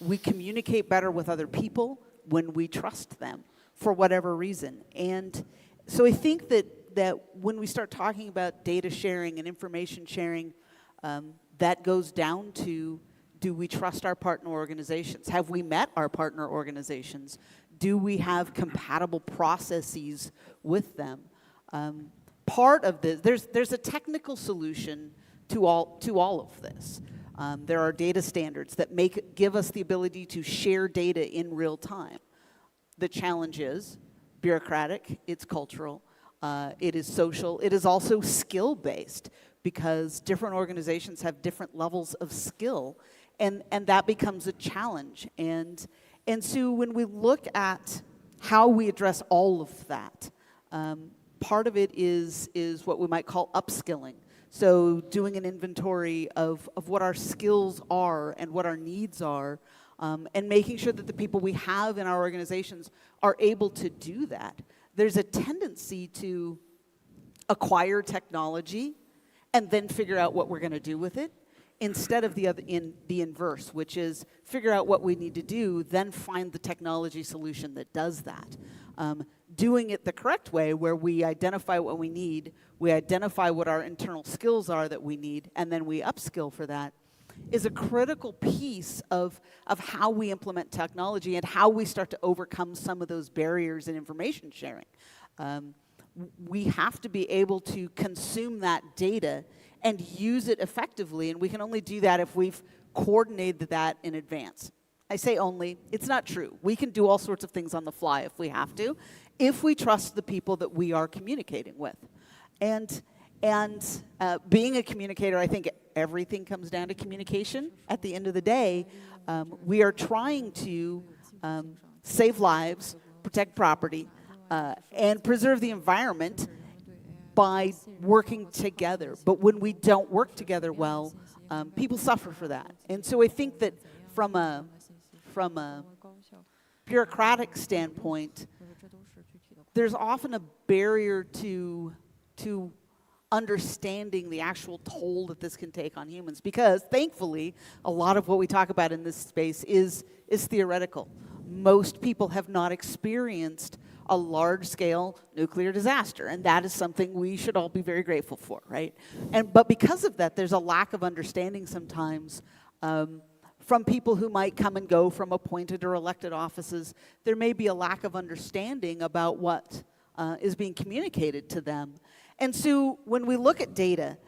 S13: We communicate better with other people when we trust them for whatever reason. And so I think that when we start talking about data sharing and information sharing, that goes down to, do we trust our partner organizations? Have we met our partner organizations? Do we have compatible processes with them? Part of this, there's a technical solution to all of this. There are data standards that give us the ability to share data in real time. The challenge is bureaucratic, it's cultural, it is social, it is also skill-based, because different organizations have different levels of skill, and that becomes a challenge. And so when we look at how we address all of that, part of it is what we might call upskilling. So doing an inventory of what our skills are and what our needs are, and making sure that the people we have in our organizations are able to do that. There's a tendency to acquire technology and then figure out what we're going to do with it, instead of the inverse, which is figure out what we need to do, then find the technology solution that does that. Doing it the correct way, where we identify what we need, we identify what our internal skills are that we need, and then we upskill for that, is a critical piece of how we implement technology and how we start to overcome some of those barriers in information sharing. We have to be able to consume that data and use it effectively, and we can only do that if we've coordinated that in advance. I say only, it's not true. We can do all sorts of things on the fly if we have to, if we trust the people that we are communicating with. And being a communicator, I think everything comes down to communication. At the end of the day, we are trying to save lives, protect property, and preserve the environment by working together. But when we don't work together well, people suffer for that. And so I think that from a bureaucratic standpoint, there's often a barrier to understanding the actual toll that this can take on humans, because thankfully a lot of what we talk about in this space is theoretical. Most people have not experienced a large-scale nuclear disaster, and that is something we should all be very grateful for, right? But because of that, there's a lack of understanding sometimes from people who might come and go from appointed or elected offices. There may be a lack of understanding about what is being communicated to them. And so when we look at data,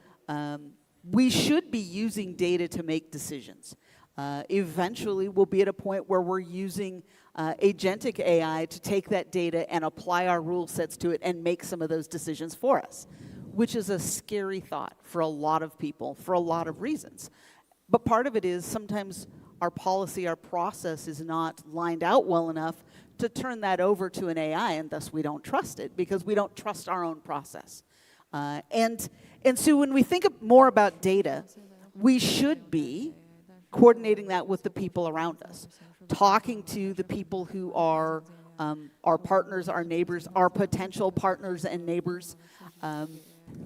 S13: we should be using data to make decisions. Eventually, we'll be at a point where we're using agentic AI to take that data and apply our rule sets to it and make some of those decisions for us, which is a scary thought for a lot of people for a lot of reasons. But part of it is sometimes our policy, our process is not lined out well enough to turn that over to an AI, and thus we don't trust it because we don't trust our own process. And so when we think more about data, we should be coordinating that with the people around us, talking to the people who are our partners, our neighbors, our potential partners and neighbors,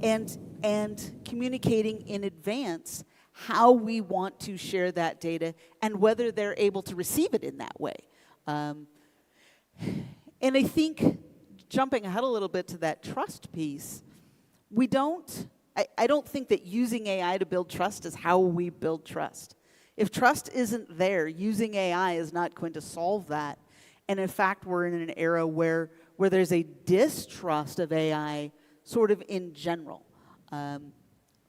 S13: and communicating in advance how we want to share that data and whether they're able to receive it in that way. And I think, jumping ahead a little bit to that trust piece, I don't think that using AI to build trust is how we build trust. If trust isn't there, using AI is not going to solve that. And in fact, we're in an era where there's a distrust of AI sort of in general.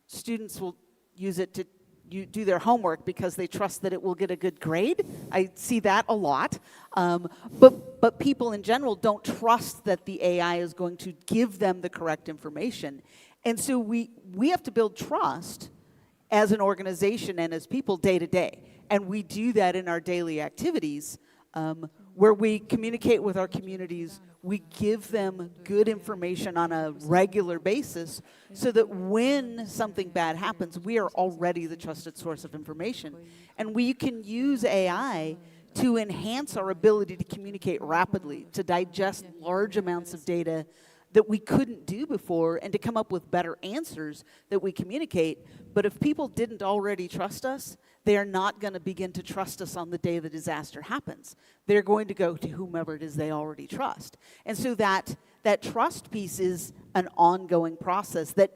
S13: Students will use it to do their homework because they trust that it will get a good grade. I see that a lot. But people in general don't trust that the AI is going to give them the correct information. And so we have to build trust as an organization and as people day to day. And we do that in our daily activities where we communicate with our communities. We give them good information on a regular basis so that when something bad happens, we are already the trusted source of information. And we can use AI to enhance our ability to communicate rapidly, to digest large amounts of data that we couldn't do before, and to come up with better answers that we communicate. But if people didn't already trust us, they are not going to begin to trust us on the day the disaster happens. They're going to go to whomever it is they already trust. And so that trust piece is an ongoing process that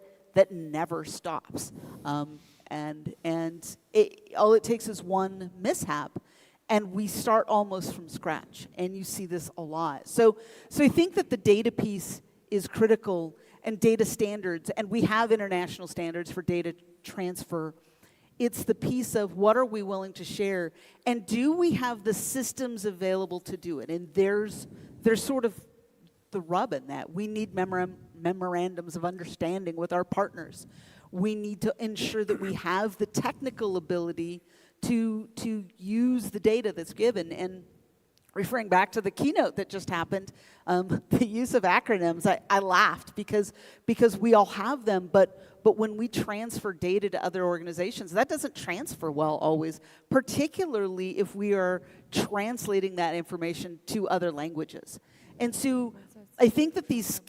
S13: never stops. All it takes is one mishap, and we start almost from scratch. And you see this a lot. So I think that the data piece is critical, and data standards, and we have international standards for data transfer. It's the piece of what are we willing to share, and do we have the systems available to do it? And there's sort of the rub in that. We need memorandums of understanding with our partners. We need to ensure that we have the technical ability to use the data that's given. And referring back to the keynote that just happened, the use of acronyms, I laughed because we all have them, but when we transfer data to other organizations, that doesn't transfer well always, particularly if we are translating that information to other languages. And so I think that these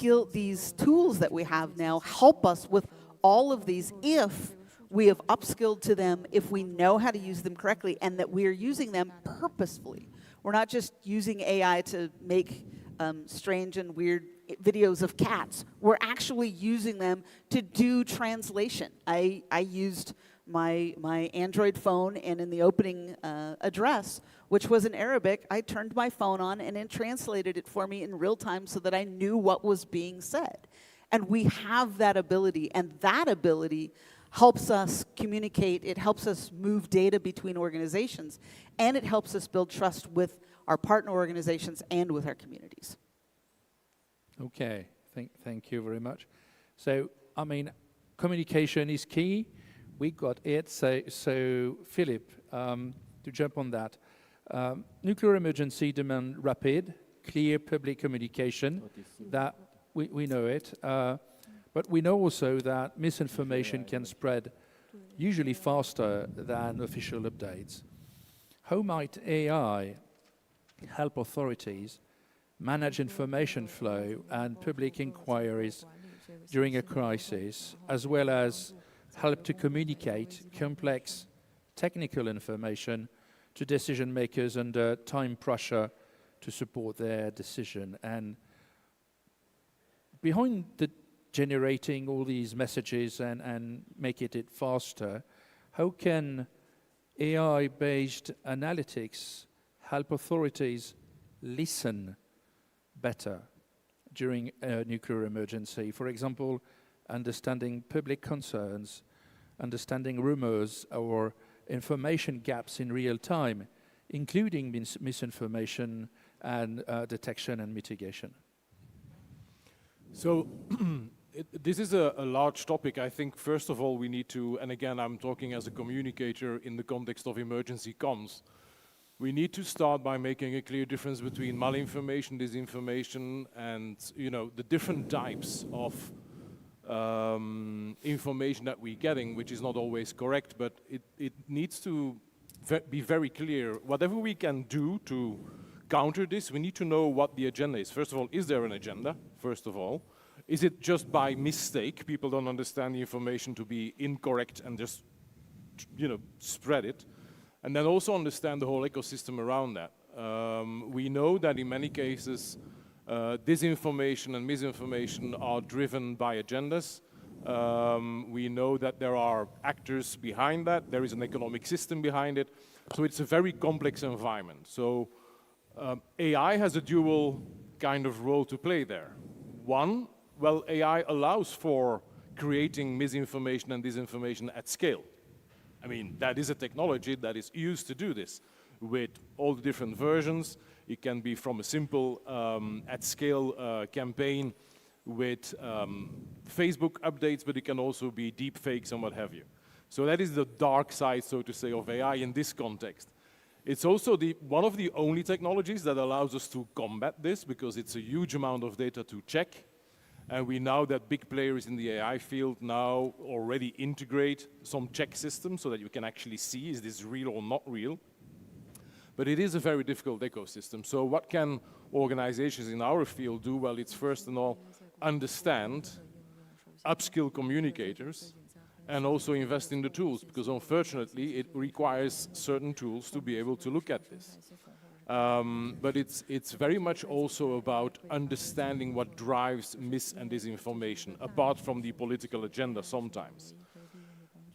S13: tools that we have now help us with all of these if we have upskilled to them, if we know how to use them correctly, and that we are using them purposefully. We're not just using AI to make strange and weird videos of cats. We're actually using them to do translation. I used my Android phone, and in the opening address, which was in Arabic, I turned my phone on and it translated it for me in real time so that I knew what was being said. And we have that ability, and that ability helps us communicate, it helps us move data between organizations, and it helps us build trust with our partner organizations and with our communities.
S11: Okay, thank you very much. So, I mean, communication is key. We got it. So Philip, to jump on that, nuclear emergency demand rapid, clear public communication. That we know it. But we know also that misinformation can spread usually faster than official updates. How might AI help authorities manage information flow and public inquiries during a crisis, as well as help to communicate complex technical information to decision makers under time pressure to support their decision? And behind the generating all these messages and make it faster, how can AI-based analytics help authorities listen better during a nuclear emergency? For example, understanding public concerns, understanding rumors or information gaps in real time, including misinformation and detection and mitigation.
S12: So this is a large topic. I think, first of all, we need to, and again, I'm talking as a communicator in the context of emergency comms, we need to start by making a clear difference between malinformation, disinformation, and the different types of information that we're getting, which is not always correct, but it needs to be very clear. Whatever we can do to counter this, we need to know what the agenda is. First of all, is there an agenda, first of all? Is it just by mistake? People don't understand the information to be incorrect and just, spread it. And then also understand the whole ecosystem around that. We know that in many cases, Disinformation and misinformation are driven by agendas. We know that there are actors behind that. There is an economic system behind it. So it's a very complex environment. So AI has a dual kind of role to play there. One, well, AI allows for creating misinformation and disinformation at scale. I mean, that is a technology that is used to do this with all the different versions. It can be from a simple at-scale campaign with Facebook updates, but it can also be deep fakes and what have you. So that is the dark side, so to say, of AI in this context. It's also one of the only technologies that allows us to combat this, because it's a huge amount of data to check. And we know that big players in the AI field now already integrate some check systems so that you can actually see, is this real or not real? But it is a very difficult ecosystem. So what can organizations in our field do? Well, it's first and all understand, upskill communicators, and also invest in the tools, because unfortunately it requires certain tools to be able to look at this. But it's very much also about understanding what drives mis and disinformation, apart from the political agenda sometimes.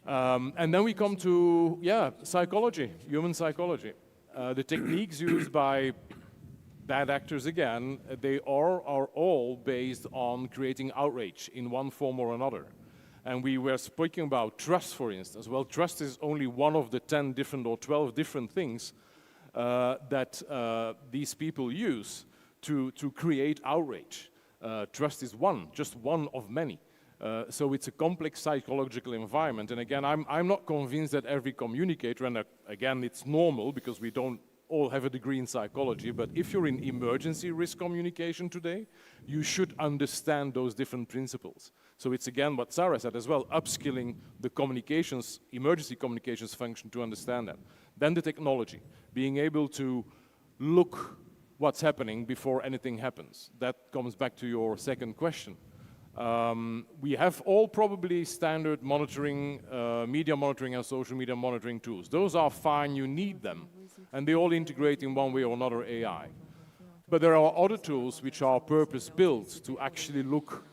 S12: And then we come to, psychology, human psychology. The techniques used by bad actors, again, they are all based on creating outrage in one form or another. And we were speaking about trust, for instance. Well, trust is only one of the 10 different or 12 different things that these people use to create outrage. Trust is just one of many. So it's a complex psychological environment. And again, I'm not convinced that every communicator, and again, it's normal because we don't all have a degree in psychology, but if you're in emergency risk communication today, you should understand those different principles. So it's again what Sarah said as well, upskilling the communications, emergency communications function to understand that. Then the technology, being able to look what's happening before anything happens. That comes back to your second question. We have all probably standard monitoring, media monitoring and social media monitoring tools. Those are fine, you need them, and they all integrate in one way or another AI. But there are other tools which are purpose-built to actually look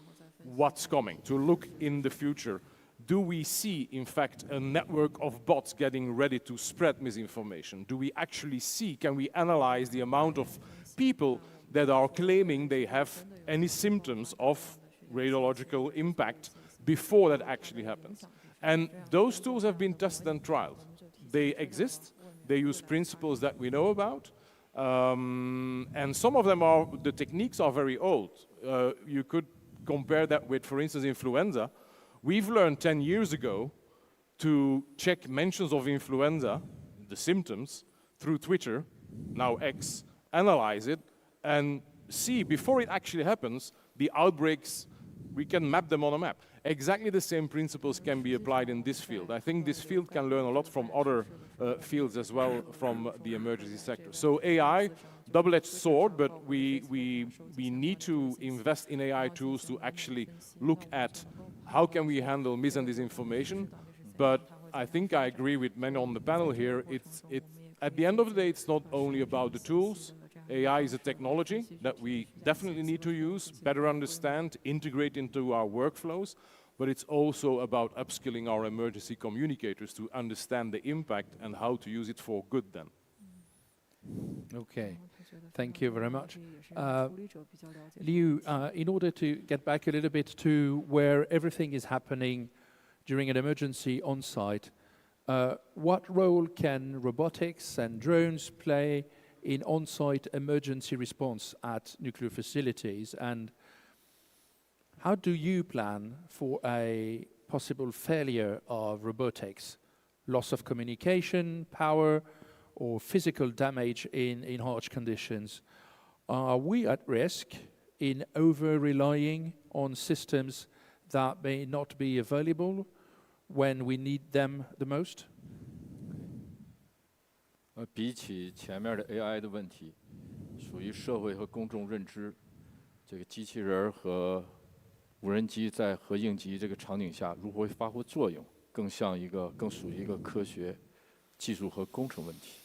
S12: what's coming, to look in the future. Do we see, in fact, a network of bots getting ready to spread misinformation? Do we actually see, can we analyze the amount of people that are claiming they have any symptoms of radiological impact before that actually happens? And those tools have been tested and trialed. They exist. They use principles that we know about. And some of them the techniques are very old. You could compare that with, for instance, influenza. We've learned 10 years ago to check mentions of influenza, the symptoms, through Twitter, now X, analyze it, and see, before it actually happens, the outbreaks, we can map them on a map. Exactly the same principles can be applied in this field. I think this field can learn a lot from other fields as well, from the emergency sector. So AI, double-edged sword, but we need to invest in AI tools to actually look at how can we handle mis and disinformation. But I think I agree with many on the panel here. At the end of the day, it's not only about the tools. AI is a technology that we definitely need to use, better understand, integrate into our workflows, but it's also about upskilling our emergency communicators to understand the impact and how to use it for good then.
S11: Okay, thank you very much. Liu, in order to get back a little bit to where everything is happening during an emergency on site, what role can robotics and drones play in on-site emergency response at nuclear facilities, and how do you plan for a possible failure of robotics, loss of communication, power, or physical damage in harsh conditions? Are we at risk in over-relying on systems that may not be available when we need them the most?
S15: 比起前面的 AI 的问题，属于社会和公众认知，这个机器人和无人机在核应急这个场景下如何发挥作用，更属于一个科学、技术和工程问题。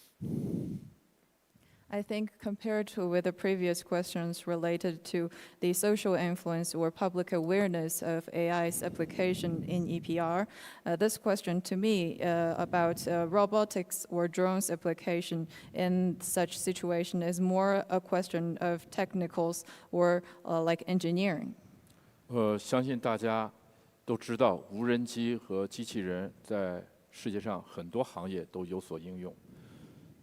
S16: I think compared to with the previous questions related to the social influence or public awareness of AI's application in EPR, this question to me about robotics or drones application in such situation is more a question of technicals or like engineering.
S15: 相信大家都知道，无人机和机器人在世界上很多行业都有所应用。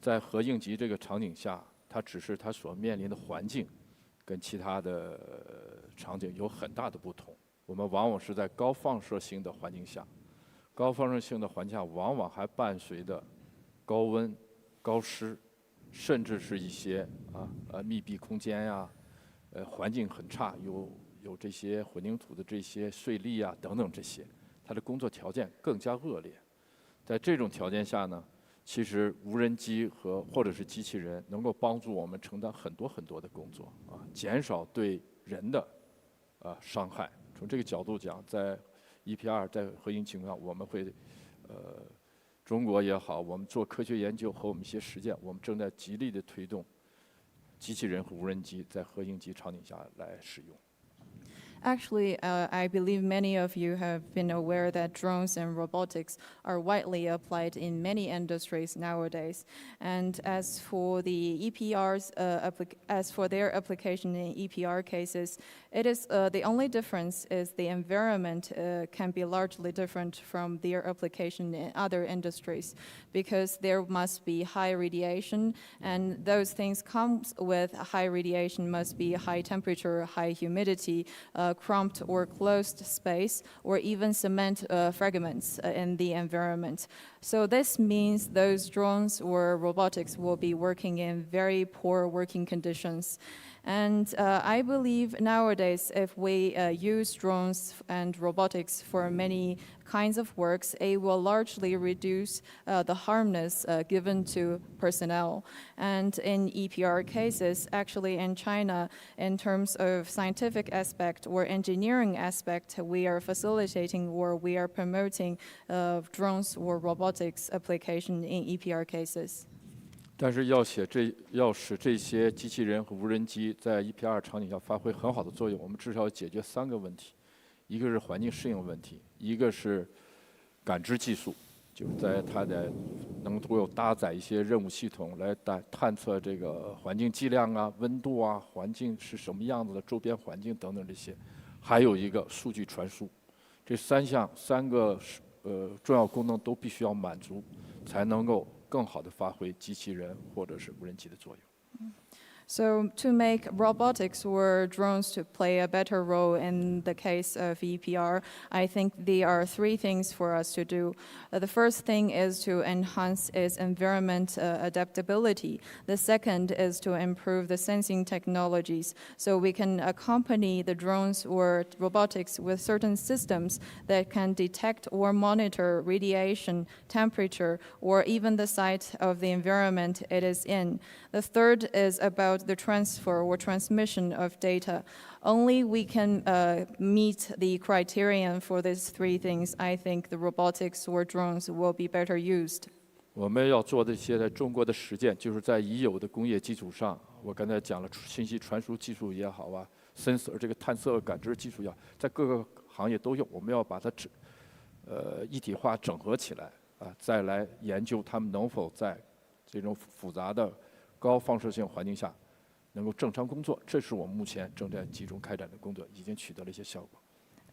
S15: 在核应急这个场景下，它只是它所面临的环境跟其他的场景有很大的不同。我们往往是在高放射性的环境下，高放射性的环境下往往还伴随着高温、高湿，甚至是一些密闭空间呀，环境很差，有这些混凝土的这些碎粒啊等等这些，它的工作条件更加恶劣。在这种条件下呢，其实无人机或者是机器人能够帮助我们承担很多很多的工作减少对人的伤害。从这个角度讲，在 EPR 在核应情况，我们会中国也好，我们做科学研究和我们一些实践，我们正在极力的推动机器人和无人机在核应急场景下来使用。
S16: Actually, I believe many of you have been aware that drones and robotics are widely applied in many industries nowadays. And as for the EPR's, as for their application in EPR cases, it is the only difference is the environment can be largely different from their application in other industries, because there must be high radiation, and those things comes with high radiation must be high temperature, high humidity, cramped or closed space, or even cement fragments in the environment. So this means those drones or robotics will be working in very poor working conditions. And I believe nowadays, if we use drones and robotics for many kinds of works, it will largely reduce the harmness given to personnel. And in EPR cases, actually in China, in terms of scientific aspect or engineering aspect, we are facilitating or we are promoting drones or robotics application in EPR cases.
S15: 但是要使这些机器人和无人机在 EPR 场景下发挥很好的作用，我们至少要解决3个问题：一个是环境适应问题，一个是感知技术，就是在它的能够搭载一些任务系统来探测这个环境剂量啊、温度啊、环境是什么样子的、周边环境等等这些，还有一个数据传输，这3个重要功能都必须要满足，才能够更好的发挥机器人或者是无人机的作用。
S16: So to make robotics or drones to play a better role in the case of EPR, I think there are 3 things for us to do. The first thing is to enhance its environment adaptability. The second is to improve the sensing technologies, so we can accompany the drones or robotics with certain systems that can detect or monitor radiation, temperature, or even the site of the environment it is in. The third is about the transfer or transmission of data. Only we can meet the criterion for these 3 things. I think the robotics or drones will be better used.
S15: 我们要做的一些在中国的实践，就是在已有的工业基础上，我刚才讲了信息传输技术也好啊 ，sensor 这个探测感知技术也好，在各个行业都用。我们要把它一体化整合起来再来研究它们能否在这种复杂的高放射性环境下能够正常工作，这是我们目前正在集中开展的工作，已经取得了一些效果。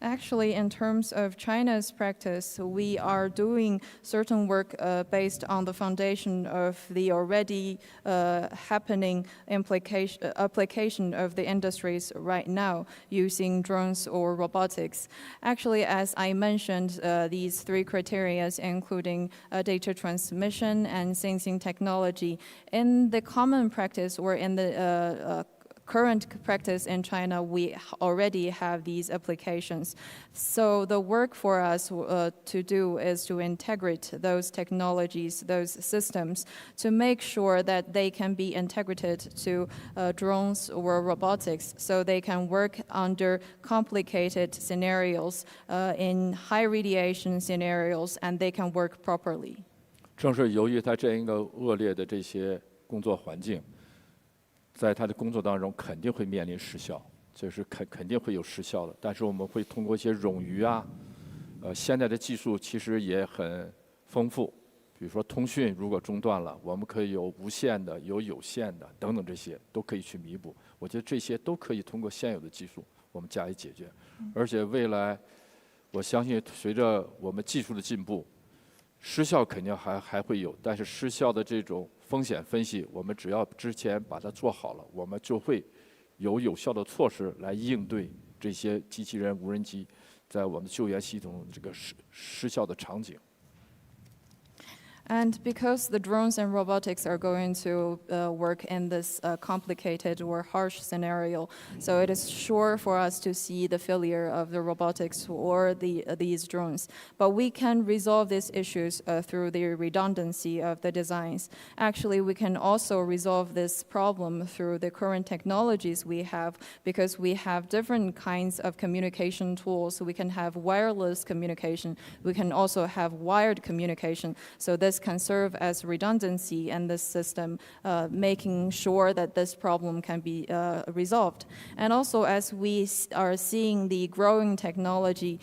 S16: Actually, in terms of China's practice, we are doing certain work based on the foundation of the already happening application of the industries right now using drones or robotics. Actually, as I mentioned, these 3 criteria, including data transmission and sensing technology, in the common practice or in the current practice in China, we already have these applications. So the work for us to do is to integrate those technologies, those systems, to make sure that they can be integrated to drones or robotics, so they can work under complicated scenarios, in high radiation scenarios, and they can work properly.
S15: 正是由于它这样一个恶劣的这些工作环境，在他的工作当中肯定会面临失效，这是肯定会有失效的。但是我们会通过一些冗余啊，现在的技术其实也很丰富，比如说通讯如果中断了，我们可以有无线的、有线的等等，这些都可以去弥补。我觉得这些都可以通过现有的技术我们加以解决。而且未来，我相信随着我们技术的进步，失效肯定还会有，但是失效的这种风险分析，我们只要之前把它做好了，我们就会有效的措施来应对这些机器人、无人机在我们救援系统这个失效的场景。
S16: And because the drones and robotics are going to work in this complicated or harsh scenario, so it is sure for us to see the failure of the robotics or these drones. But we can resolve these issues through the redundancy of the designs. Actually, we can also resolve this problem through the current technologies we have, because we have different kinds of communication tools. We can have wireless communication. We can also have wired communication. So this can serve as redundancy in this system, making sure that this problem can be resolved. And also, as we are seeing the growing technology,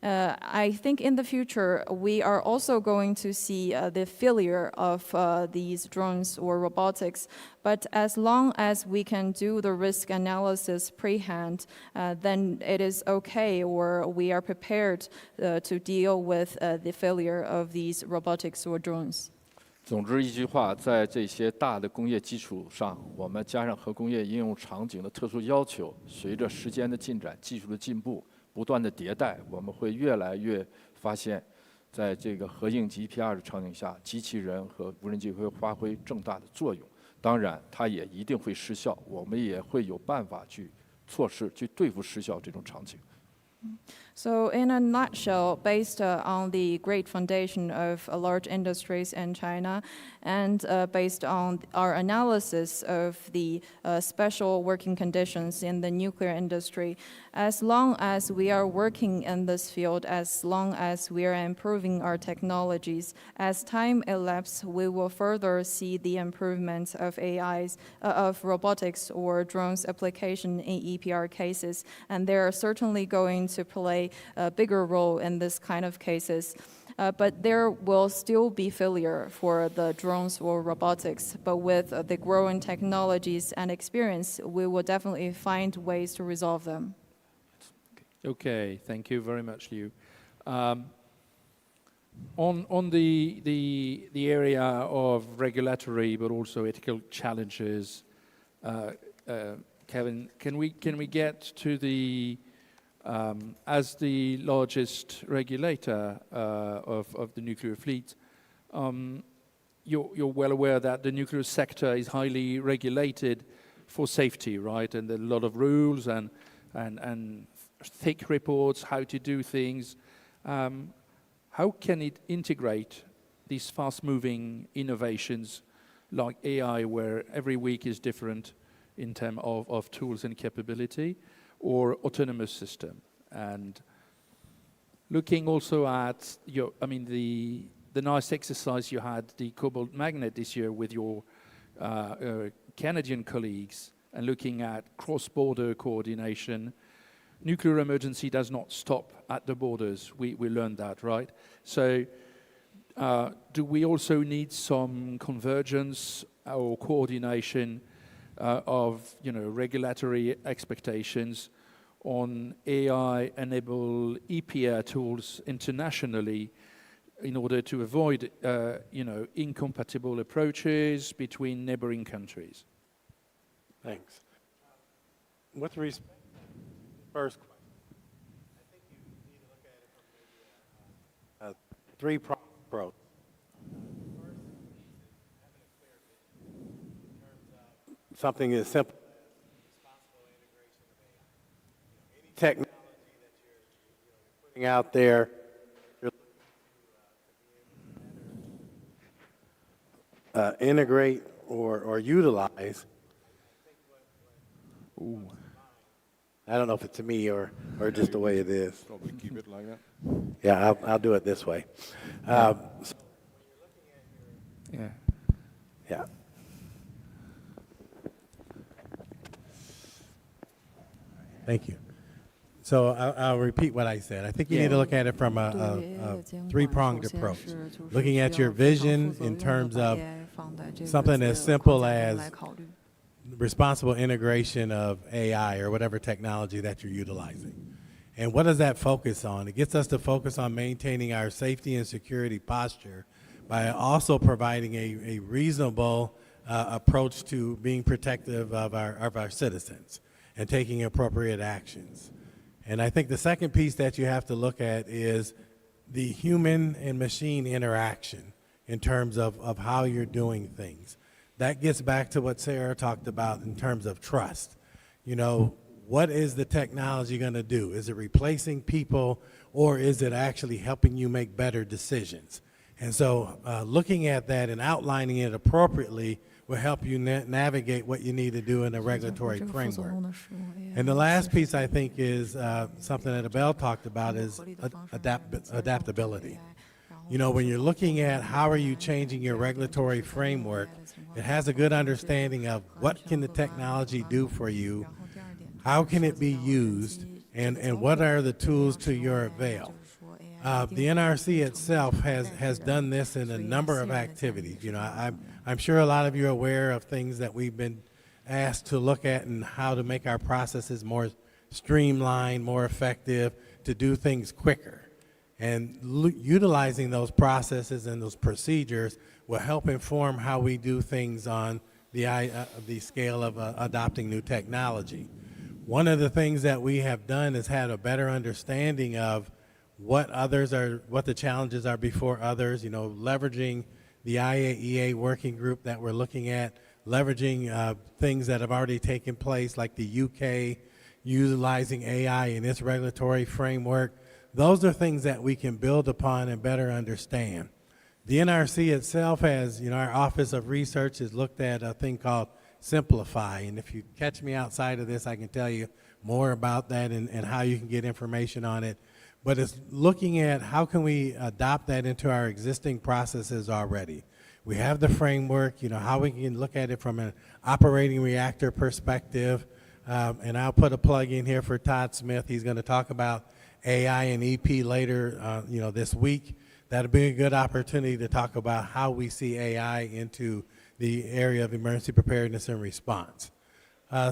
S16: I think in the future, we are also going to see the failure of these drones or robotics. But as long as we can do the risk analysis pre-hand, then it is okay, or we are prepared to deal with the failure of these robotics or drones.
S15: 总之一句话，在这些大的工业基础上，我们加上核工业应用场景的特殊要求，随着时间的进展、技术的进步，不断的迭代，我们会越来越发现，在这个核应急 EPR 的场景下，机器人和无人机会发挥更大的作用。当然，它也一定会失效，我们也会有办法去措施去对付失效这种场景。
S16: So in a nutshell, based on the great foundation of large industries in China, and based on our analysis of the special working conditions in the nuclear industry, as long as we are working in this field, as long as we are improving our technologies, as time elapses, we will further see the improvement of AIs, of robotics or drones application in EPR cases, and they are certainly going to play a bigger role in this kind of cases. But there will still be failure for the drones or robotics. But with the growing technologies and experience, we will definitely find ways to resolve them.
S11: Okay, thank you very much, Liu. On the area of regulatory but also ethical challenges, Kevin, can we get to the as the largest regulator of the nuclear fleet, you're well aware that the nuclear sector is highly regulated for safety, right? And there are a lot of rules and thick reports how to do things. How can it integrate these fast-moving innovations like AI, where every week is different in terms of tools and capability, or autonomous system? And looking also at the nice exercise you had, the cobalt magnet this year with your Canadian colleagues, and looking at cross-border coordination. Nuclear emergency does not stop at the borders. We learned that, right? So do we also need some convergence or coordination of regulatory expectations on AI-enabled EPR tools internationally in order to avoid incompatible approaches between neighboring countries?
S14: Thanks. With respect to the first question, I think you need to look at it from maybe a three-pronged approach. First, having a clear vision in terms of something as simple as responsible integration of AI. Any technology that you're putting out there, you're looking to be able to integrate or utilize.
S11: Ooh.
S14: I don't know if it's me or just the way it is.
S12: Probably keep it like that.
S14: Yeah, I'll do it this way. So
S11: Yeah.
S14: Yeah. Thank you. So I'll repeat what I said. I think you need to look at it from a three-pronged approach. Looking at your vision in terms of something as simple as responsible integration of AI or whatever technology that you're utilizing. And what does that focus on? It gets us to focus on maintaining our safety and security posture by also providing a reasonable approach to being protective of our citizens and taking appropriate actions. And I think the second piece that you have to look at is the human and machine interaction in terms of how you're doing things. That gets back to what Sarah talked about in terms of trust. You know, what is the technology going to do? Is it replacing people, or is it actually helping you make better decisions? And so looking at that and outlining it appropriately will help you navigate what you need to do in a regulatory framework. And the last piece, I think, is something that Abel talked about, is adaptability. You know, when you're looking at how are you changing your regulatory framework, it has a good understanding of what can the technology do for you, how can it be used, and what are the tools to your avail. The NRC itself has done this in a number of activities. You know, I'm sure a lot of you are aware of things that we've been asked to look at and how to make our processes more streamlined, more effective, to do things quicker. And utilizing those processes and those procedures will help inform how we do things on the scale of adopting new technology. One of the things that we have done is had a better understanding of what the challenges are before others, you know, leveraging the IAEA working group that we're looking at, leveraging things that have already taken place, like the UK utilizing AI in its regulatory framework. Those are things that we can build upon and better understand. The NRC itself has, you know, our Office of Research has looked at a thing called Simplify, and if you catch me outside of this, I can tell you more about that and how you can get information on it. But it's looking at how can we adopt that into our existing processes already. We have the framework, you know, how we can look at it from an operating reactor perspective. And I'll put a plug in here for Todd Smith. He's going to talk about AI and EP later, you know, this week. That'll be a good opportunity to talk about how we see AI into the area of emergency preparedness and response.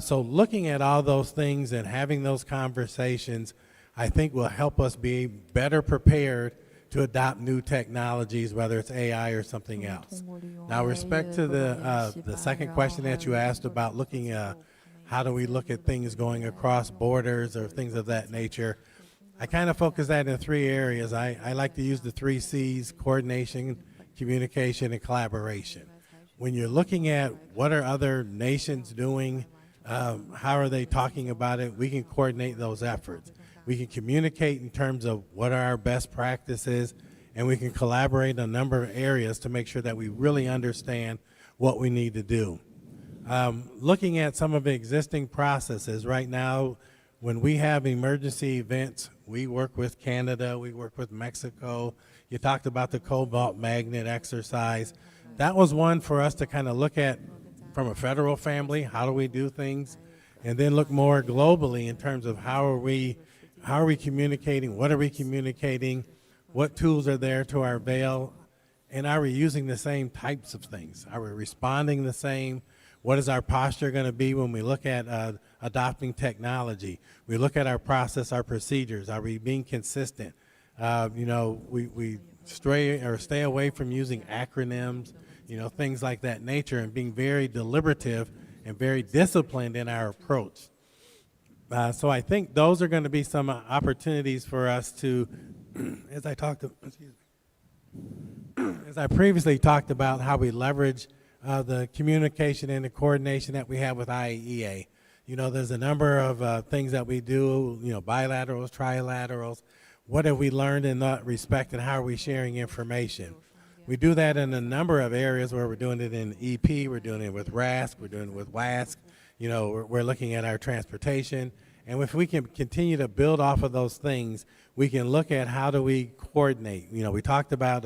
S14: So looking at all those things and having those conversations, I think will help us be better prepared to adopt new technologies, whether it's AI or something else. Now, with respect to the second question that you asked about looking at how do we look at things going across borders or things of that nature, I kind of focus that in three areas. I like to use the 3 C's: coordination, communication, and collaboration. When you're looking at what are other nations doing, how are they talking about it, we can coordinate those efforts. We can communicate in terms of what are our best practices, and we can collaborate in a number of areas to make sure that we really understand what we need to do. Looking at some of the existing processes right now, when we have emergency events, we work with Canada, we work with Mexico. You talked about the cobalt magnet exercise. That was one for us to kind of look at from a federal family, how do we do things, and then look more globally in terms of how are we communicating, what are we communicating, what tools are there to our avail, and are we using the same types of things? Are we responding the same? What is our posture going to be when we look at adopting technology? We look at our process, our procedures. Are we being consistent? You know, we stay away from using acronyms, you know, things like that nature, and being very deliberative and very disciplined in our approach. So I think those are going to be some opportunities for us to, as I previously talked about how we leverage the communication and the coordination that we have with IAEA. You know, there's a number of things that we do, you know, bilaterals, trilaterals. What have we learned in that respect, and how are we sharing information? We do that in a number of areas where we're doing it in EP, we're doing it with RASC, we're doing it with WASC. You know, we're looking at our transportation. And if we can continue to build off of those things, we can look at how do we coordinate. You know, we talked about,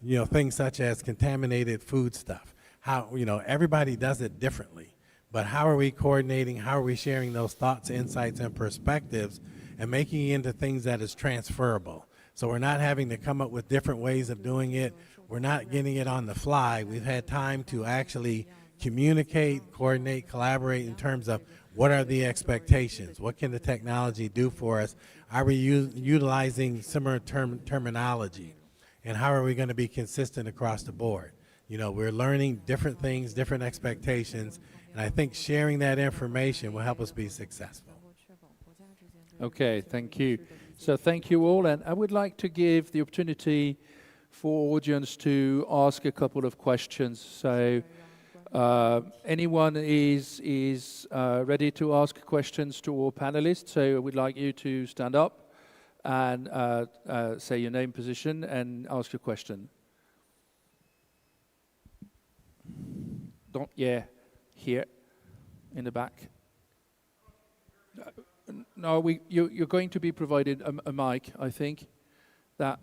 S14: you know, things such as contaminated food stuff. How, you know, everybody does it differently. but how are we coordinating, how are we sharing those thoughts, insights, and perspectives and making it into things that is transferable? So we're not having to come up with different ways of doing it. We're not getting it on the fly. We've had time to actually communicate, coordinate, collaborate in terms of what are the expectations? What can the technology do for us? Are we utilizing similar terminology? And how are we going to be consistent across the board? You know, we're learning different things, different expectations, and I think sharing that information will help us be successful.
S11: Okay, thank you. So thank you all, and I would like to give the opportunity for audience to ask a couple of questions. So anyone is ready to ask questions to all panelists, so I would like you to stand up and say your name, position, and ask your question. Here, in the back. No, you're going to be provided a mic, I think. I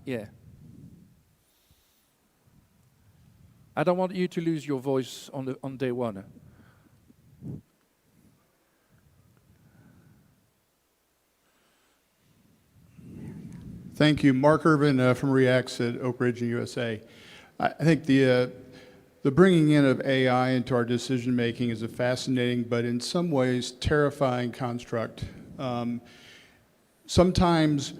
S11: don't want you to lose your voice on day one.
S18: Thank you. Mark Irvin from Reacts at Oak Ridge in USA. I think the bringing in of AI into our decision making is a fascinating, but in some ways terrifying construct. Sometimes,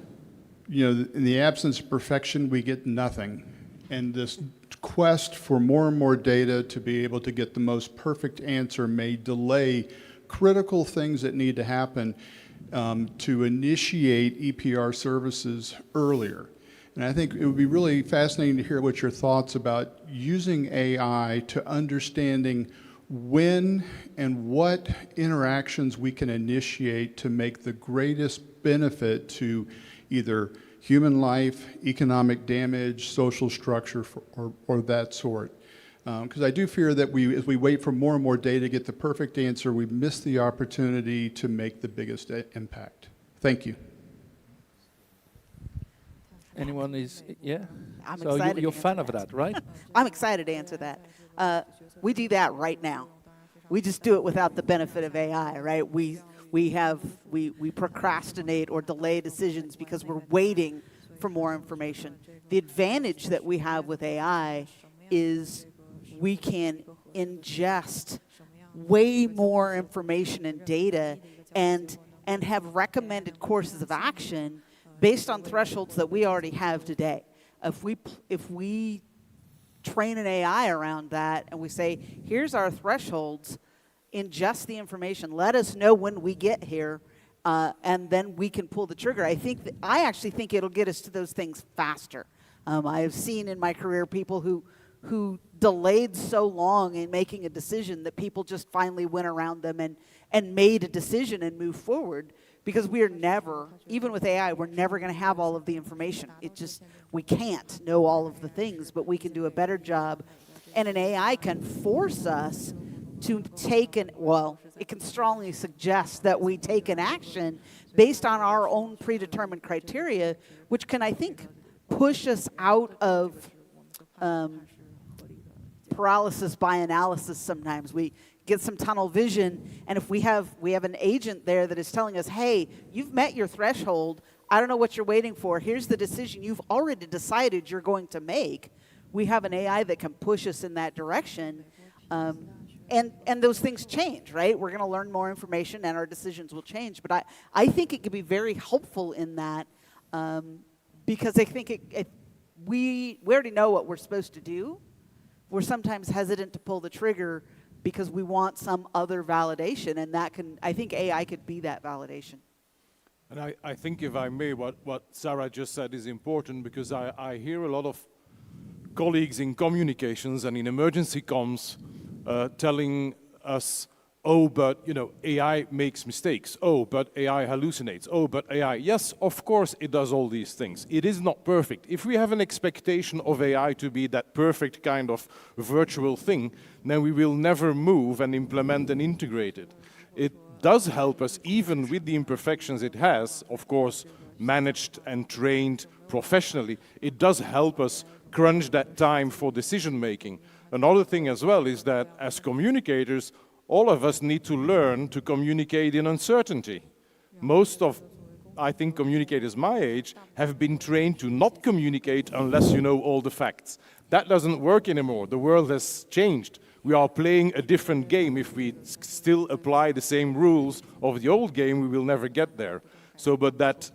S18: you know, in the absence of perfection, we get nothing. And this quest for more and more data to be able to get the most perfect answer may delay critical things that need to happen to initiate EPR services earlier. And I think it would be really fascinating to hear what your thoughts about using AI to understanding when and what interactions we can initiate to make the greatest benefit to either human life, economic damage, social structure, or that sort. Because I do fear that as we wait for more and more data to get the perfect answer, we miss the opportunity to make the biggest impact. Thank you.
S11: Anyone is, yeah?
S13: I'm
S11: so
S13: excited.
S11: You're a fan of that, right?
S13: I'm excited to answer that. We do that right now. We just do it without the benefit of AI, right? We procrastinate or delay decisions because we're waiting for more information. The advantage that we have with AI is we can ingest way more information and data and have recommended courses of action based on thresholds that we already have today. If we train an AI around that and we say, here's our thresholds, ingest the information, let us know when we get here, and then we can pull the trigger. I actually think it'll get us to those things faster. I have seen in my career people who delayed so long in making a decision that people just finally went around them and made a decision and moved forward. Because we are never, even with AI, we're never going to have all of the information. We can't know all of the things, but we can do a better job. And an AI can force us to take it can strongly suggest that we take an action based on our own predetermined criteria, which can, I think, push us out of paralysis by analysis sometimes. We get some tunnel vision, and if we have an agent there that is telling us, hey, you've met your threshold, I don't know what you're waiting for, here's the decision you've already decided you're going to make, we have an AI that can push us in that direction, and those things change, right? We're going to learn more information and our decisions will change, but I think it could be very helpful in that, because I think we already know what we're supposed to do. We're sometimes hesitant to pull the trigger because we want some other validation, and I think AI could be that validation.
S12: And I think, if I may, what Sarah just said is important, because I hear a lot of colleagues in communications and in emergency comms telling us, oh, but AI makes mistakes. Oh, but AI hallucinates. Oh, but AI. Yes, of course it does all these things. It is not perfect. If we have an expectation of AI to be that perfect kind of virtual thing, then we will never move and implement and integrate it. It does help us, even with the imperfections it has, of course, managed and trained professionally. It does help us crunch that time for decision making. Another thing as well is that as communicators, all of us need to learn to communicate in uncertainty. Most of, I think, communicators my age have been trained to not communicate unless you know all the facts. That doesn't work anymore. The world has changed. We are playing a different game. If we still apply the same rules of the old game, we will never get there. So, but that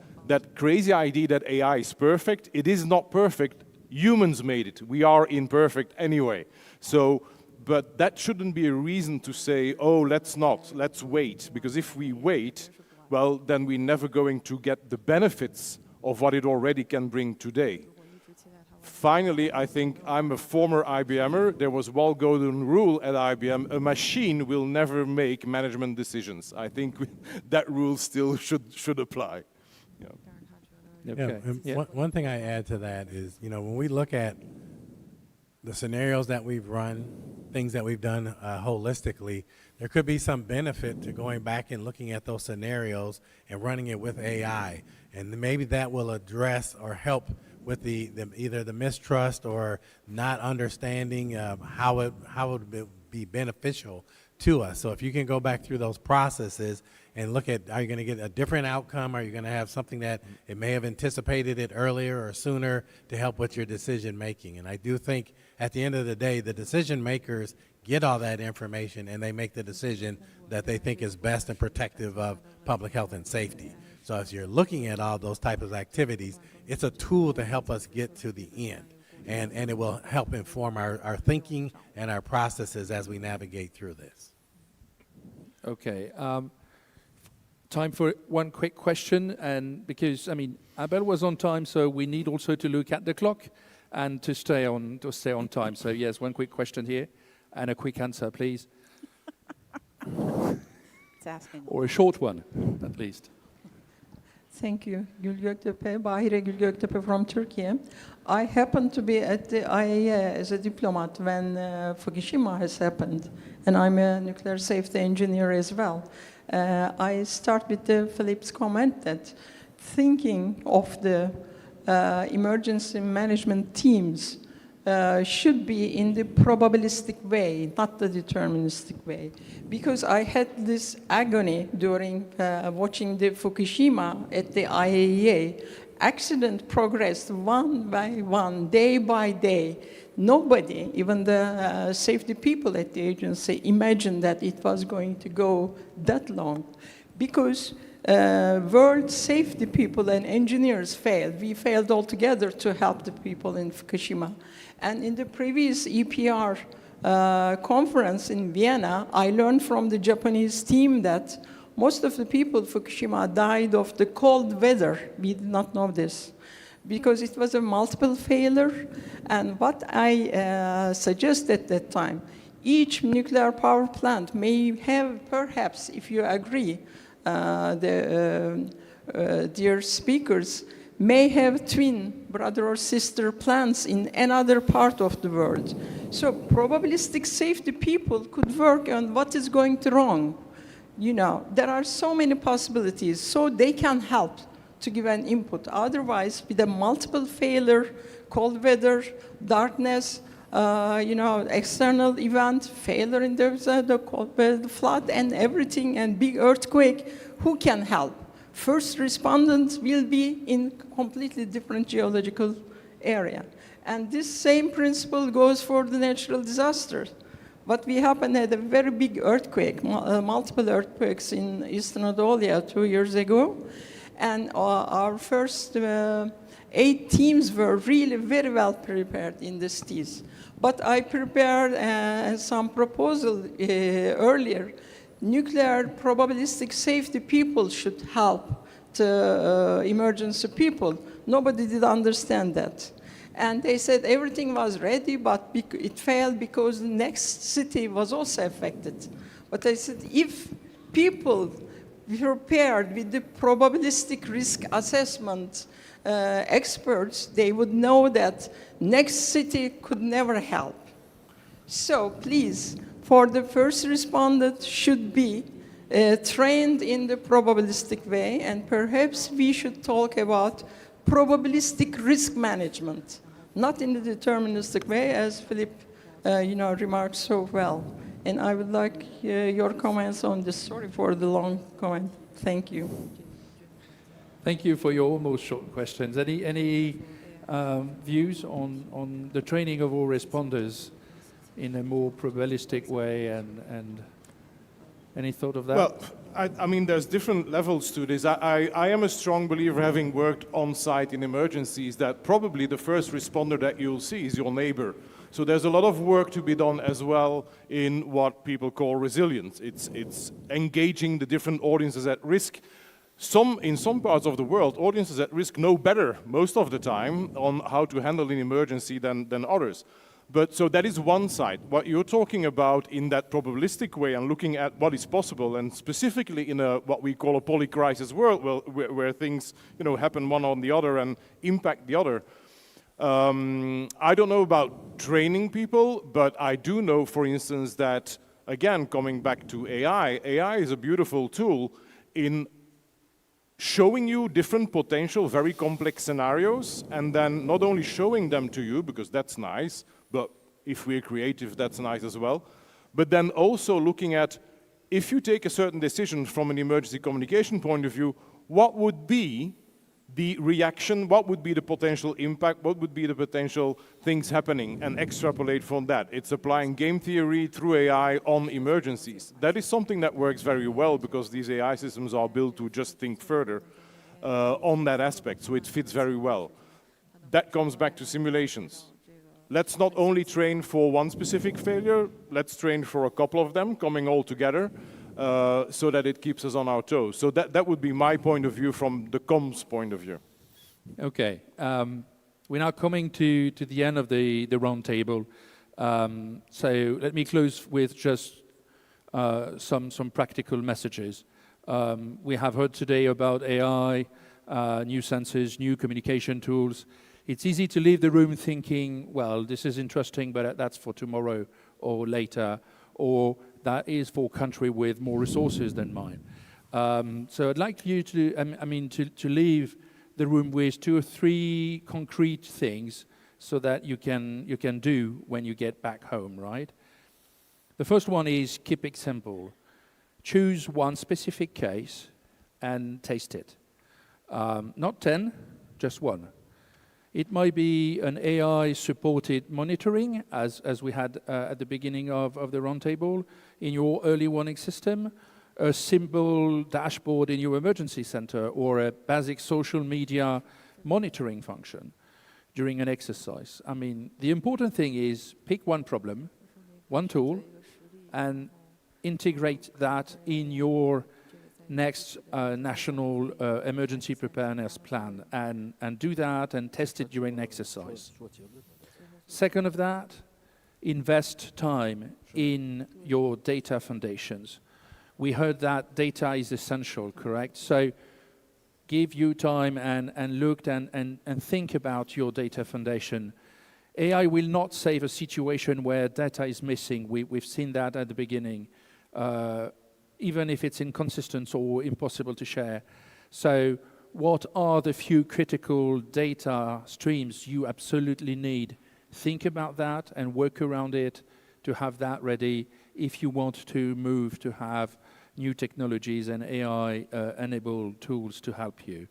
S12: crazy idea that AI is perfect, it is not perfect. Humans made it. We are imperfect anyway. So, but that shouldn't be a reason to say, oh, let's wait. Because if we wait, well, then we're never going to get the benefits of what it already can bring today. Finally, I think I'm a former IBMer. There was one golden rule at IBM: a machine will never make management decisions. I think that rule still should apply.
S14: Yeah. Okay. One thing I add to that is, when we look at the scenarios that we've run, things that we've done holistically, there could be some benefit to going back and looking at those scenarios and running it with AI. And maybe that will address or help with either the mistrust or not understanding how it would be beneficial to us. So if you can go back through those processes and look at, are you going to get a different outcome? Are you going to have something that it may have anticipated it earlier or sooner to help with your decision making? And I do think at the end of the day, the decision makers get all that information and they make the decision that they think is best and protective of public health and safety. So as you're looking at all those types of activities, it's a tool to help us get to the end. And it will help inform our thinking and our processes as we navigate through this.
S11: Okay. Time for one quick question, and because Abel was on time, so we need also to look at the clock and to stay on time. So yes, one quick question here, and a quick answer, please.
S13: It's asking.
S11: Or a short one, at least.
S19: Thank you. Gül Göktepe, Bahire Gül Göktepe from Turkey. I happened to be at the IAEA as a diplomat when Fukushima has happened, and I'm a nuclear safety engineer as well. I start with Philippe's comment that thinking of the emergency management teams should be in the probabilistic way, not the deterministic way. Because I had this agony during watching the Fukushima at the IAEA. Accident progressed one by one, day by day. Nobody, even the safety people at the agency, imagined that it was going to go that long. Because world safety people and engineers failed. We failed altogether to help the people in Fukushima. And in the previous EPR conference in Vienna, I learned from the Japanese team that most of the people in Fukushima died of the cold weather. We did not know this because it was a multiple failure. And what I suggested at that time, each nuclear power plant may have, perhaps, if you agree, dear speakers, may have twin brother or sister plants in another part of the world. So probabilistic safety people could work on what is going wrong. There are so many possibilities, so they can help to give an input. Otherwise, with a multiple failure, cold weather, darkness, external event, failure in the cold weather, flood and everything, and big earthquake, who can help? First responders will be in completely different geological area. And this same principle goes for the natural disasters. What we happened had a very big earthquake, multiple earthquakes in Eastern Anatolia 2 years ago. And our first 8 teams were really very well prepared in the cities. But I prepared some proposal earlier. Nuclear probabilistic safety people should help the emergency people. Nobody did understand that. And they said everything was ready, but it failed because the next city was also affected. But I said, if people prepared with the probabilistic risk assessment experts, they would know that next city could never help. So please, for the first responders should be trained in the probabilistic way, and perhaps we should talk about probabilistic risk management, not in the deterministic way, as Philippe remarked so well. And I would like your comments on this. Sorry for the long comment. Thank you.
S11: Thank you for your almost short questions. Any views on the training of all responders in a more probabilistic way, and any thought of that?
S12: Well, I mean, there's different levels to this. I am a strong believer, having worked on site in emergencies, that probably the first responder that you'll see is your neighbor. So there's a lot of work to be done as well in what people call resilience. It's engaging the different audiences at risk. In some parts of the world, audiences at risk know better most of the time on how to handle an emergency than others. But so that is one side. What you're talking about in that probabilistic way and looking at what is possible, and specifically in what we call a polycrisis world, where things happen one on the other and impact the other. I don't know about training people, but I do know, for instance, that, again, coming back to AI is a beautiful tool in showing you different potential, very complex scenarios, and then not only showing them to you, because that's nice, but if we're creative, that's nice as well, but then also looking at, if you take a certain decision from an emergency communication point of view, what would be the reaction, what would be the potential impact, what would be the potential things happening, and extrapolate from that. It's applying game theory through AI on emergencies. That is something that works very well because these AI systems are built to just think further on that aspect, so it fits very well. That comes back to simulations. Let's not only train for one specific failure, let's train for a couple of them coming all together. So that it keeps us on our toes. So that would be my point of view from the comms point of view.
S11: Okay, we're now coming to the end of the round table. So let me close with just some practical messages. We have heard today about AI, new sensors, new communication tools. It's easy to leave the room thinking, well, this is interesting, but that's for tomorrow or later, or that is for a country with more resources than mine. So I'd like you to leave the room with 2 or 3 concrete things so that you can do when you get back home, right? The first one is keep it simple. Choose one specific case and taste it. Not 10, just one. It might be an AI-supported monitoring, as we had at the beginning of the roundtable, in your early warning system, a simple dashboard in your emergency center, or a basic social media monitoring function during an exercise. I mean, the important thing is pick one problem, one tool, and integrate that in your next national emergency preparedness plan, and do that and test it during exercise. Second of that, invest time in your data foundations. We heard that data is essential, correct? So give you time and look and think about your data foundation. AI will not save a situation where data is missing. We've seen that at the beginning. Even if it's inconsistent or impossible to share. So what are the few critical data streams you absolutely need? Think about that and work around it to have that ready if you want to move to have new technologies and AI-enabled tools to help you.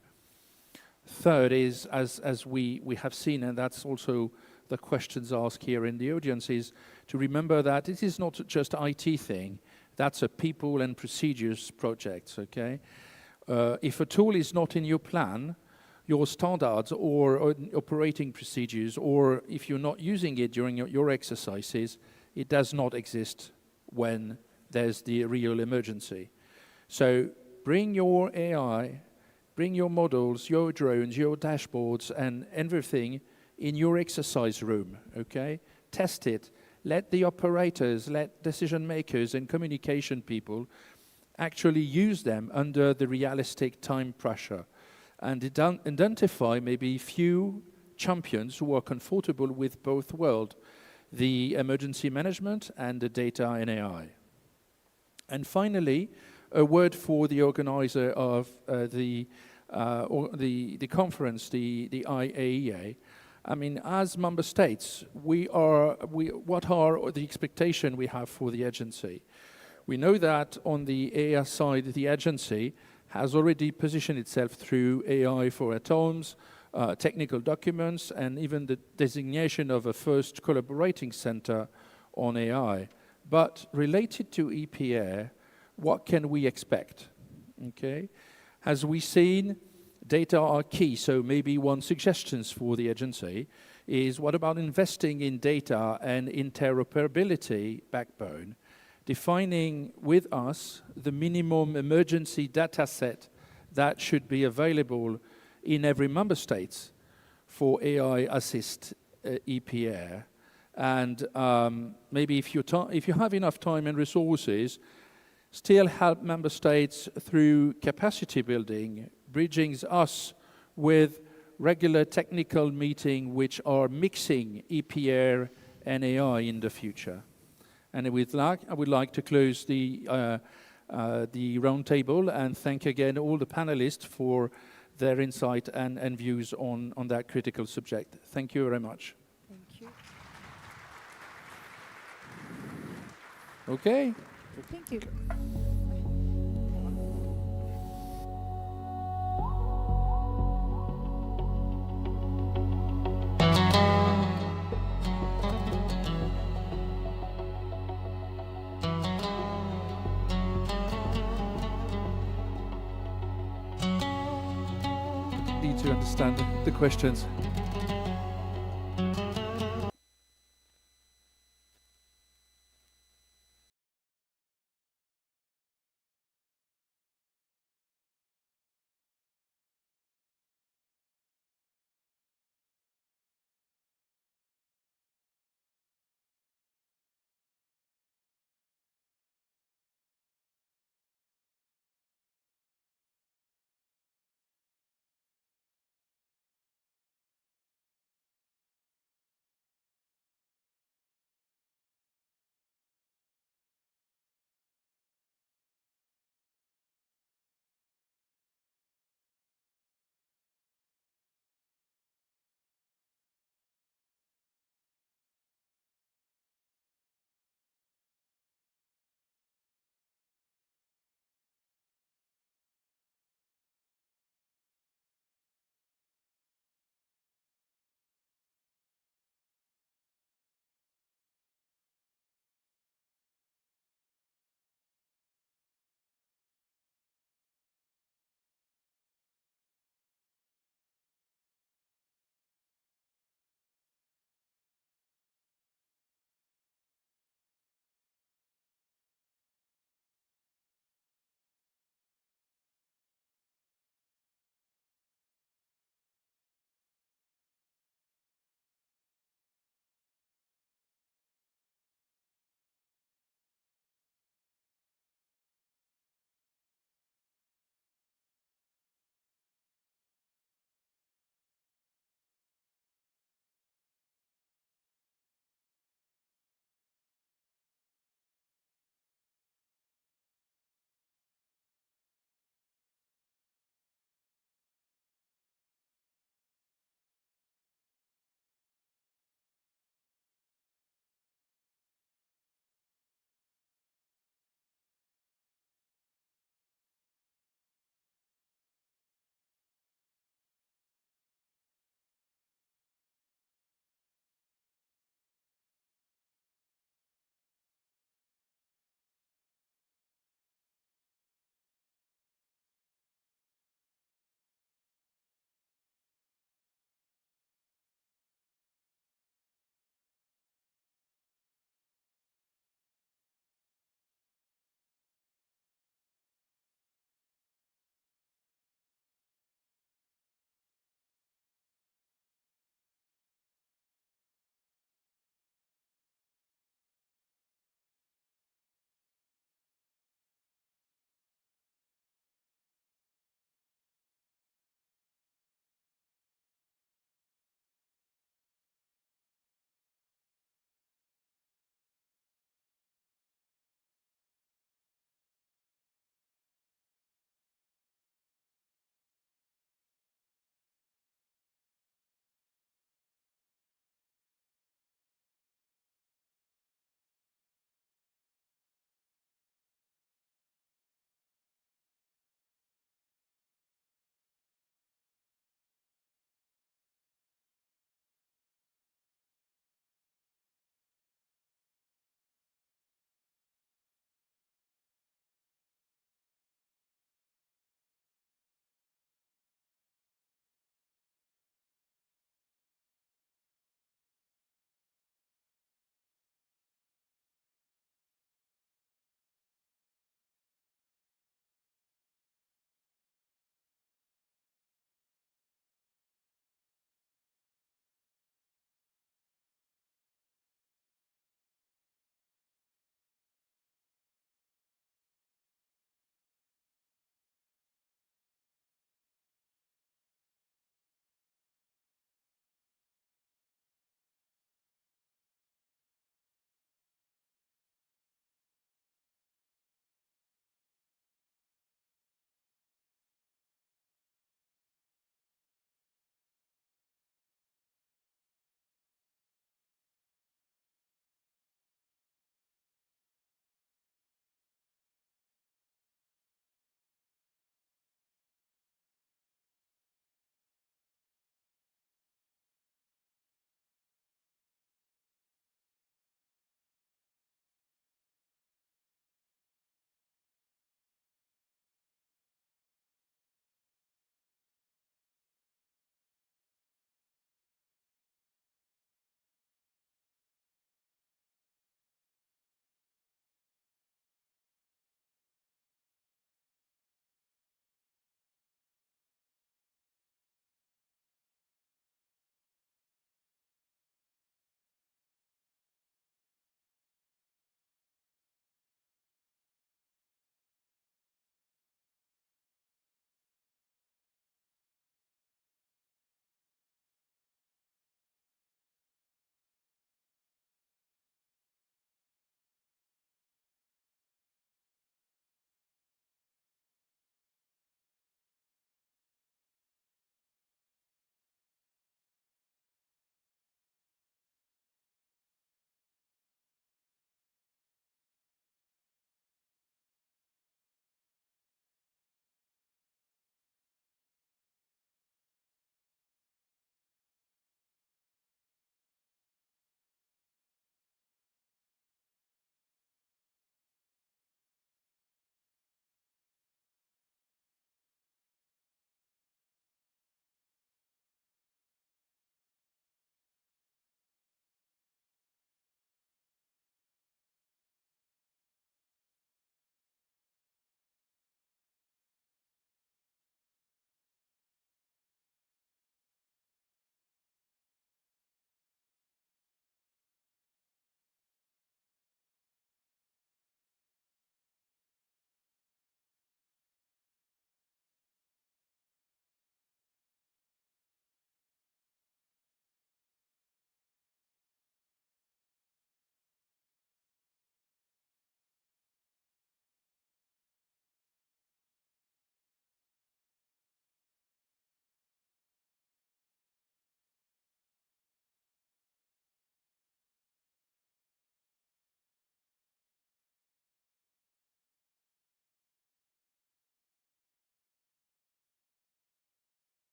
S11: Third is, as we have seen, and that's also the questions asked here in the audience, is to remember that it is not just an IT thing. That's a people and procedures project, okay? If a tool is not in your plan, your standards or operating procedures, or if you're not using it during your exercises, it does not exist when there's the real emergency. So bring your AI, bring your models, your drones, your dashboards, and everything in your exercise room, okay? Test it. Let the operators, let decision makers and communication people actually use them under the realistic time pressure, and identify maybe few champions who are comfortable with both worlds, the emergency management and the data and AI. And finally, a word for the organizer of the conference, the IAEA. I mean, as member states, what are the expectation we have for the agency? We know that on the AI side, the agency has already positioned itself through AI for atoms, technical documents, and even the designation of a first collaborating center on AI. But related to EPR, what can we expect? Okay, as we've seen, data are key, so maybe one suggestions for the agency is what about investing in data and interoperability backbone, defining with us the minimum emergency data set that should be available in every member state for AI assist EPR. And maybe if you have enough time and resources, still help member states through capacity building, bridging us with regular technical meetings which are mixing EPR and AI in the future. And I would like to close the roundtable and thank again all the panelists for their insight and views on that critical subject. Thank you very much.
S2: Thank you.
S11: Okay.
S2: Thank you.
S11: Need to understand the questions.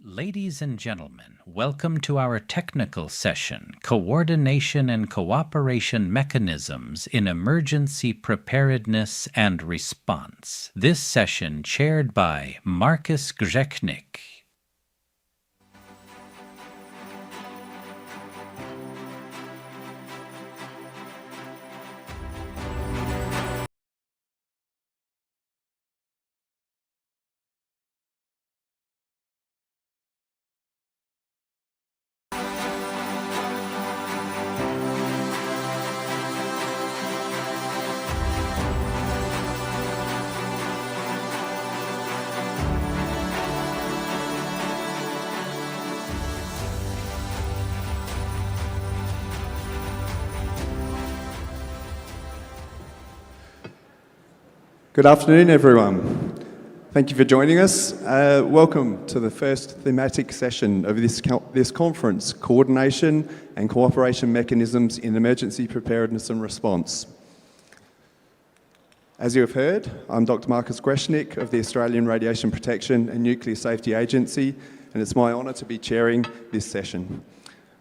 S1: Ladies and gentlemen, welcome to our technical session, Coordination and Cooperation Mechanisms in Emergency Preparedness and Response. This session chaired by Marcus Grzechnik.
S20: Good afternoon, everyone. Thank you for joining us. Welcome to the first thematic session of this conference, Coordination and Cooperation Mechanisms in Emergency Preparedness and Response. As you have heard, I'm Dr. Marcus Grzechnik of the Australian Radiation Protection and Nuclear Safety Agency, and it's my honour to be chairing this session.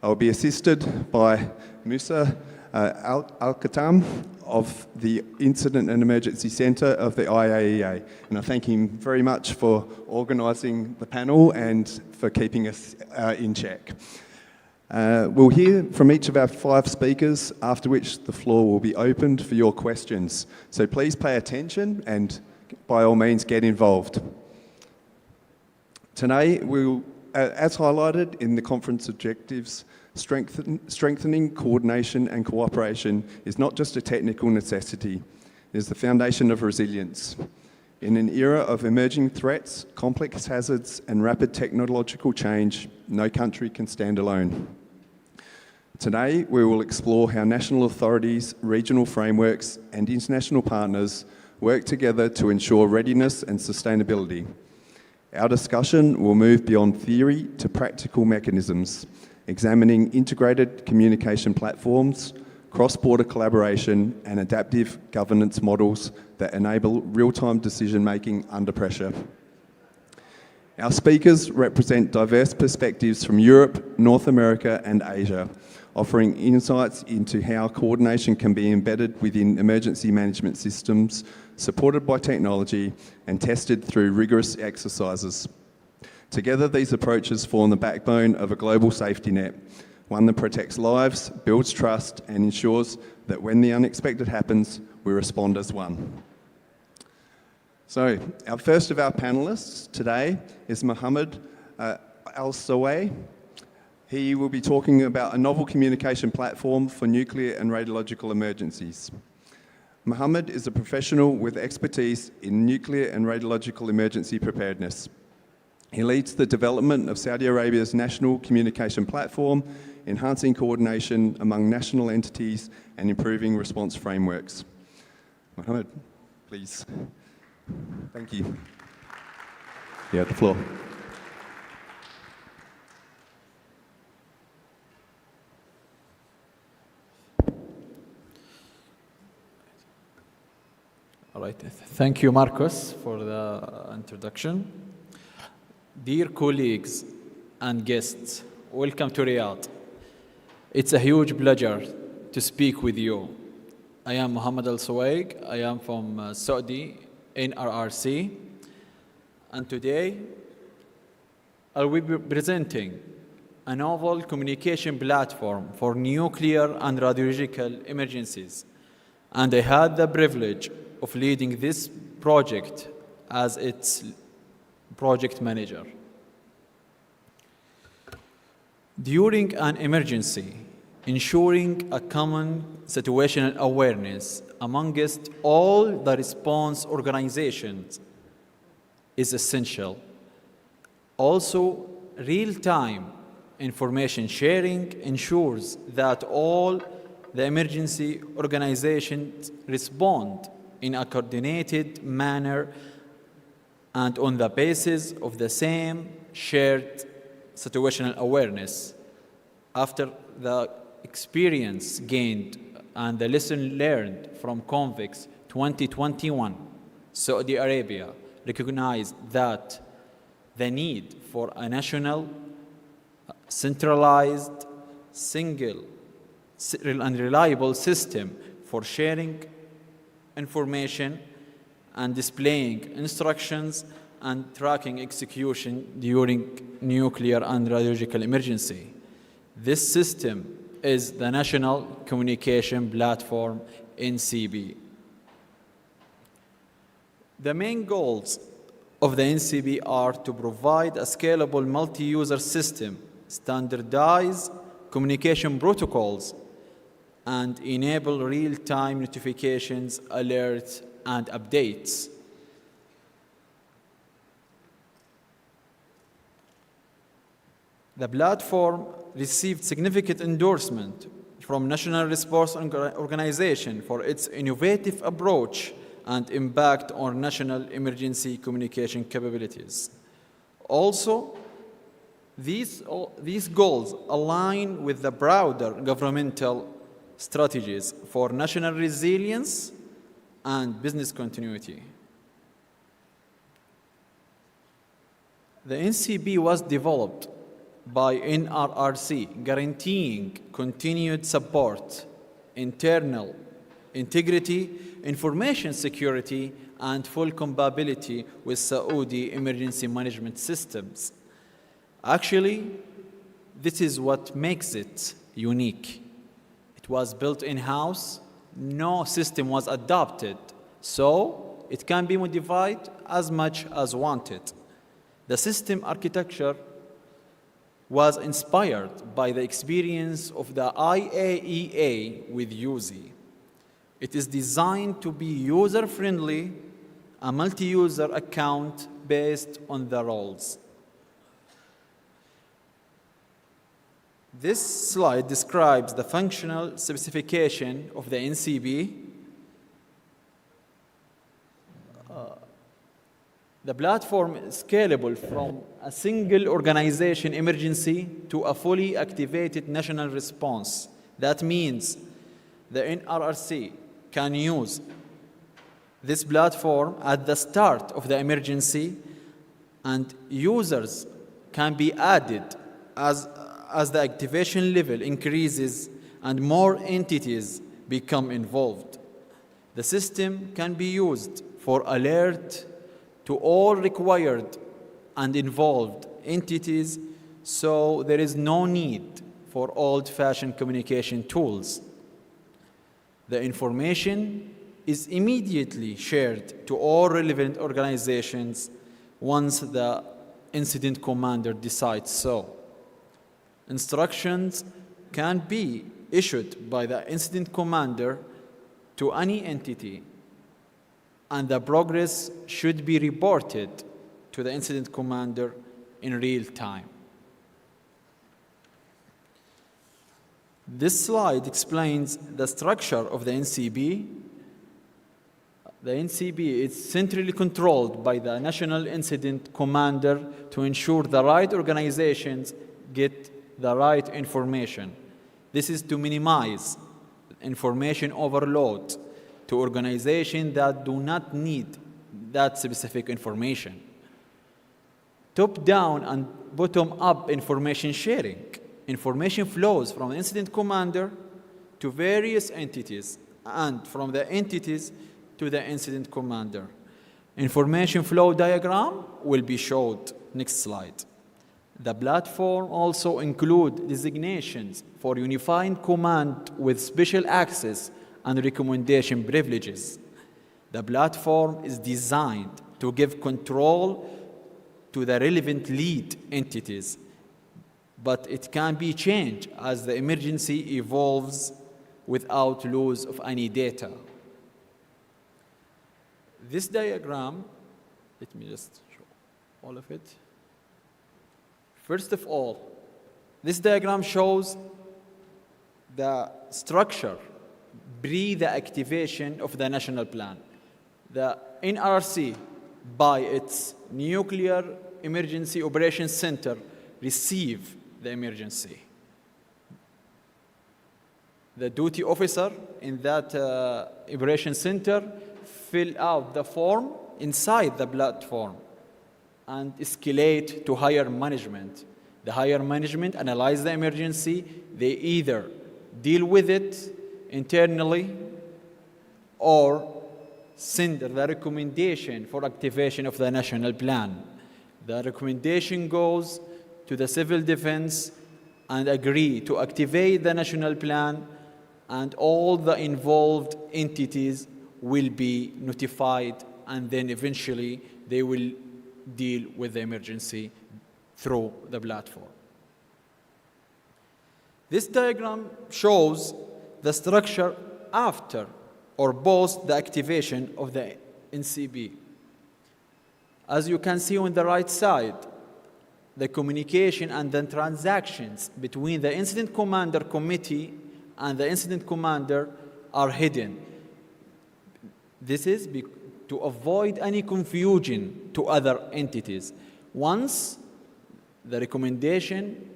S20: I will be assisted by Musa Al-Khatam of the Incident and Emergency Centre of the IAEA. And I thank him very much for organising the panel and for keeping us in check. We'll hear from each of our 5 speakers, after which the floor will be opened for your questions. So please pay attention and by all means get involved. Today, we'll, as highlighted in the conference objectives, strengthening coordination and cooperation is not just a technical necessity, it is the foundation of resilience. In an era of emerging threats, complex hazards and rapid technological change, no country can stand alone. Today, we will explore how national authorities, regional frameworks and international partners work together to ensure readiness and sustainability. Our discussion will move beyond theory to practical mechanisms, examining integrated communication platforms, cross-border collaboration and adaptive governance models that enable real-time decision-making under pressure. Our speakers represent diverse perspectives from Europe, North America and Asia, offering insights into how coordination can be embedded within emergency management systems, supported by technology and tested through rigorous exercises. Together, these approaches form the backbone of a global safety net, one that protects lives, builds trust, and ensures that when the unexpected happens, we respond as one. So, our first of our panelists today is Mohammed Al-Saway. He will be talking about a novel communication platform for nuclear and radiological emergencies. Mohammed is a professional with expertise in nuclear and radiological emergency preparedness. He leads the development of Saudi Arabia's national communication platform, enhancing coordination among national entities and improving response frameworks. Mohammed, please. Thank you. You have the floor.
S21: All right. Thank you, Marcus, for the introduction. Dear colleagues and guests, welcome to Riyadh. It's a huge pleasure to speak with you. I am Mohammed Al-Saway. I am from Saudi NRRC. And today, I will be presenting a novel communication platform for nuclear and radiological emergencies. And I had the privilege of leading this project as its project manager. During an emergency, ensuring a common situational awareness amongst all the response organizations is essential. Also, real-time information sharing ensures that all the emergency organizations respond in a coordinated manner and on the basis of the same shared situational awareness. After the experience gained and the lesson learned from CONVIX 2021, Saudi Arabia recognized that the need for a national, centralized, single, and reliable system for sharing information and displaying instructions and tracking execution during nuclear and radiological emergency. This system is the National Communication Platform, NCP. The main goals of the NCP are to provide a scalable multi-user system, standardize communication protocols, and enable real-time notifications, alerts, and updates. The platform received significant endorsement from National Response Organization for its innovative approach and impact on national emergency communication capabilities. Also, these goals align with the broader governmental strategies for national resilience and business continuity. The NCP was developed by NRRC, guaranteeing continued support, internal integrity, information security, and full compatibility with Saudi emergency management systems. Actually, this is what makes it unique. It was built in-house, no system was adopted, so it can be modified as much as wanted. The system architecture was inspired by the experience of the IAEA with USI. It is designed to be user-friendly, a multi-user account based on the roles. This slide describes the functional specification of the NCP. The platform is scalable from a single organization emergency to a fully activated national response. That means the NRRC can use this platform at the start of the emergency, and users can be added as the activation level increases and more entities become involved. The system can be used for alert to all required and involved entities, so there is no need for old-fashioned communication tools. The information is immediately shared to all relevant organizations once the incident commander decides so. Instructions can be issued by the incident commander to any entity, and the progress should be reported to the incident commander in real time. This slide explains the structure of the NCP. The NCP is centrally controlled by the National Incident Commander to ensure the right organizations get the right information. This is to minimize information overload to organizations that do not need that specific information. Top-down and bottom-up information sharing. Information flows from the incident commander to various entities and from the entities to the incident commander. Information flow diagram will be showed next slide. The platform also includes designations for unified command with special access and recommendation privileges. The platform is designed to give control to the relevant lead entities, but it can be changed as the emergency evolves without loss of any data. This diagram, let me just show all of it. First of all, this diagram shows the structure pre the activation of the national plan. The NRC, by its Nuclear Emergency Operations Center, receive the emergency. The duty officer in that Operations Center fill out the form inside the platform, and escalate to higher management. The higher management analyze the emergency. They either deal with it internally or send the recommendation for activation of the national plan. The recommendation goes to the civil defense and agree to activate the national plan, and all the involved entities will be notified, and then eventually they will deal with the emergency through the platform. This diagram shows the structure after or post the activation of the NCP. As you can see on the right side, the communication and the transactions between the incident commander committee and the incident commander are hidden. This is to avoid any confusion to other entities. Once the recommendation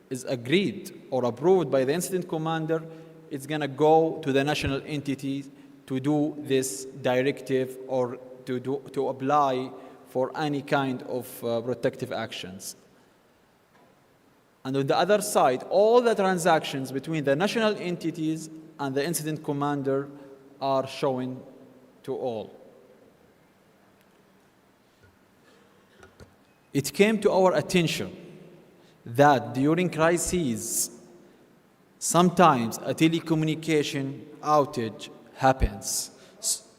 S21: is agreed or approved by the incident commander, it's going to go to the national entities to do this directive or to apply for any kind of protective actions. And on the other side, all the transactions between the national entities and the incident commander are shown to all. It came to our attention that during crises, sometimes a telecommunication outage happens.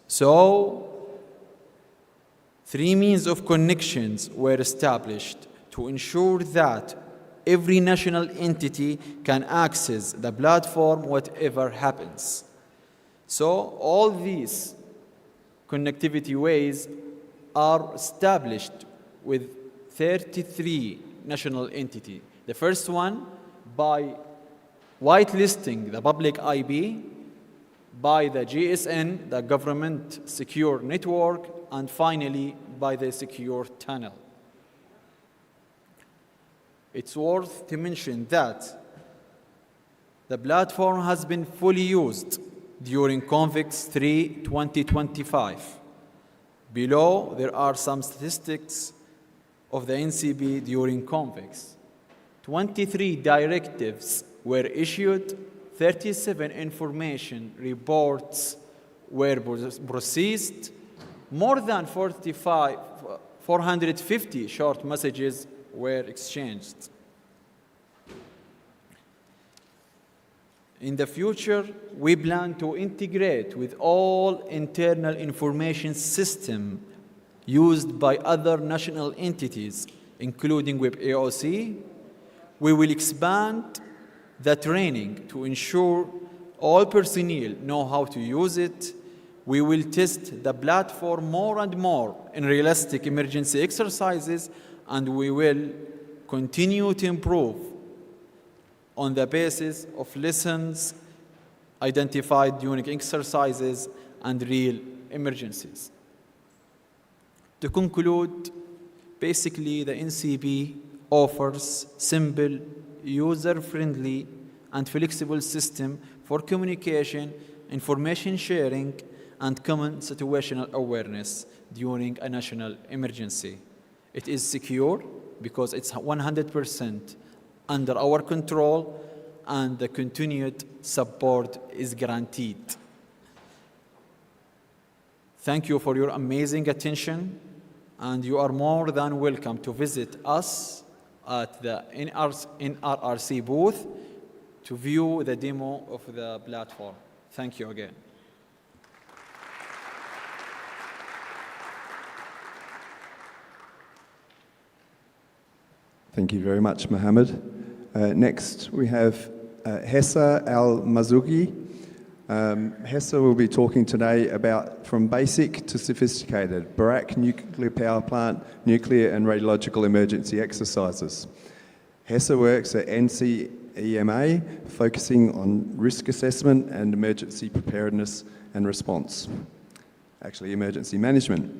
S21: So, 3 means of connections were established to ensure that every national entity can access the platform whatever happens. So all these connectivity ways are established with 33 national entities. The first one by whitelisting the public IP, by the GSN, the Government Secure Network, and finally by the Secure Tunnel. It's worth to mention that the platform has been fully used during Convex 3 2025. Below, there are some statistics of the NCP during Convex. 23 directives were issued, 37 information reports were processed, more than 450 short messages were exchanged. In the future, we plan to integrate with all internal information systems used by other national entities, including with AOC. We will expand the training to ensure all personnel know how to use it. We will test the platform more and more in realistic emergency exercises, and we will continue to improve on the basis of lessons identified during exercises and real emergencies. To conclude, basically the NCP offers simple, user-friendly, and flexible system for communication, information sharing, and common situational awareness during a national emergency. It is secure because it's 100% under our control, and the continued support is guaranteed. Thank you for your amazing attention, and you are more than welcome to visit us at the NRRC booth to view the demo of the platform. Thank you again.
S20: Thank you very much, Mohammed. Next, we have Hessa Al-Mazougi. Hessa will be talking today about from basic to sophisticated, Barak nuclear power plant, nuclear and radiological emergency exercises. Hessa works at NCEMA, focusing on risk assessment and emergency preparedness and response. Actually, emergency management.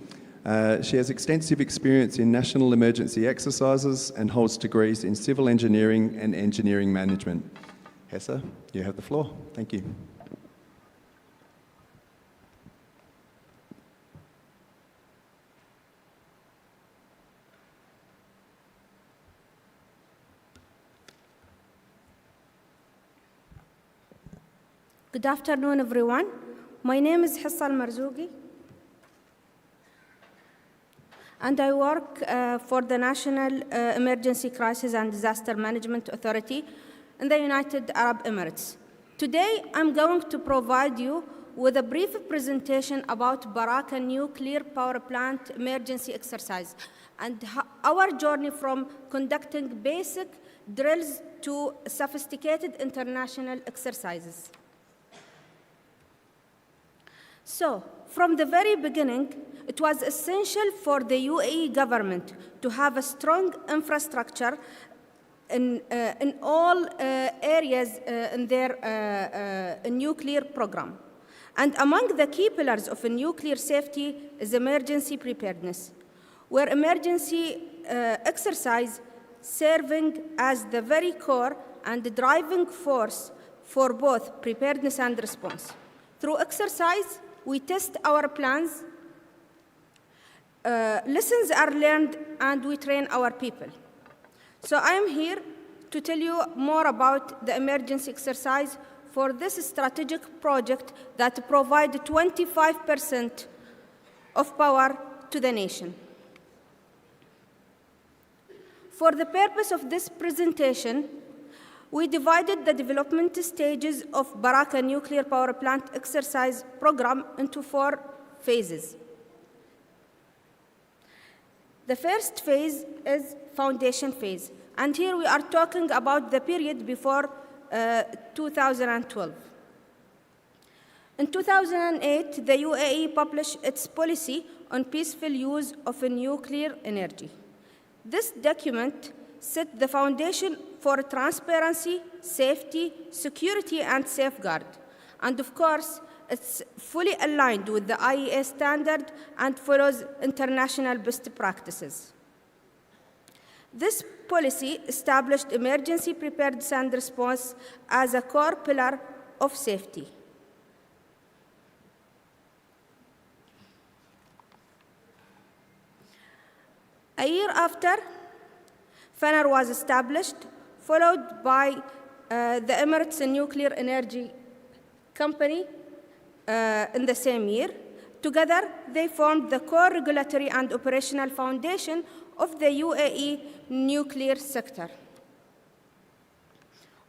S20: She has extensive experience in national emergency exercises and holds degrees in civil engineering and engineering management. Hessa, you have the floor. Thank you.
S3: Good afternoon, everyone. My name is Hissa Al-Marzougi, and I work for the National Emergency Crisis and Disaster Management Authority in the United Arab Emirates. Today, I'm going to provide you with a brief presentation about Baraka Nuclear Power Plant emergency exercise and our journey from conducting basic drills to sophisticated international exercises. So, from the very beginning, it was essential for the UAE government to have a strong infrastructure in all areas in their nuclear program. And among the key pillars of a nuclear safety is emergency preparedness, where emergency exercise serving as the very core and the driving force for both preparedness and response. Through exercise, we test our plans, lessons are learned, and we train our people. So I am here to tell you more about the emergency exercise for this strategic project that provides 25% of power to the nation. For the purpose of this presentation, we divided the development stages of Baraka Nuclear Power Plant exercise program into 4 phases. The first phase is foundation phase, and here we are talking about the period before 2012. In 2008, the UAE published its policy on peaceful use of nuclear energy. This document set the foundation for transparency, safety, security, and safeguard. And of course, it's fully aligned with the IAEA standard and follows international best practices. This policy established emergency preparedness and response as a core pillar of safety. A year after, FANR was established, followed by the Emirates Nuclear Energy Company in the same year. Together, they formed the core regulatory and operational foundation of the UAE nuclear sector.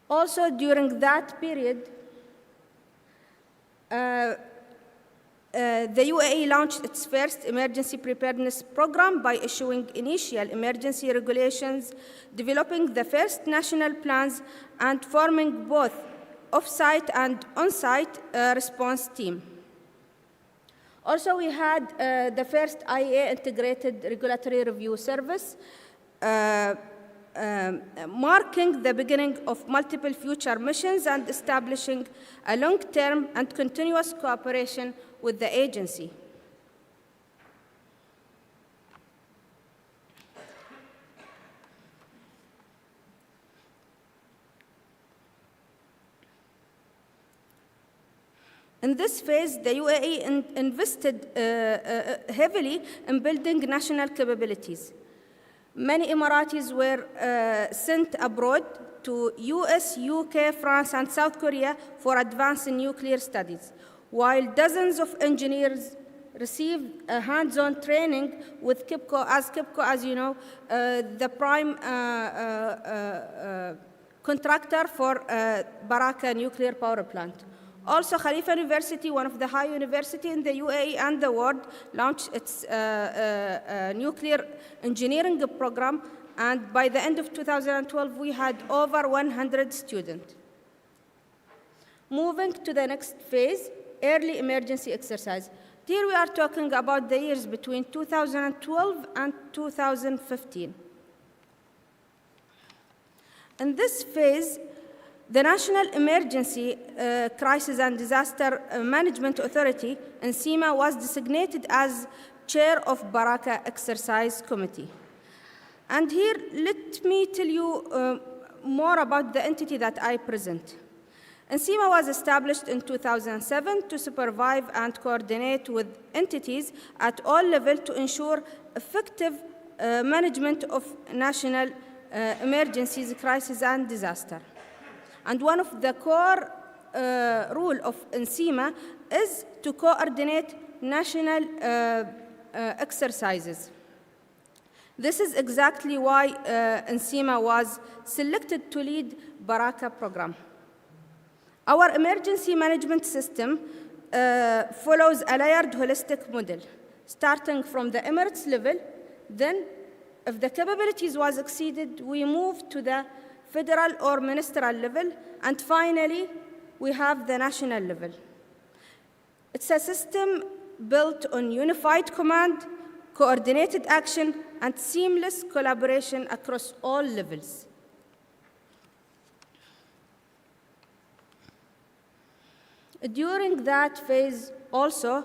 S3: Also, during that period, the UAE launched its first emergency preparedness program by issuing initial emergency regulations, developing the first national plans, and forming both off-site and on-site response team. Also, we had the first IAEA integrated regulatory review service, marking the beginning of multiple future missions and establishing a long-term and continuous cooperation with the agency. In this phase, the UAE invested heavily in building national capabilities. Many Emiratis were sent abroad to US, UK, France, and South Korea for advanced nuclear studies, while dozens of engineers received hands-on training with KIPCO, as you know, the prime contractor for Baraka nuclear power plant. Also, Khalifa University, one of the high universities in the UAE and the world, launched its nuclear engineering program, and by the end of 2012, we had over 100 students. Moving to the next phase, early emergency exercise. Here we are talking about the years between 2012 and 2015. In this phase, the National Emergency Crisis and Disaster Management Authority, NCEMA, was designated as chair of Baraka Exercise Committee. And here, let me tell you more about the entity that I present. NCEMA was established in 2007 to supervise and coordinate with entities at all levels to ensure effective management of national emergencies, crisis, and disaster. And one of the core role of NCEMA is to coordinate national exercises. This is exactly why NCEMA was selected to lead Baraka program. Our emergency management system follows a layered holistic model, starting from the Emirates level. Then, if the capabilities was exceeded, we move to the federal or ministerial level, and finally, we have the national level. It's a system built on unified command, coordinated action, and seamless collaboration across all levels. During that phase also,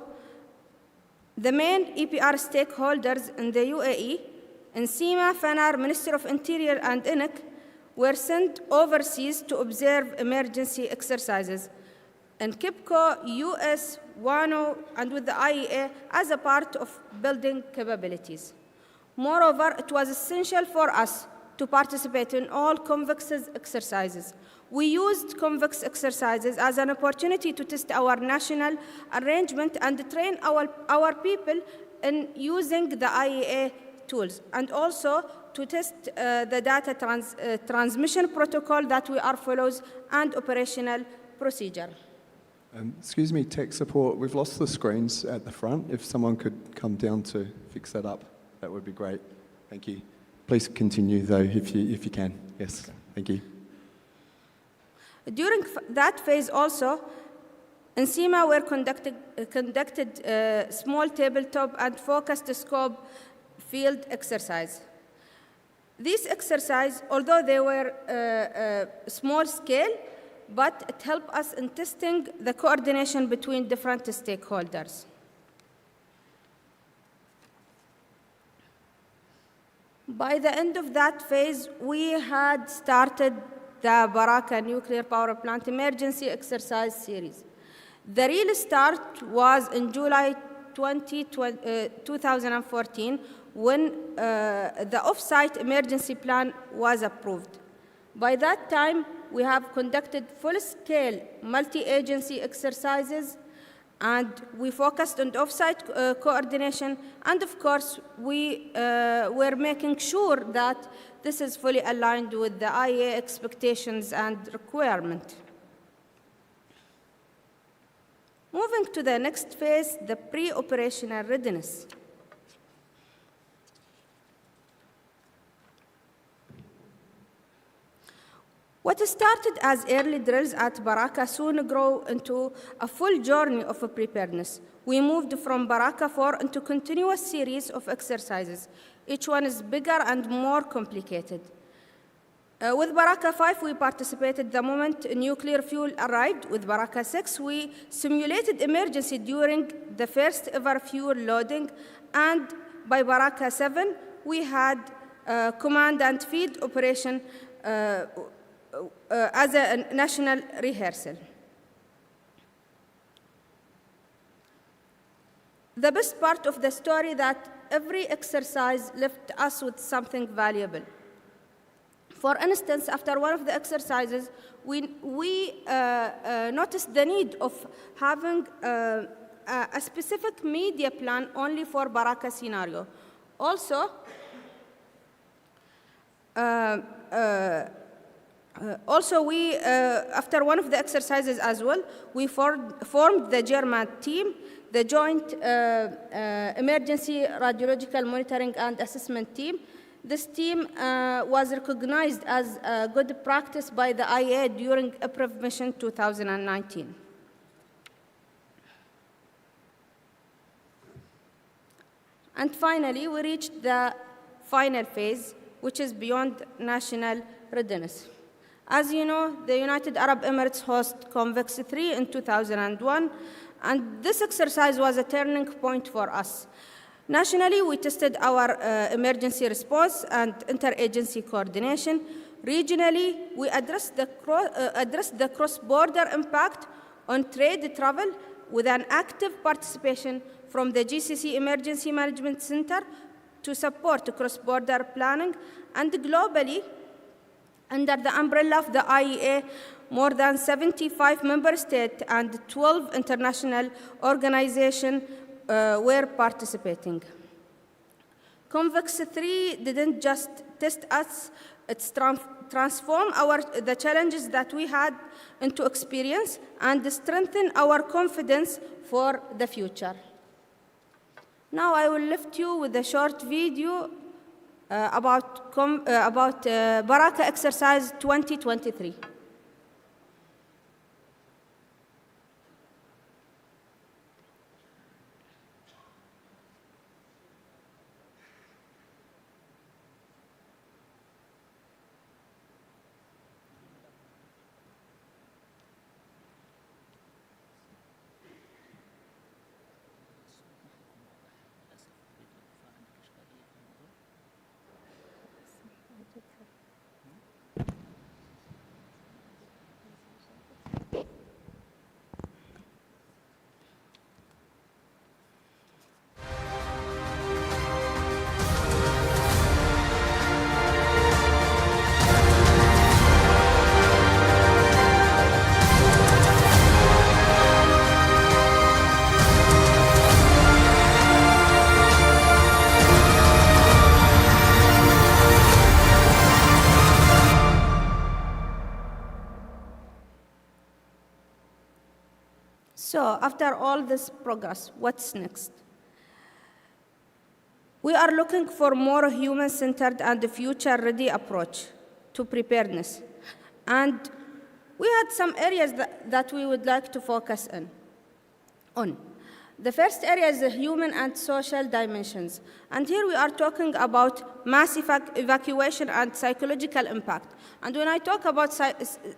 S3: the main EPR stakeholders in the UAE, NCEMA, FANAR, Minister of Interior, and INEC, were sent overseas to observe emergency exercises in KIPCO, US, WANO, and with the IAEA as a part of building capabilities. Moreover, it was essential for us to participate in all CONVEX exercises. We used CONVEX exercises as an opportunity to test our national arrangement and train our people in using the IAEA tools, and also to test the data transmission protocol that we are follows and operational procedure.
S20: Excuse me, tech support, we've lost the screens at the front. If someone could come down to fix that up, that would be great. Thank you. Please continue though, if you can. Yes, thank you.
S3: During that phase also, NCEMA were conducted small tabletop and focused scope field exercise. These exercises, although they were small scale, but it helped us in testing the coordination between different stakeholders. By the end of that phase, we had started the Baraka Nuclear Power Plant Emergency Exercise Series. The real start was in July 2014, when the off-site emergency plan was approved. By that time, we have conducted full-scale multi-agency exercises, and we focused on off-site coordination, and of course, we were making sure that this is fully aligned with the IAEA expectations and requirement. Moving to the next phase, the pre-operational readiness. What started as early drills at Baraka soon grew into a full journey of preparedness. We moved from Baraka 4 into a continuous series of exercises. Each one is bigger and more complicated. With Baraka 5, we participated the moment nuclear fuel arrived. With Baraka 6, we simulated emergency during the first ever fuel loading. And by Baraka 7, we had command and feed operation as a national rehearsal. The best part of the story that every exercise left us with something valuable. For instance, after one of the exercises, we noticed the need of having a specific media plan only for Baraka scenario. Also, after one of the exercises as well, we formed the German team, the Joint Emergency Radiological Monitoring and Assessment Team. This team was recognized as a good practice by the IAEA during April Mission 2019. And finally, we reached the final phase, which is beyond national readiness. As you know, the United Arab Emirates hosted CONVEX 3 in 2001, and this exercise was a turning point for us. Nationally, we tested our emergency response and interagency coordination. Regionally, we addressed the cross-border impact on trade travel with an active participation from the GCC Emergency Management Center to support cross-border planning. And globally, Under the umbrella of the IAEA, more than 75 member states and 12 international organizations were participating. CONVEX 3 didn't just test us, it's transformed the challenges that we had into experience and strengthen our confidence for the future. Now I will lift you with a short video about Baraka Exercise 2023. So after all this progress, what's next? We are looking for more human-centered and future-ready approach to preparedness. And we had some areas that we would like to focus on. The first area is the human and social dimensions. And here we are talking about mass evacuation and psychological impact. And when I talk about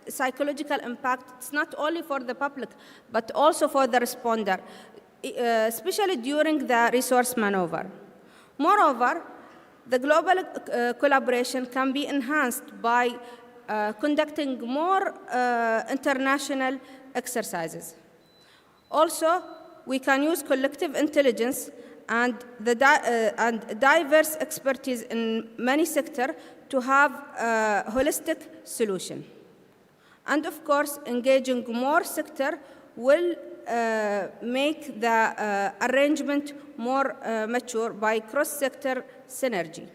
S3: psychological impact, it's not only for the public, but also for the responder, especially during the resource maneuver. Moreover, the global collaboration can be enhanced by conducting more international exercises. Also, we can use collective intelligence and diverse expertise in many sectors to have a holistic solution. And of course, engaging more sectors will make the arrangement more mature by cross-sector synergy.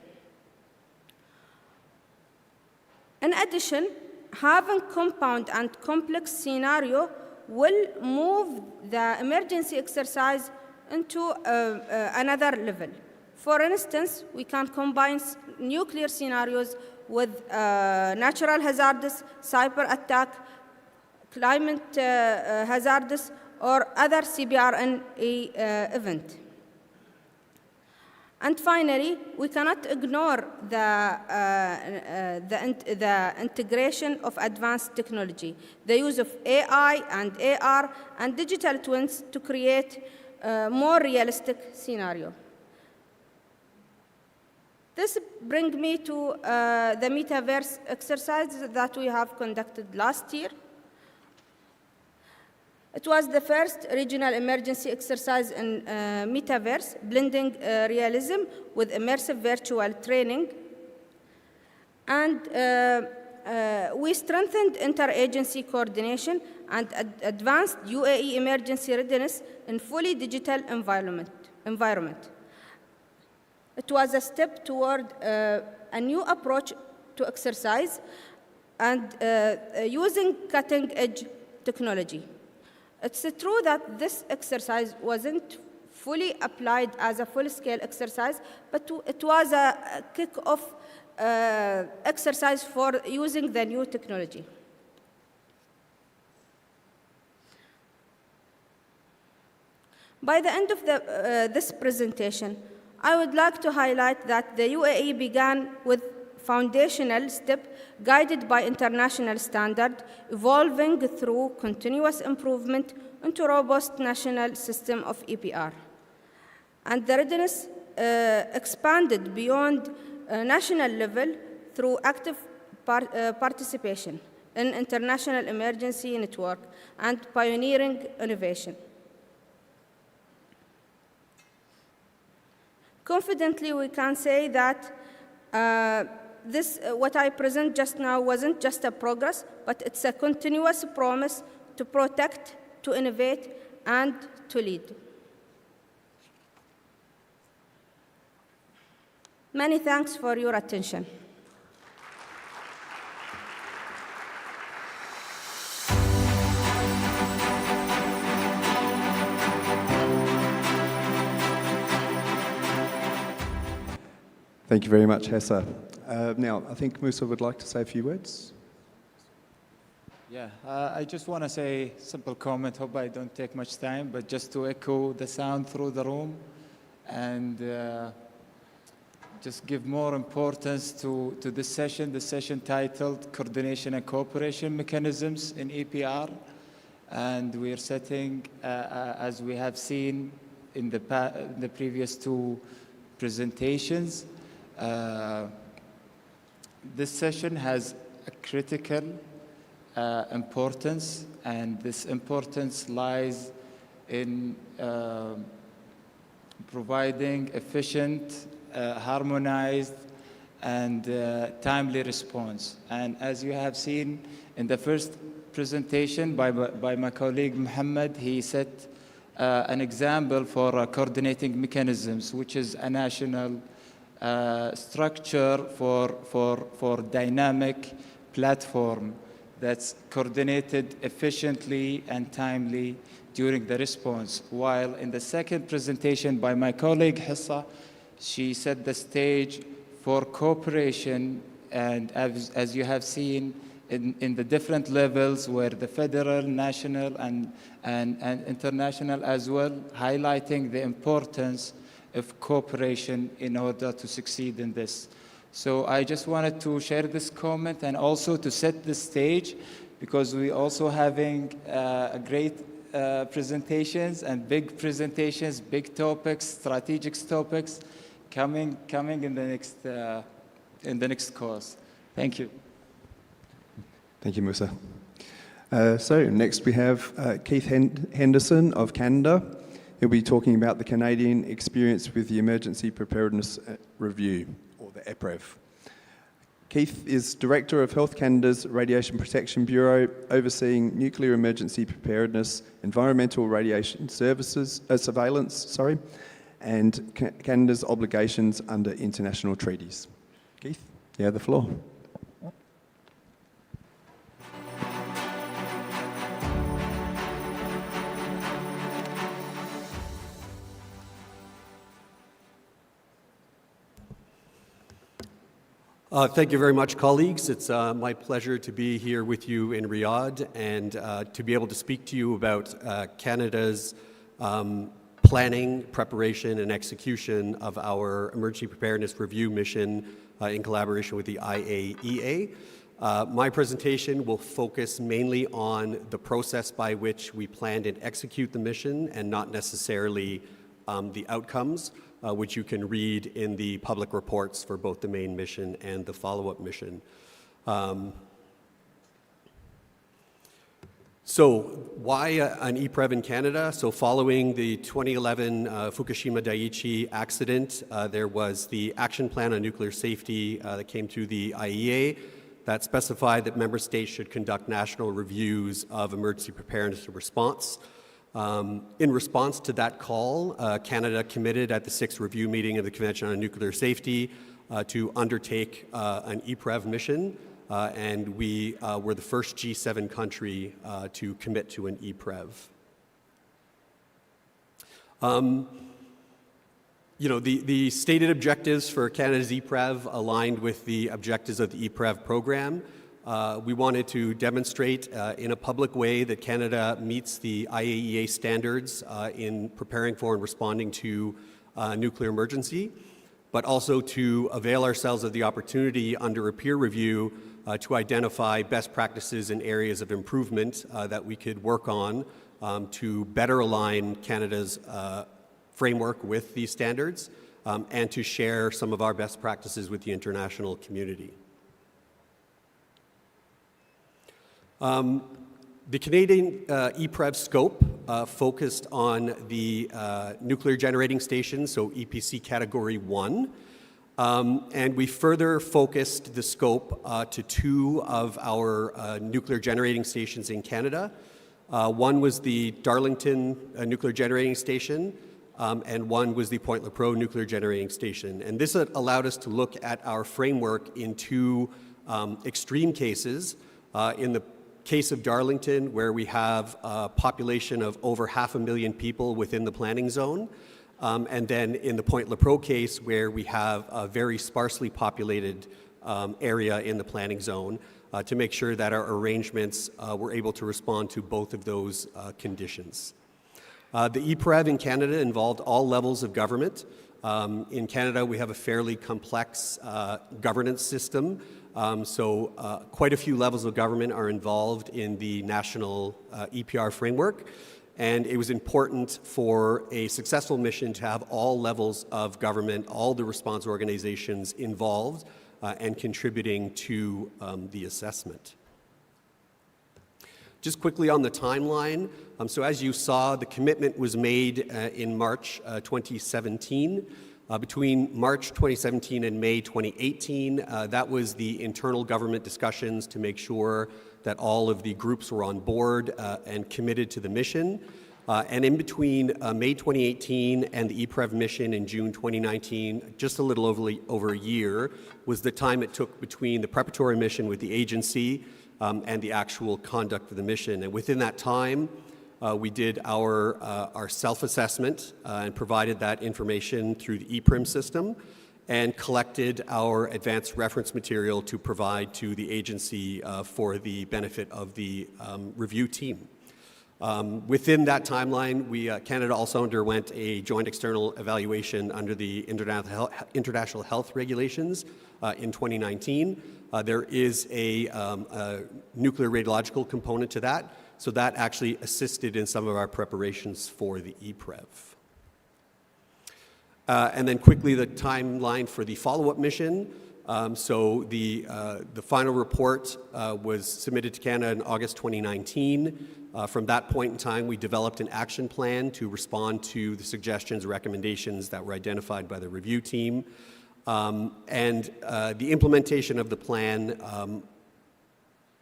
S3: In addition, having compound and complex scenario will move the emergency exercise into another level. For instance, we can combine nuclear scenarios with natural hazards, cyber attack, climate hazards, or other CBRNE event. And finally, we cannot ignore the integration of advanced technology, the use of AI and AR and digital twins to create a more realistic scenario. This brings me to the metaverse exercise that we have conducted last year. It was the first regional emergency exercise in metaverse, blending realism with immersive virtual training. And we strengthened interagency coordination and advanced UAE emergency readiness in fully digital environment. It was a step toward a new approach to exercise and using cutting-edge technology. It's true that this exercise wasn't fully applied as a full-scale exercise, but it was a kick-off exercise for using the new technology. By the end of this presentation, I would like to highlight that the UAE began with foundational step guided by international standard, evolving through continuous improvement into robust national system of EPR. And the readiness expanded beyond national level through active participation in international emergency network and pioneering innovation. Confidently, we can say that what I present just now wasn't just a progress, but it's a continuous promise to protect, to innovate, and to lead. Many thanks for your attention.
S20: Thank you very much, Hessa. Now, I think Musa would like to say a few words.
S4: Yeah, I just want to say a simple comment. Hope I don't take much time, but just to echo the sound through the room and just give more importance to this session titled Coordination and Cooperation Mechanisms in EPR. And we are setting, as we have seen in the previous two presentations, this session has a critical importance, and this importance lies in providing efficient, harmonized, and timely response. And as you have seen in the first presentation by my colleague Muhammad, he set an example for coordinating mechanisms, which is a national structure for dynamic platform that's coordinated efficiently and timely during the response. While in the second presentation by my colleague Hessa, she set the stage for cooperation, and as you have seen in the different levels where the federal, national, and international as well, highlighting the importance of cooperation in order to succeed in this. So I just wanted to share this comment and also to set the stage, because we also having a great presentations and big presentations, big topics, strategic topics coming in the next course. Thank you.
S20: Thank you, Musa. So next we have Keith Henderson of Canada. He'll be talking about the Canadian experience with the Emergency Preparedness Review, or the EPREV. Keith is Director of Health Canada's Radiation Protection Bureau, overseeing nuclear emergency preparedness, environmental radiation services, surveillance, and Canada's obligations under international treaties. Keith, you have the floor.
S22: Thank you very much, colleagues. It's my pleasure to be here with you in Riyadh and to be able to speak to you about Canada's planning, preparation, and execution of our Emergency Preparedness Review mission in collaboration with the IAEA. My presentation will focus mainly on the process by which we planned and execute the mission, and not necessarily the outcomes, which you can read in the public reports for both the main mission and the follow-up mission. So why an EPREV in Canada? So following the 2011 Fukushima Daiichi accident, there was the Action Plan on Nuclear Safety that came through the IAEA that specified that member states should conduct national reviews of emergency preparedness and response. In response to that call, Canada committed at the 6th review meeting of the Convention on Nuclear Safety to undertake an EPREV mission, and we were the first G7 country to commit to an EPREV. The stated objectives for Canada's EPREV aligned with the objectives of the EPREV program. We wanted to demonstrate in a public way that Canada meets the IAEA standards in preparing for and responding to nuclear emergency, but also to avail ourselves of the opportunity under a peer review to identify best practices and areas of improvement that we could work on to better align Canada's framework with these standards and to share some of our best practices with the international community. The Canadian EPREV scope focused on the nuclear generating stations, so EPC Category 1. And we further focused the scope to 2 of our nuclear generating stations in Canada. One was the Darlington Nuclear Generating Station, and one was the Point Lepreau Nuclear Generating Station. And this allowed us to look at our framework in 2 extreme cases. In the case of Darlington, where we have a population of over 500,000 people within the planning zone, and then in the Point Lepreau case, where we have a very sparsely populated area in the planning zone, to make sure that our arrangements were able to respond to both of those conditions. The EPREV in Canada involved all levels of government. In Canada, we have a fairly complex governance system, so quite a few levels of government are involved in the national EPR framework, and it was important for a successful mission to have all levels of government, all the response organizations involved and contributing to the assessment. Just quickly on the timeline, so as you saw, the commitment was made in March 2017. Between March 2017 and May 2018, that was the internal government discussions to make sure that all of the groups were on board and committed to the mission. And in between May 2018 and the EPREV mission in June 2019, just a little over a year, was the time it took between the preparatory mission with the agency and the actual conduct of the mission. And within that time, we did our self-assessment and provided that information through the EPRIM system and collected our advanced reference material to provide to the agency for the benefit of the review team. Within that timeline, Canada also underwent a joint external evaluation under the International Health Regulations in 2019. There is a nuclear radiological component to that, so that actually assisted in some of our preparations for the EPREV. And then quickly, the timeline for the follow-up mission. So the final report was submitted to Canada in August 2019. From that point in time, we developed an action plan to respond to the suggestions, recommendations that were identified by the review team. And the implementation of the plan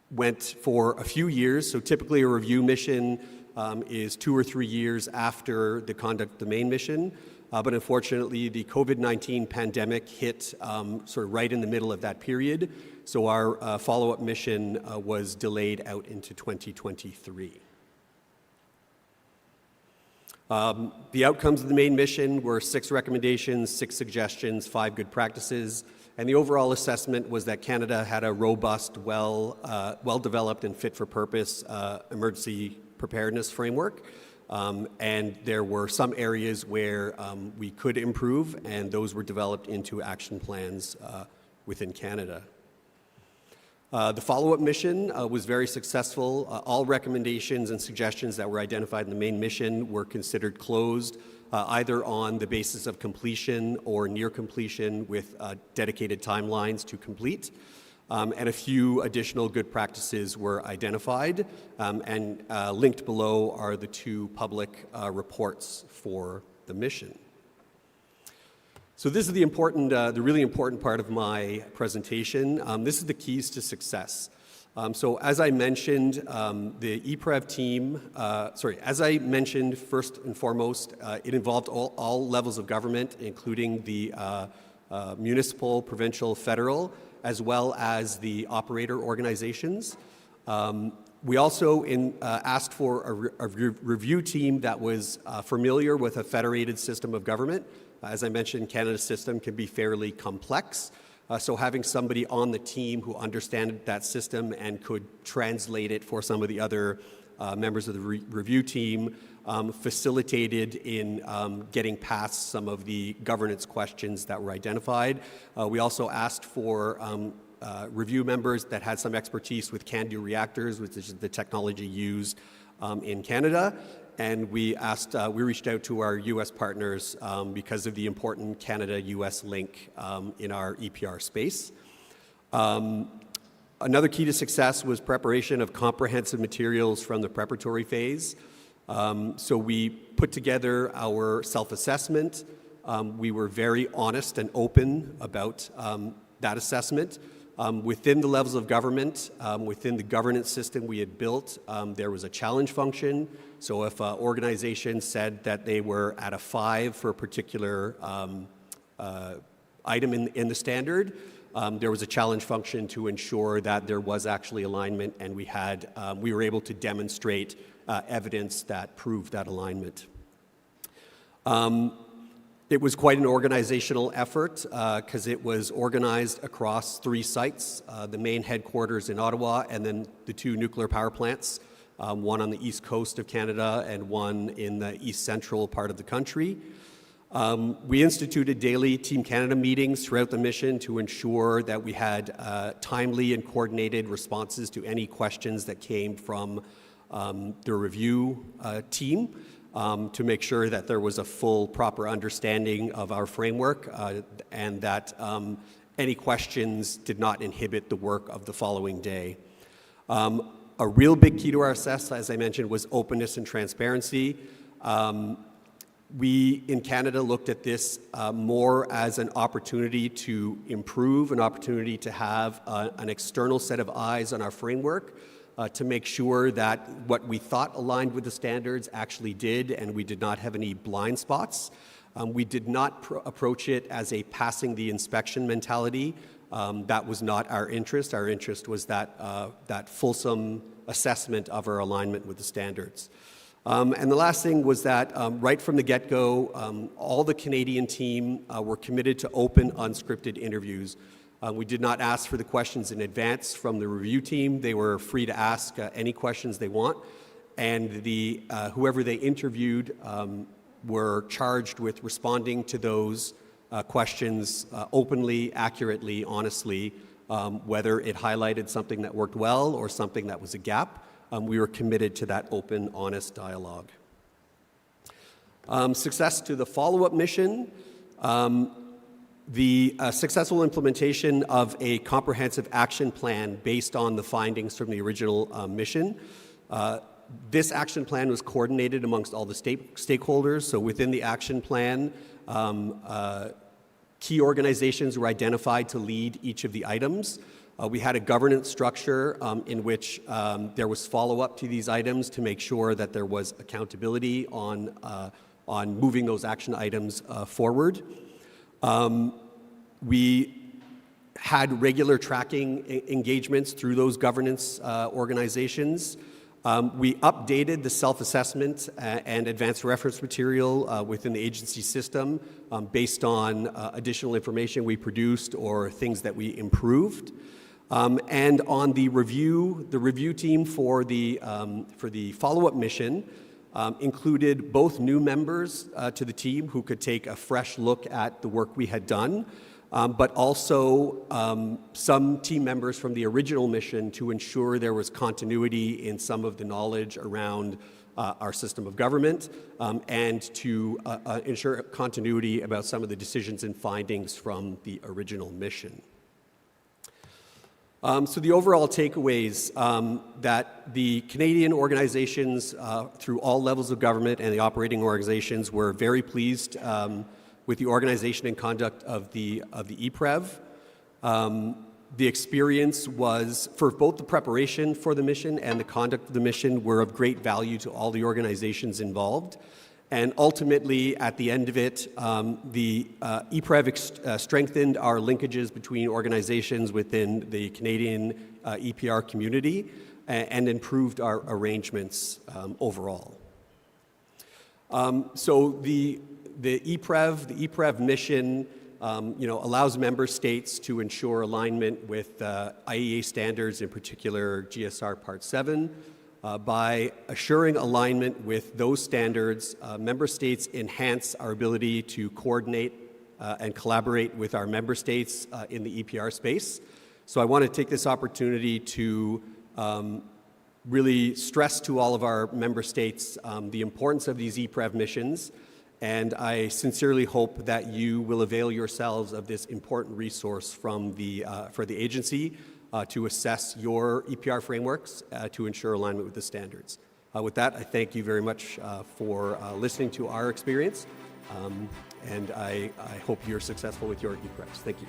S22: went for a few years. So typically a review mission is 2 or 3 years after the conduct of the main mission. But unfortunately, the COVID-19 pandemic hit sort of right in the middle of that period. So our follow-up mission was delayed out into 2023. The outcomes of the main mission were 6 recommendations, 6 suggestions, 5 good practices. And the overall assessment was that Canada had a robust, well-developed and fit-for-purpose emergency preparedness framework. And there were some areas where we could improve, and those were developed into action plans within Canada. The follow-up mission was very successful. All recommendations and suggestions that were identified in the main mission were considered closed, either on the basis of completion or near completion with dedicated timelines to complete. And a few additional good practices were identified, and linked below are the 2 public reports for the mission. So this is the really important part of my presentation. This is the keys to success. So as I mentioned, the EPREV team, as I mentioned, first and foremost, it involved all levels of government, including the municipal, provincial, federal, as well as the operator organizations. We also asked for a review team that was familiar with a federated system of government. As I mentioned, Canada's system can be fairly complex. So having somebody on the team who understood that system and could translate it for some of the other members of the review team facilitated in getting past some of the governance questions that were identified. We also asked for review members that had some expertise with CANDU reactors, which is the technology used in Canada. And we reached out to our U.S. partners because of the important Canada-U.S. link in our EPR space. Another key to success was preparation of comprehensive materials from the preparatory phase. So we put together our self-assessment, We were very honest and open about that assessment. Within the levels of government, within the governance system we had built, there was a challenge function. So if an organization said that they were at a 5 for a particular item in the standard, there was a challenge function to ensure that there was actually alignment, and we were able to demonstrate evidence that proved that alignment. It was quite an organizational effort because it was organized across 3 sites, the main headquarters in Ottawa and then the 2 nuclear power plants, one on the east coast of Canada and one in the east central part of the country. We instituted daily Team Canada meetings throughout the mission to ensure that we had timely and coordinated responses to any questions that came from the review team. To make sure that there was a full, proper understanding of our framework and that any questions did not inhibit the work of the following day. A real big key to our success, as I mentioned, was openness and transparency. We in Canada looked at this more as an opportunity to improve, an opportunity to have an external set of eyes on our framework. To make sure that what we thought aligned with the standards actually did, and we did not have any blind spots. We did not approach it as a passing the inspection mentality. That was not our interest. Our interest was that fulsome assessment of our alignment with the standards. And the last thing was that right from the get-go, all the Canadian team were committed to open, unscripted interviews. We did not ask for the questions in advance from the review team. They were free to ask any questions they want. And whoever they interviewed were charged with responding to those questions openly, accurately, honestly, whether it highlighted something that worked well or something that was a gap. We were committed to that open, honest dialogue. Success to the follow-up mission. The successful implementation of a comprehensive action plan based on the findings from the original mission. This action plan was coordinated amongst all the stakeholders. So within the action plan, key organizations were identified to lead each of the items. We had a governance structure in which there was follow-up to these items to make sure that there was accountability on moving those action items forward. We had regular tracking engagements through those governance organizations. We updated the self-assessment and advanced reference material within the agency system based on additional information we produced or things that we improved. And on the review team for the follow-up mission included both new members to the team who could take a fresh look at the work we had done, but also some team members from the original mission to ensure there was continuity in some of the knowledge around our system of government and to ensure continuity about some of the decisions and findings from the original mission. So the overall takeaways that the Canadian organizations through all levels of government and the operating organizations were very pleased with the organization and conduct of the EPREV. The experience was, for both the preparation for the mission and the conduct of the mission, were of great value to all the organizations involved. And ultimately, at the end of it, the EPREV strengthened our linkages between organizations within the Canadian EPR community and improved our arrangements overall. So the EPREV mission allows member states to ensure alignment with IAEA standards, in particular GSR Part 7. By assuring alignment with those standards, member states enhance our ability to coordinate and collaborate with our member states in the EPR space. So I want to take this opportunity to really stress to all of our member states the importance of these EPREV missions, and I sincerely hope that you will avail yourselves of this important resource from for the agency to assess your EPR frameworks to ensure alignment with the standards. With that, I thank you very much for listening to our experience, And I hope you're successful with your EPREVs. Thank you.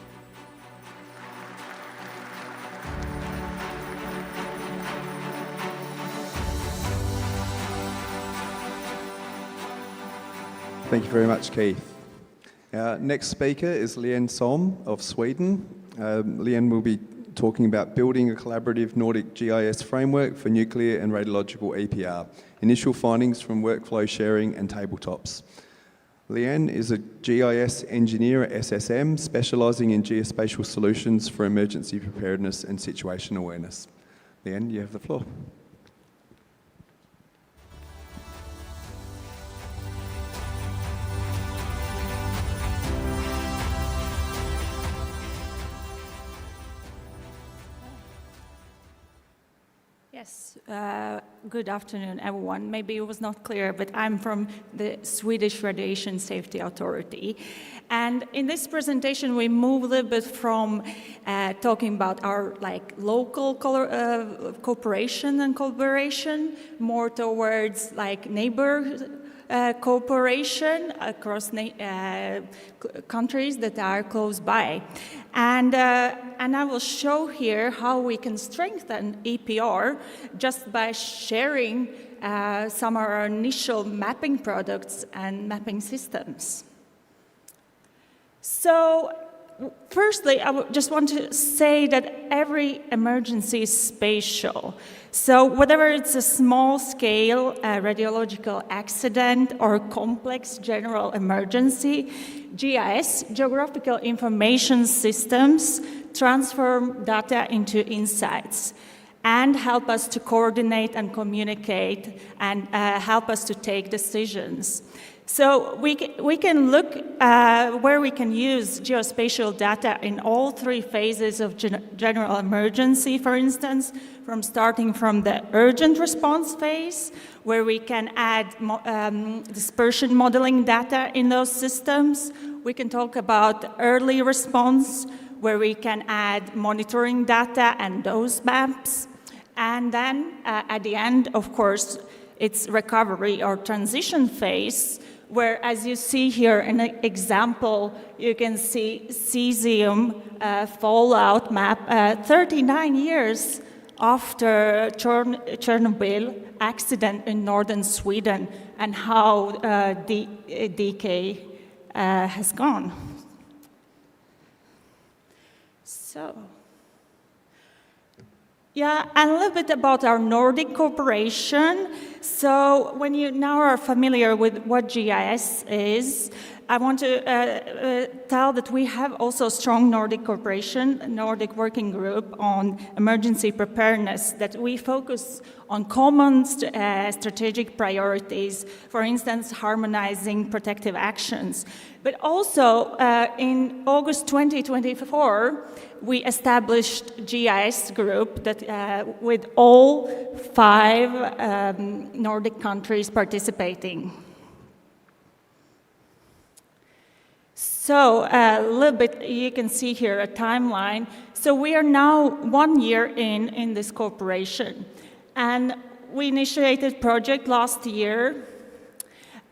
S20: Thank you very much, Keith. Next speaker is Lien Som of Sweden. Lien will be talking about building a collaborative Nordic GIS framework for nuclear and radiological EPR, initial findings from workflow sharing and tabletops. Lien is a GIS engineer at SSM, specialising in geospatial solutions for emergency preparedness and situation awareness. Lien, you have the floor.
S5: Yes, good afternoon, everyone. Maybe it was not clear, but I'm from the Swedish Radiation Safety Authority. And in this presentation, we move a little bit from talking about our local cooperation and collaboration, more towards neighbor cooperation across countries that are close by. And I will show here how we can strengthen EPR just by sharing some of our initial mapping products and mapping systems. So, firstly, I just want to say that every emergency is spatial. So whether it's a small-scale radiological accident or complex general emergency, GIS, Geographical Information Systems, transform data into insights and help us to coordinate and communicate and help us to take decisions. So we can look where we can use geospatial data in all three phases of general emergency, for instance, starting from the urgent response phase, where we can add dispersion modeling data in those systems. We can talk about early response, where we can add monitoring data and those maps. And then at the end, of course, it's recovery or transition phase, where, as you see here in an example, you can see cesium fallout map 39 years after Chernobyl accident in northern Sweden and how the decay has gone. So, yeah, and a little bit about our Nordic cooperation. So when you now are familiar with what GIS is, I want to tell that we have also strong Nordic cooperation, a Nordic working group on emergency preparedness, that we focus on common strategic priorities, for instance, harmonizing protective actions. But also, in August 2024, we established GIS group that with all 5 Nordic countries participating. So a little bit, you can see here a timeline. So we are now 1 year in this cooperation. And we initiated project last year.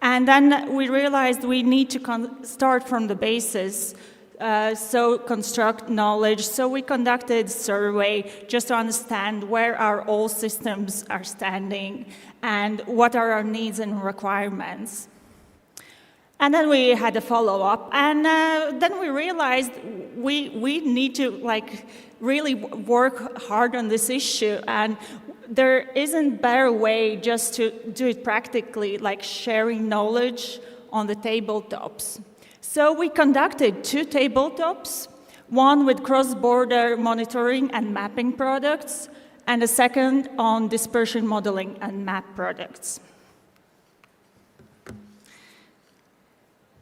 S5: And then we realized we need to start from the basis, so construct knowledge. So we conducted a survey just to understand where our old systems are standing and what are our needs and requirements. And then we had a follow-up, and then we realized we need to really work hard on this issue, and there isn't better way just to do it practically, like sharing knowledge on the tabletops. So we conducted 2 tabletops, one with cross-border monitoring and mapping products, and a second on dispersion modeling and map products.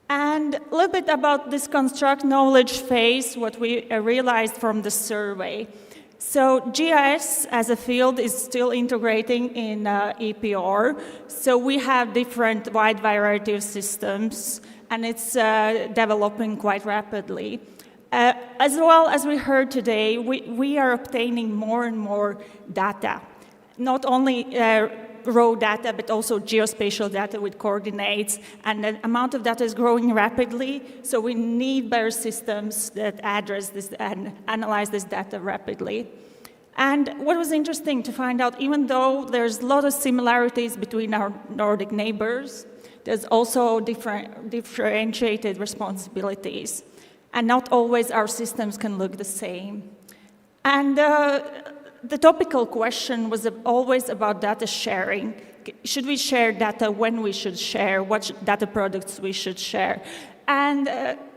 S5: And a little bit about this construct knowledge phase, what we realized from the survey. So GIS as a field is still integrating in EPR. So we have different wide variety of systems, and it's developing quite rapidly. As well as we heard today, we are obtaining more and more data, not only raw data, but also geospatial data with coordinates, and the amount of data is growing rapidly, so we need better systems that address this and analyze this data rapidly. And what was interesting to find out, even though there's a lot of similarities between our Nordic neighbors, there's also differentiated responsibilities, and not always our systems can look the same. And the topical question was always about data sharing. Should we share data, when we should share, what data products we should share? And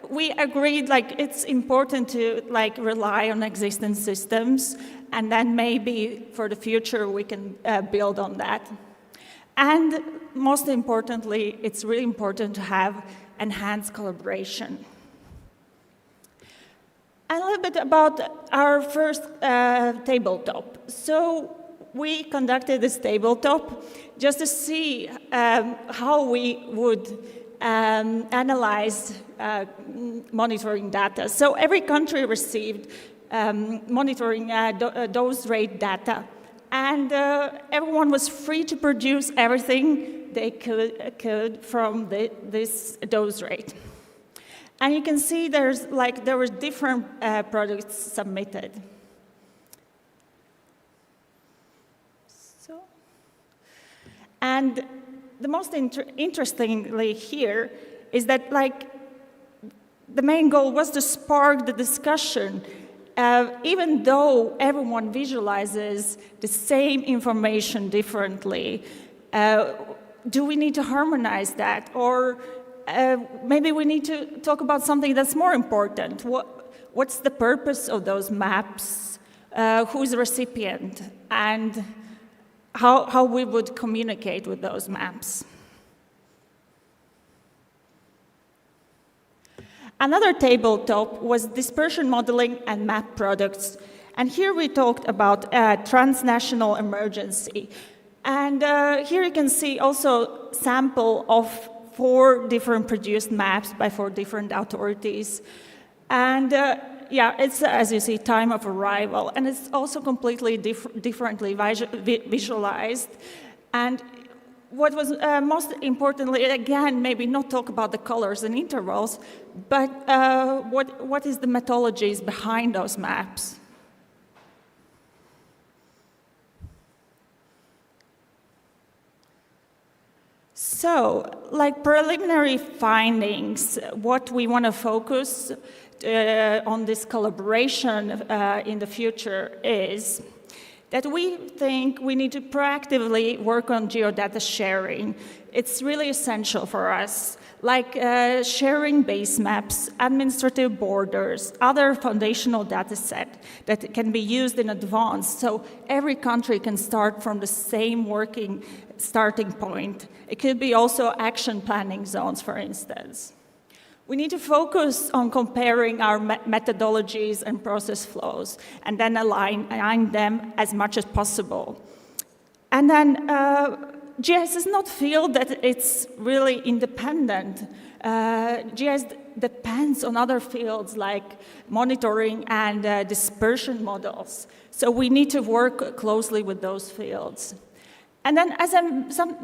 S5: we agreed it's important to rely on existing systems, and then maybe for the future we can build on that. And most importantly, it's really important to have enhanced collaboration. A little bit about our first tabletop. So we conducted this tabletop just to see how we would analyze monitoring data. So every country received monitoring dose rate data, and everyone was free to produce everything they could from this dose rate. And you can see there were different products submitted. And the most interestingly here is that the main goal was to spark the discussion. Even though everyone visualizes the same information differently, do we need to harmonize that? Or maybe we need to talk about something that's more important. What's the purpose of those maps? Who's the recipient? And how we would communicate with those maps. Another tabletop was dispersion modeling and map products. And here we talked about transnational emergency. And here you can see also sample of 4 different produced maps by 4 different authorities. And yeah, it's, as you see, time of arrival. And it's also completely differently visualized. And what was most importantly, again, maybe not talk about the colors and intervals, but what is the methodologies behind those maps? So, preliminary findings, what we want to focus on this collaboration in the future is that we think we need to proactively work on geodata sharing. It's really essential for us, sharing base maps, administrative borders, other foundational data set that can be used in advance, so every country can start from the same working starting point. It could be also action planning zones, for instance. We need to focus on comparing our methodologies and process flows, and then align them as much as possible. And then GIS does not feel that it's really independent. GIS depends on other fields like monitoring and dispersion models. So we need to work closely with those fields. And then, as I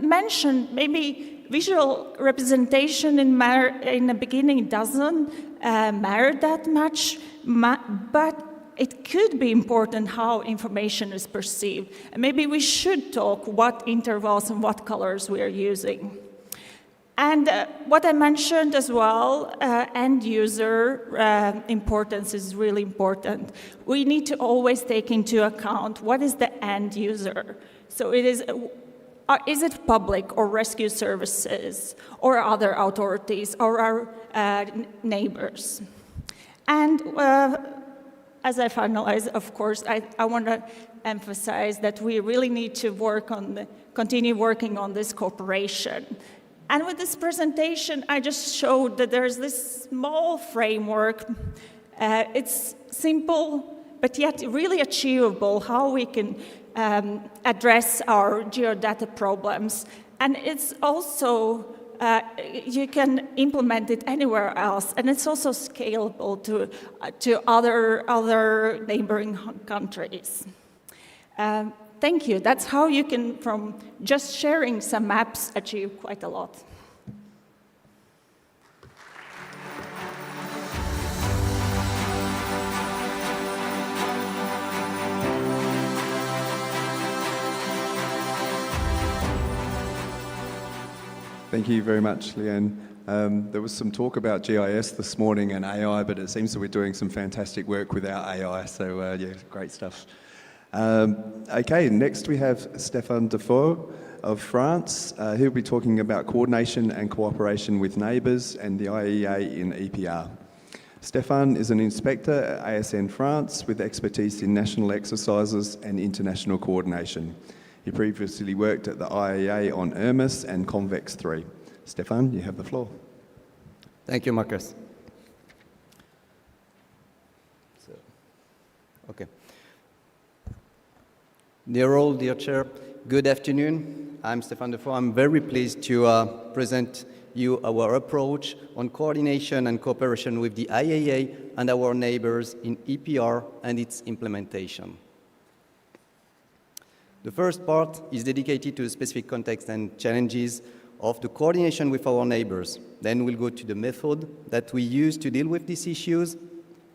S5: mentioned, maybe visual representation in the beginning doesn't matter that much, but it could be important how information is perceived. And maybe we should talk what intervals and what colors we are using. And what I mentioned as well, end user importance is really important. We need to always take into account what is the end user. So is it public or rescue services or other authorities or our neighbors? And as I finalize, of course, I want to emphasize that we really need to continue working on this cooperation. And with this presentation, I just showed that there's this small framework. It's simple, but yet really achievable, how we can address our geodata problems. And it's also, you can implement it anywhere else, and it's also scalable to other neighboring countries. thank you. That's how you can, from just sharing some maps, achieve quite a lot.
S20: Thank you very much, Leanne. There was some talk about GIS this morning and AI, but it seems that we're doing some fantastic work with our AI, so yeah, great stuff. Okay, next we have Stéphane Defoe of France. He'll be talking about coordination and cooperation with neighbours and the IAEA in EPR. Stéphane is an inspector at ASN France with expertise in national exercises and international coordination. He previously worked at the IAEA on ERMIS and Convex 3. Stéphane, you have the floor.
S6: Thank you, Marcus. Okay. Dear all, dear chair, good afternoon. I'm Stéphane Defoe. I'm very pleased to present you our approach on coordination and cooperation with the IAEA and our neighbors in EPR and its implementation. The first part is dedicated to the specific context and challenges of the coordination with our neighbors. Then we'll go to the method that we use to deal with these issues.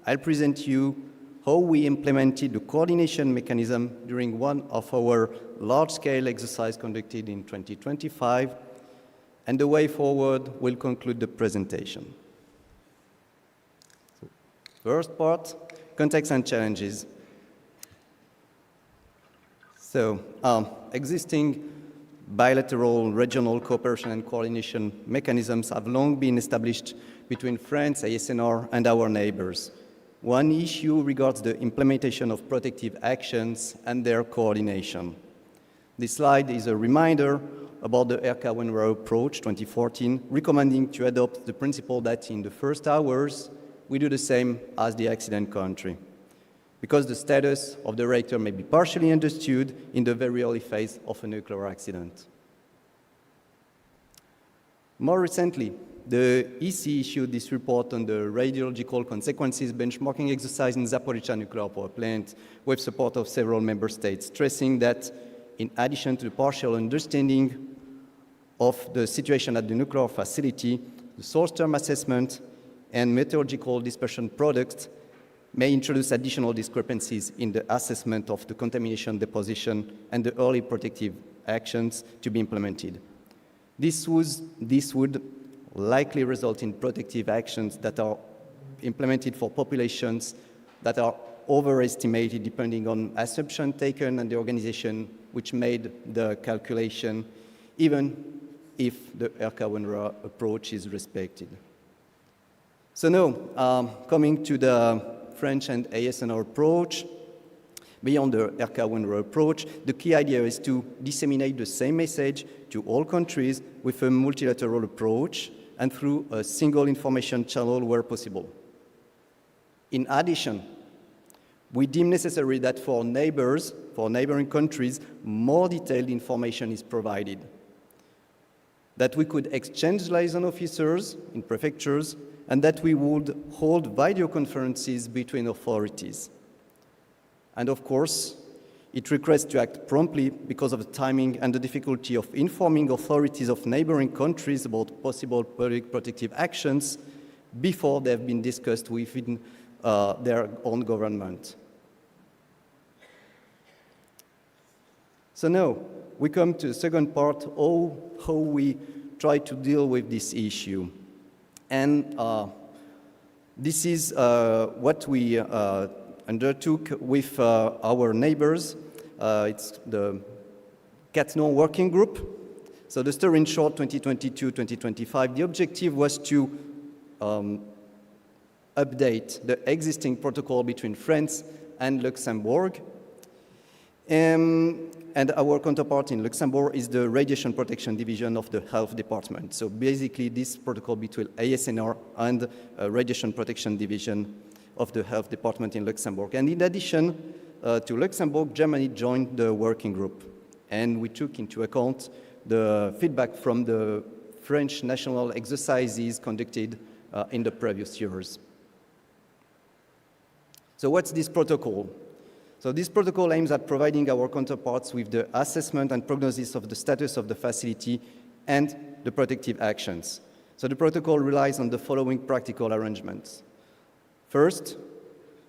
S6: I'll present you how we implemented the coordination mechanism during one of our large-scale exercises conducted in 2025, and the way forward will conclude the presentation. First part, context and challenges. So, existing bilateral regional cooperation and coordination mechanisms have long been established between France, ASNR, and our neighbors. One issue regards the implementation of protective actions and their coordination. This slide is a reminder about the RK1RO approach 2014, recommending to adopt the principle that in the first hours, we do the same as the accident country, because the status of the reactor may be partially understood in the very early phase of a nuclear accident. More recently, the EC issued this report on the radiological consequences benchmarking exercise in Zaporizhzhia nuclear power plant with support of several member states, stressing that in addition to the partial understanding of the situation at the nuclear facility, the source term assessment and meteorological dispersion products may introduce additional discrepancies in the assessment of the contamination deposition and the early protective actions to be implemented. This would likely result in protective actions that are implemented for populations that are overestimated depending on assumption taken and the organization which made the calculation, even if the RK1RO approach is respected. So now, coming to the French and ASNR approach, beyond the RK1RO approach, the key idea is to disseminate the same message to all countries with a multilateral approach and through a single information channel where possible. In addition, we deem necessary that for neighboring countries, more detailed information is provided, that we could exchange liaison officers in prefectures, and that we would hold video conferences between authorities. And of course, it requests to act promptly because of the timing and the difficulty of informing authorities of neighboring countries about possible public protective actions before they have been discussed within their own government. So now, we come to the second part, how we try to deal with this issue. And this is what we undertook with our neighbors. It's the CATNOR working group. So the story in short, 2022-2025, the objective was to update the existing protocol between France and Luxembourg. And our counterpart in Luxembourg is the Radiation Protection Division of the Health Department. So basically, this protocol between ASNR and Radiation Protection Division of the Health Department in Luxembourg. And in addition to Luxembourg, Germany joined the working group. And we took into account the feedback from the French national exercises conducted in the previous years. So what's this protocol? So this protocol aims at providing our counterparts with the assessment and prognosis of the status of the facility and the protective actions. So the protocol relies on the following practical arrangements. First,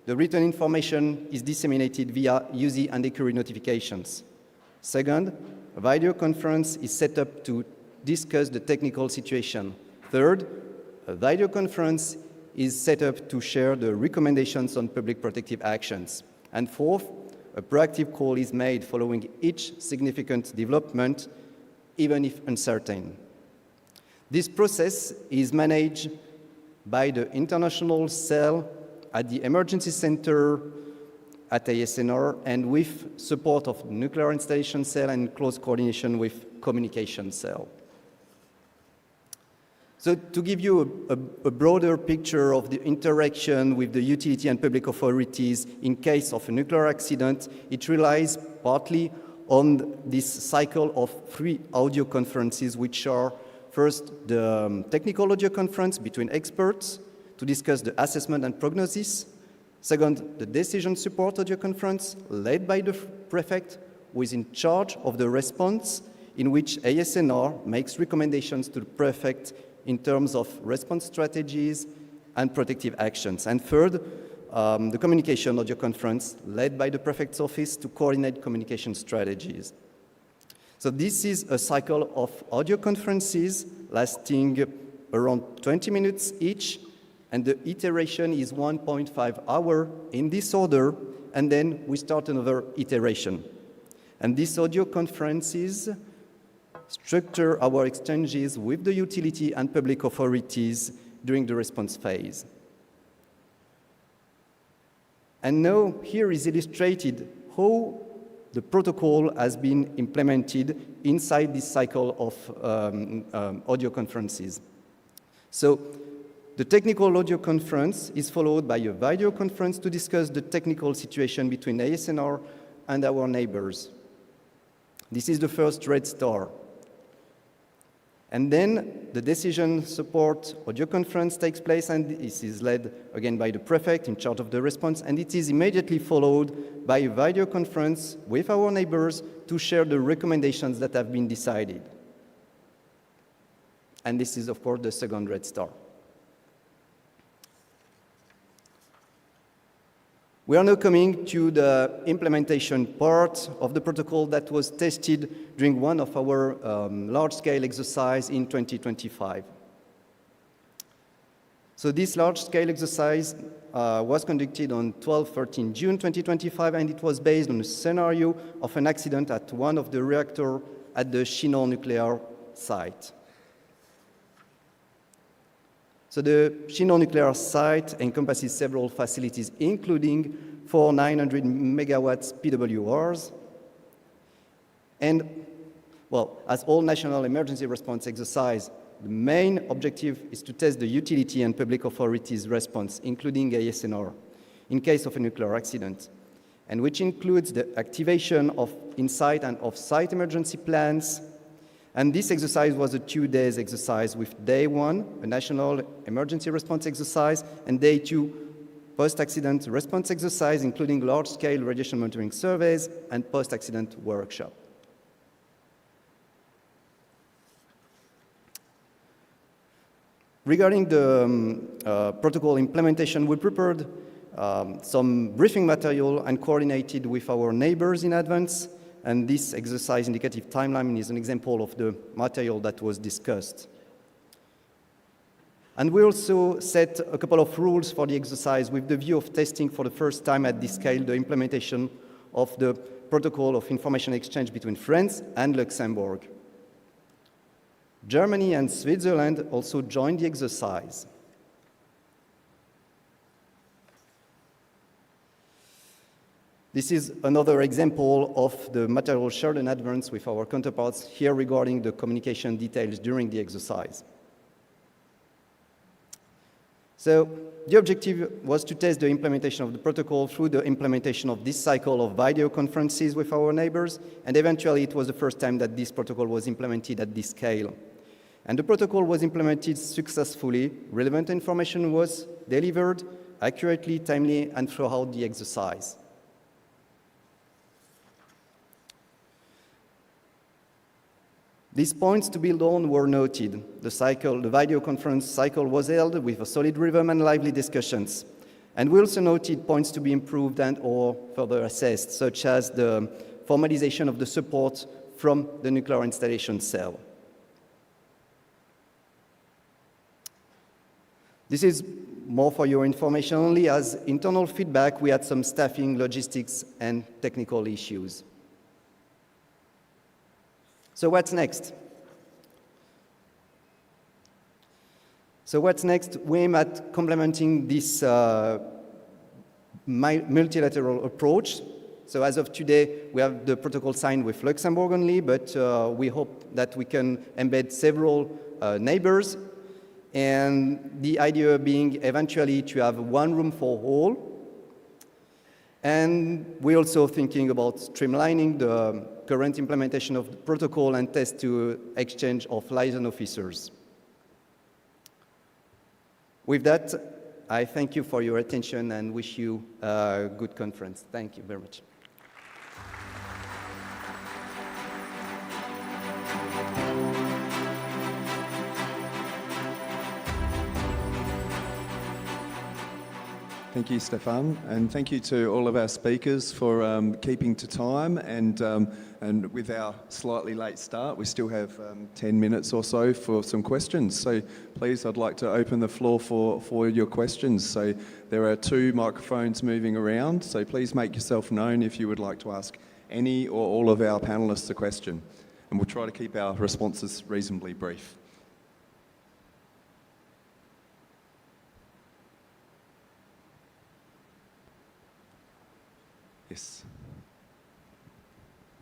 S6: the written information is disseminated via UZ and EPR notifications. Second, a video conference is set up to discuss the technical situation. Third, a video conference is set up to share the recommendations on public protective actions. And fourth, a proactive call is made following each significant development, even if uncertain. This process is managed by the international cell at the emergency center at ASNR and with support of nuclear installation cell and close coordination with communication cell. So to give you a broader picture of the interaction with the utility and public authorities in case of a nuclear accident, it relies partly on this cycle of 3 audio conferences, which are first the technical audio conference between experts to discuss the assessment and prognosis. Second, the decision support audio conference led by the prefect, who is in charge of the response, in which ASNR makes recommendations to the prefect in terms of response strategies and protective actions. And third, the communication audio conference led by the prefect's office to coordinate communication strategies. So this is a cycle of audio conferences lasting around 20 minutes each, and the iteration is 1.5 hours in this order, and then we start another iteration. And these audio conferences structure our exchanges with the utility and public authorities during the response phase. And now here is illustrated how the protocol has been implemented inside this cycle of audio conferences. So the technical audio conference is followed by a video conference to discuss the technical situation between ASNR and our neighbors. This is the first red star. And then the decision support audio conference takes place, and this is led again by the prefect in charge of the response, and it is immediately followed by a video conference with our neighbors to share the recommendations that have been decided. And this is, of course, the second red star. We are now coming to the implementation part of the protocol that was tested during one of our large-scale exercises in 2025. So this large-scale exercise was conducted on 12-13 June 2025, and it was based on a scenario of an accident at one of the reactors at the Chinon nuclear site. So the Chinon nuclear site encompasses several facilities, including 4 900 megawatts PWRs. And, well, as all national emergency response exercise, the main objective is to test the utility and public authorities' response, including ASNR, in case of a nuclear accident, and which includes the activation of in-site and off-site emergency plans. And this exercise was a 2-day exercise with day 1, a national emergency response exercise, and day 2, post-accident response exercise, including large-scale radiation monitoring surveys and post-accident workshop. Regarding the protocol implementation, we prepared some briefing material and coordinated with our neighbors in advance. And this exercise indicative timeline is an example of the material that was discussed. And we also set a couple of rules for the exercise with the view of testing for the first time at this scale the implementation of the protocol of information exchange between France and Luxembourg. Germany and Switzerland also joined the exercise. This is another example of the material shared in advance with our counterparts here regarding the communication details during the exercise. So the objective was to test the implementation of the protocol through the implementation of this cycle of video conferences with our neighbors, and eventually it was the first time that this protocol was implemented at this scale. And the protocol was implemented successfully. Relevant information was delivered accurately, timely, and throughout the exercise. These points to build on were noted. The video conference cycle was held with a solid rhythm and lively discussions. And we also noted points to be improved and/or further assessed, such as the formalization of the support from the nuclear installation cell. This is more for your information only. As internal feedback, we had some staffing, logistics, and technical issues. So what's next? We aim at complementing this multilateral approach. So as of today, we have the protocol signed with Luxembourg only, but we hope that we can embed several neighbors. And the idea being eventually to have one room for all. And we're also thinking about streamlining the current implementation of the protocol and test to exchange of liaison officers. With that, I thank you for your attention and wish you a good conference. Thank you very much.
S20: Thank you, Stéphane, and thank you to all of our speakers for keeping to time. And with our slightly late start, we still have 10 minutes or so for some questions. So please, I'd like to open the floor for your questions. So there are 2 microphones moving around, so please make yourself known if you would like to ask any or all of our panelists a question. And we'll try to keep our responses reasonably brief. Yes.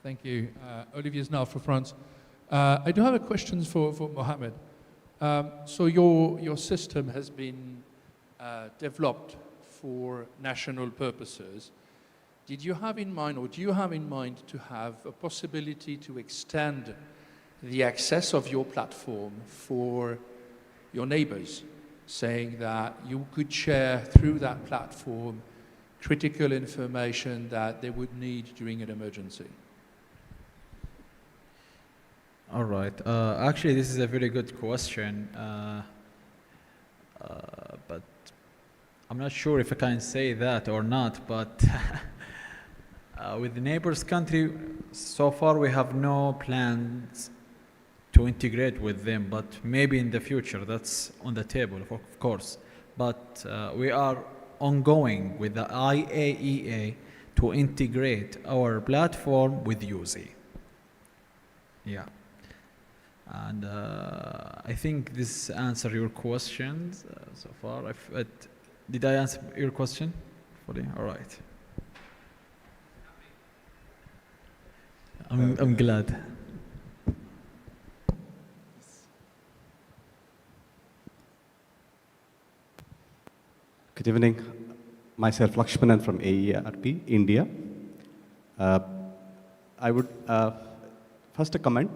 S11: Thank you. Olivier Snell for France. I do have a question for Mohamed. So your system has been developed for national purposes. Did you have in mind, or do you have in mind, to have a possibility to extend the access of your platform for your neighbors, saying that you could share through that platform critical information that they would need during an emergency?
S21: All right. Actually, this is a very good question, but I'm not sure if I can say that or not. But with the neighbors country, so far we have no plans to integrate with them. But maybe in the future, that's on the table, of course. But we are ongoing with the IAEA to integrate our platform with UZ. Yeah. And I think this answers your questions so far. Did I answer your question? All right. I'm glad.
S8: Good evening. Myself, Lakshmanan from AERP, India. I would first a comment.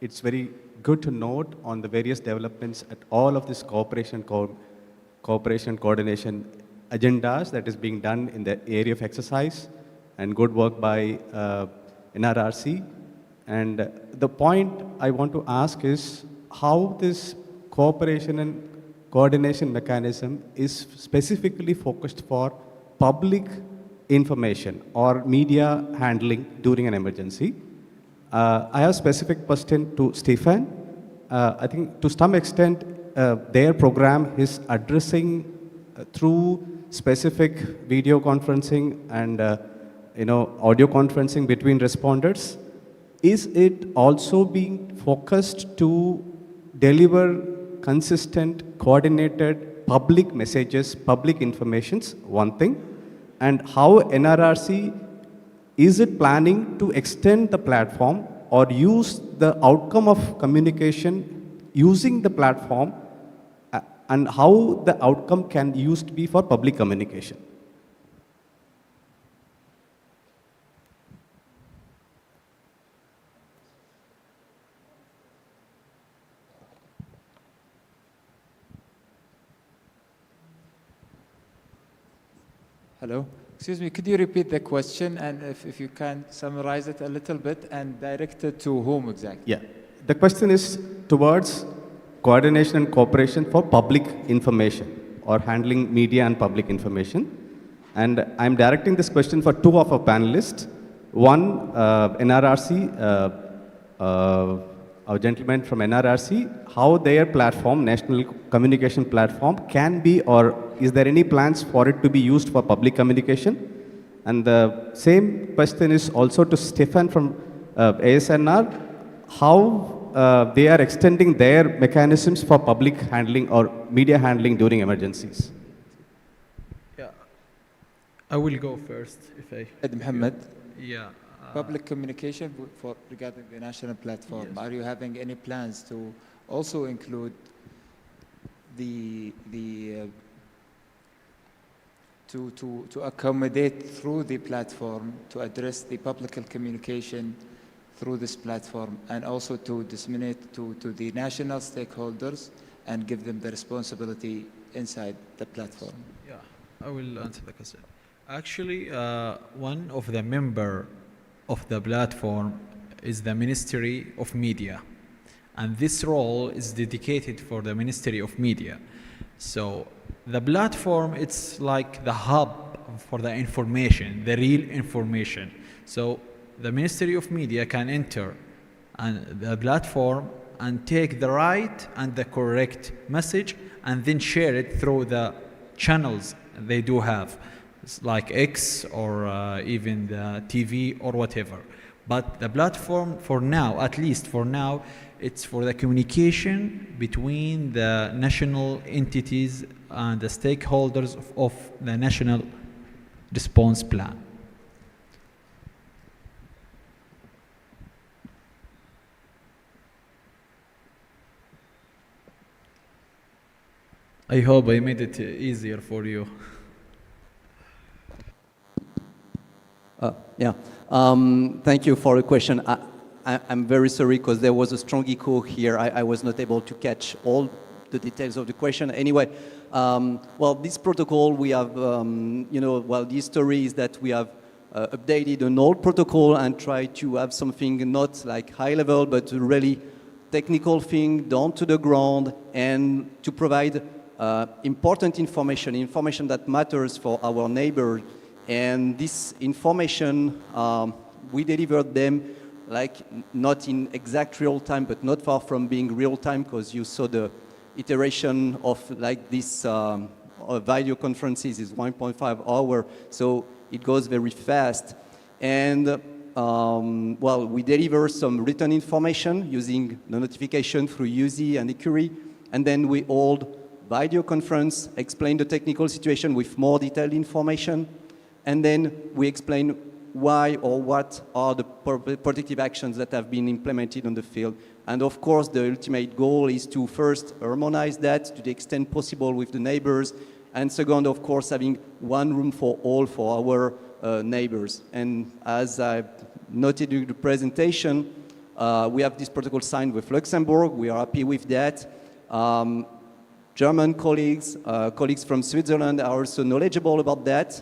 S8: It's very good to note on the various developments at all of this cooperation coordination agendas that is being done in the area of exercise, and good work by NRRC. And the point I want to ask is how this cooperation and coordination mechanism is specifically focused for public information or media handling during an emergency. I have a specific question to Stefan. I think to some extent their program is addressing through specific video conferencing and audio conferencing between responders. Is it also being focused to deliver consistent, coordinated public messages, public informations, one thing, and how NRRC, is it planning to extend the platform or use the outcome of communication using the platform, and how the outcome can used to be for public communication?
S4: Hello. Excuse me, could you repeat the question, and if you can summarize it a little bit and direct it to whom exactly?
S8: Yeah. The question is towards coordination and cooperation for public information or handling media and public information. And I'm directing this question for two of our panelists. One, NRRC, our gentleman from NRRC, how their platform, National Communication Platform, can be, or is there any plans for it to be used for public communication? And the same question is also to Stefan from ASNR, how they are extending their mechanisms for public handling or media handling during emergencies.
S21: Yeah, I will go first if I.
S4: Muhammad.
S21: Yeah.
S4: Public communication regarding the national platform. Yes. Are you having any plans to also include to accommodate through the platform to address the public communication through this platform, and also to disseminate to the national stakeholders and give them the responsibility inside the platform?
S21: Yeah, I will answer the question. Actually, one of the member of the platform is the Ministry of Media, and this role is dedicated for the Ministry of Media. So the platform, it's like the hub for the information, the real information. So the Ministry of Media can enter the platform and take the right and the correct message and then share it through the channels they do have. It's like X or even the TV or whatever. But the platform for now, at least for now, it's for the communication between the national entities and the stakeholders of the national response plan. I hope I made it easier for you.
S6: Thank you for the question. I'm very sorry because there was a strong echo here. I was not able to catch all the details of the question. Anyway, well, this protocol we have, the story is that we have updated an old protocol and tried to have something not like high level, but really technical thing down to the ground, and to provide important information that matters for our neighbors. And this information, we delivered them like not in exact real time, but not far from being real time, because you saw the iteration of like this video conferences is 1.5 hours, so it goes very fast. And well, we deliver some written information using the notification through UZ and Ecury, and then we hold video conference, explain the technical situation with more detailed information, and then we explain why or what are the protective actions that have been implemented on the field. And of course, the ultimate goal is to first harmonize that to the extent possible with the neighbors, and second, of course, having one room for all for our neighbors. And as I noted in the presentation, we have this protocol signed with Luxembourg. We are happy with that. German colleagues, colleagues from Switzerland are also knowledgeable about that.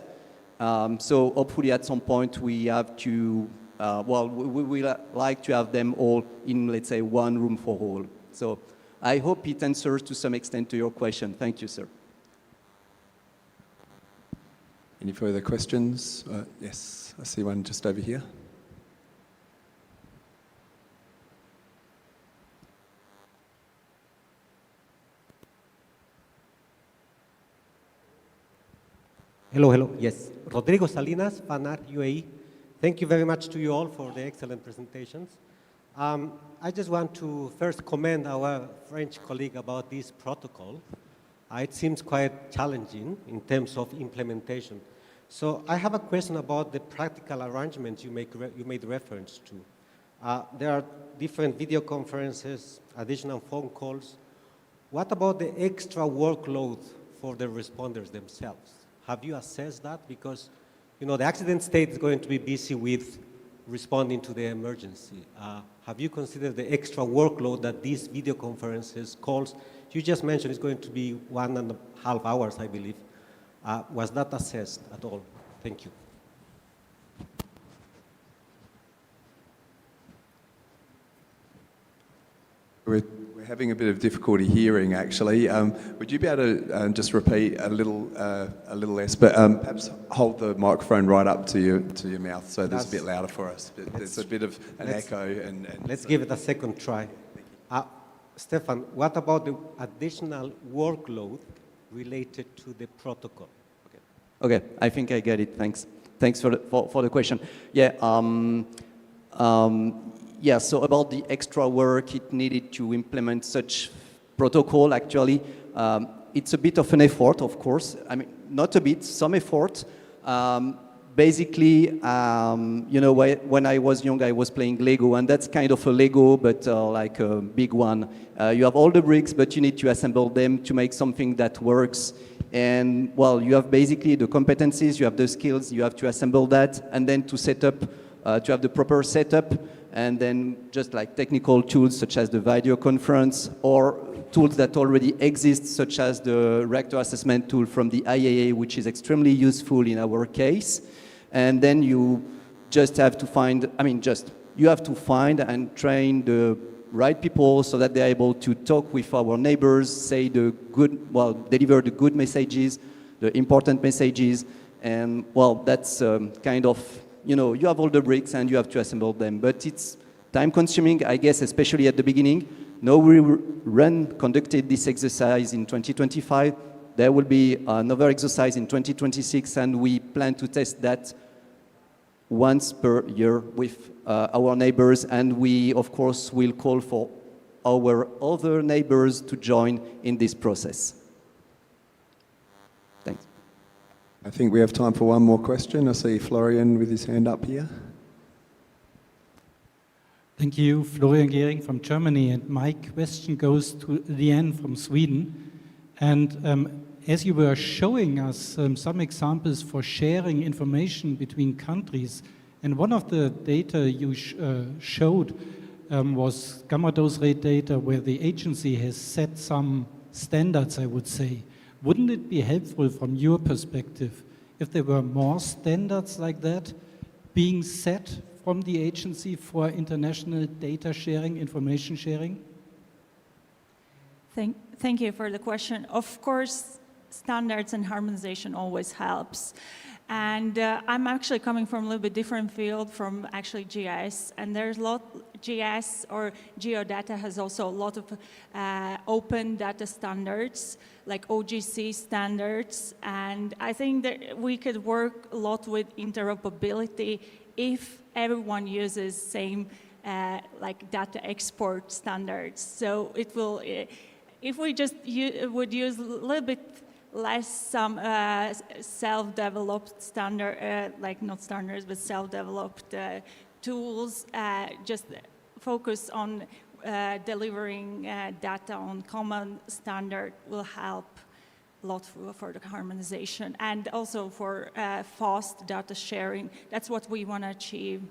S6: So hopefully at some point we have to, we will like to have them all in, let's say, one room for all. So I hope it answers to some extent to your question. Thank you, sir.
S20: Any further questions? Yes, I see one just over here.
S7: Hello. Yes, Rodrigo Salinas, FANAR, UAE. Thank you very much to you all for the excellent presentations. I just want to first commend our French colleague about this protocol. It seems quite challenging in terms of implementation. So I have a question about the practical arrangements you made reference to. There are different video conferences, additional phone calls. What about the extra workload for the responders themselves? Have you assessed that? Because, the accident state is going to be busy with responding to the emergency. Have you considered the extra workload that these video conferences calls, you just mentioned it's going to be 1.5 hours, I believe. Was that assessed at all? Thank you.
S20: We're having a bit of difficulty hearing, actually. Would you be able to just repeat a little less, but perhaps hold the microphone right up to your mouth so there's a bit louder for us. There's a bit of an echo. And
S7: let's give it a second try. Stefan, what about the additional workload related to the protocol?
S6: Okay, I think I get it. Thanks. Thanks for the question. Yeah. Yeah, so about the extra work it needed to implement such protocol, actually, it's a bit of an effort, of course. I mean, not a bit, some effort. Basically, you know, when I was young, I was playing Lego, and that's kind of a Lego, but like a big one. You have all the bricks, but you need to assemble them to make something that works. And, well, you have basically the competencies, you have the skills, you have to assemble that, and then to set up, to have the proper setup, and then just like technical tools such as the video conference or tools that already exist, such as the reactor assessment tool from the IAEA, which is extremely useful in our case. And then you just have to find, you have to find and train the right people so that they're able to talk with our neighbors, say the good, well, deliver the good messages, the important messages, and well, that's kind of, you know, you have all the bricks and you have to assemble them, but it's time consuming, I guess, especially at the beginning. Now we conducted this exercise in 2025. There will be another exercise in 2026, and we plan to test that once per year with our neighbors, and we, of course, will call for our other neighbors to join in this process. Thanks.
S20: I think we have time for one more question. I see Florian with his hand up here.
S9: Thank you, Florian Gehring from Germany, and my question goes to Liane from Sweden. And as you were showing us some examples for sharing information between countries, and one of the data you showed was gamma dose rate data where the agency has set some standards, I would say. Wouldn't it be helpful from your perspective if there were more standards like that being set from the agency for international data sharing, information sharing?
S5: Thank you for the question. Of course, standards and harmonization always helps. And I'm actually coming from a little bit different field from actually GIS, and there's a lot, GIS or geodata has also a lot of open data standards, like OGC standards, and I think that we could work a lot with interoperability if everyone uses same like data export standards. So it will, if we just would use a little bit less some self-developed standard, like not standards, but self-developed tools, just focus on delivering data on common standard will help a lot for the harmonization and also for fast data sharing. That's what we want to achieve.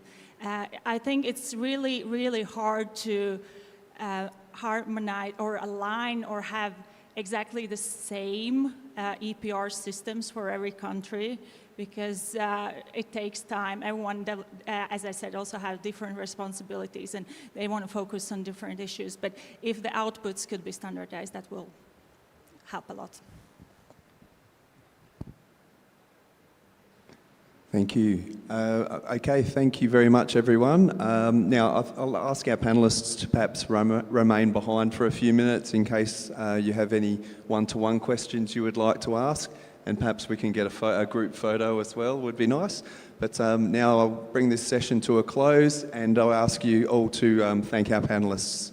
S5: I think it's really, really hard to harmonize or align or have exactly the same EPR systems for every country because it takes time. Everyone, as I said, also have different responsibilities and they want to focus on different issues. But if the outputs could be standardized, that will help a lot.
S20: Thank you. Okay, thank you very much, everyone. Now, I'll ask our panellists to perhaps remain behind for a few minutes in case you have any one-to-one questions you would like to ask, and perhaps we can get a group photo as well, would be nice. But now I'll bring this session to a close, and I'll ask you all to thank our panellists.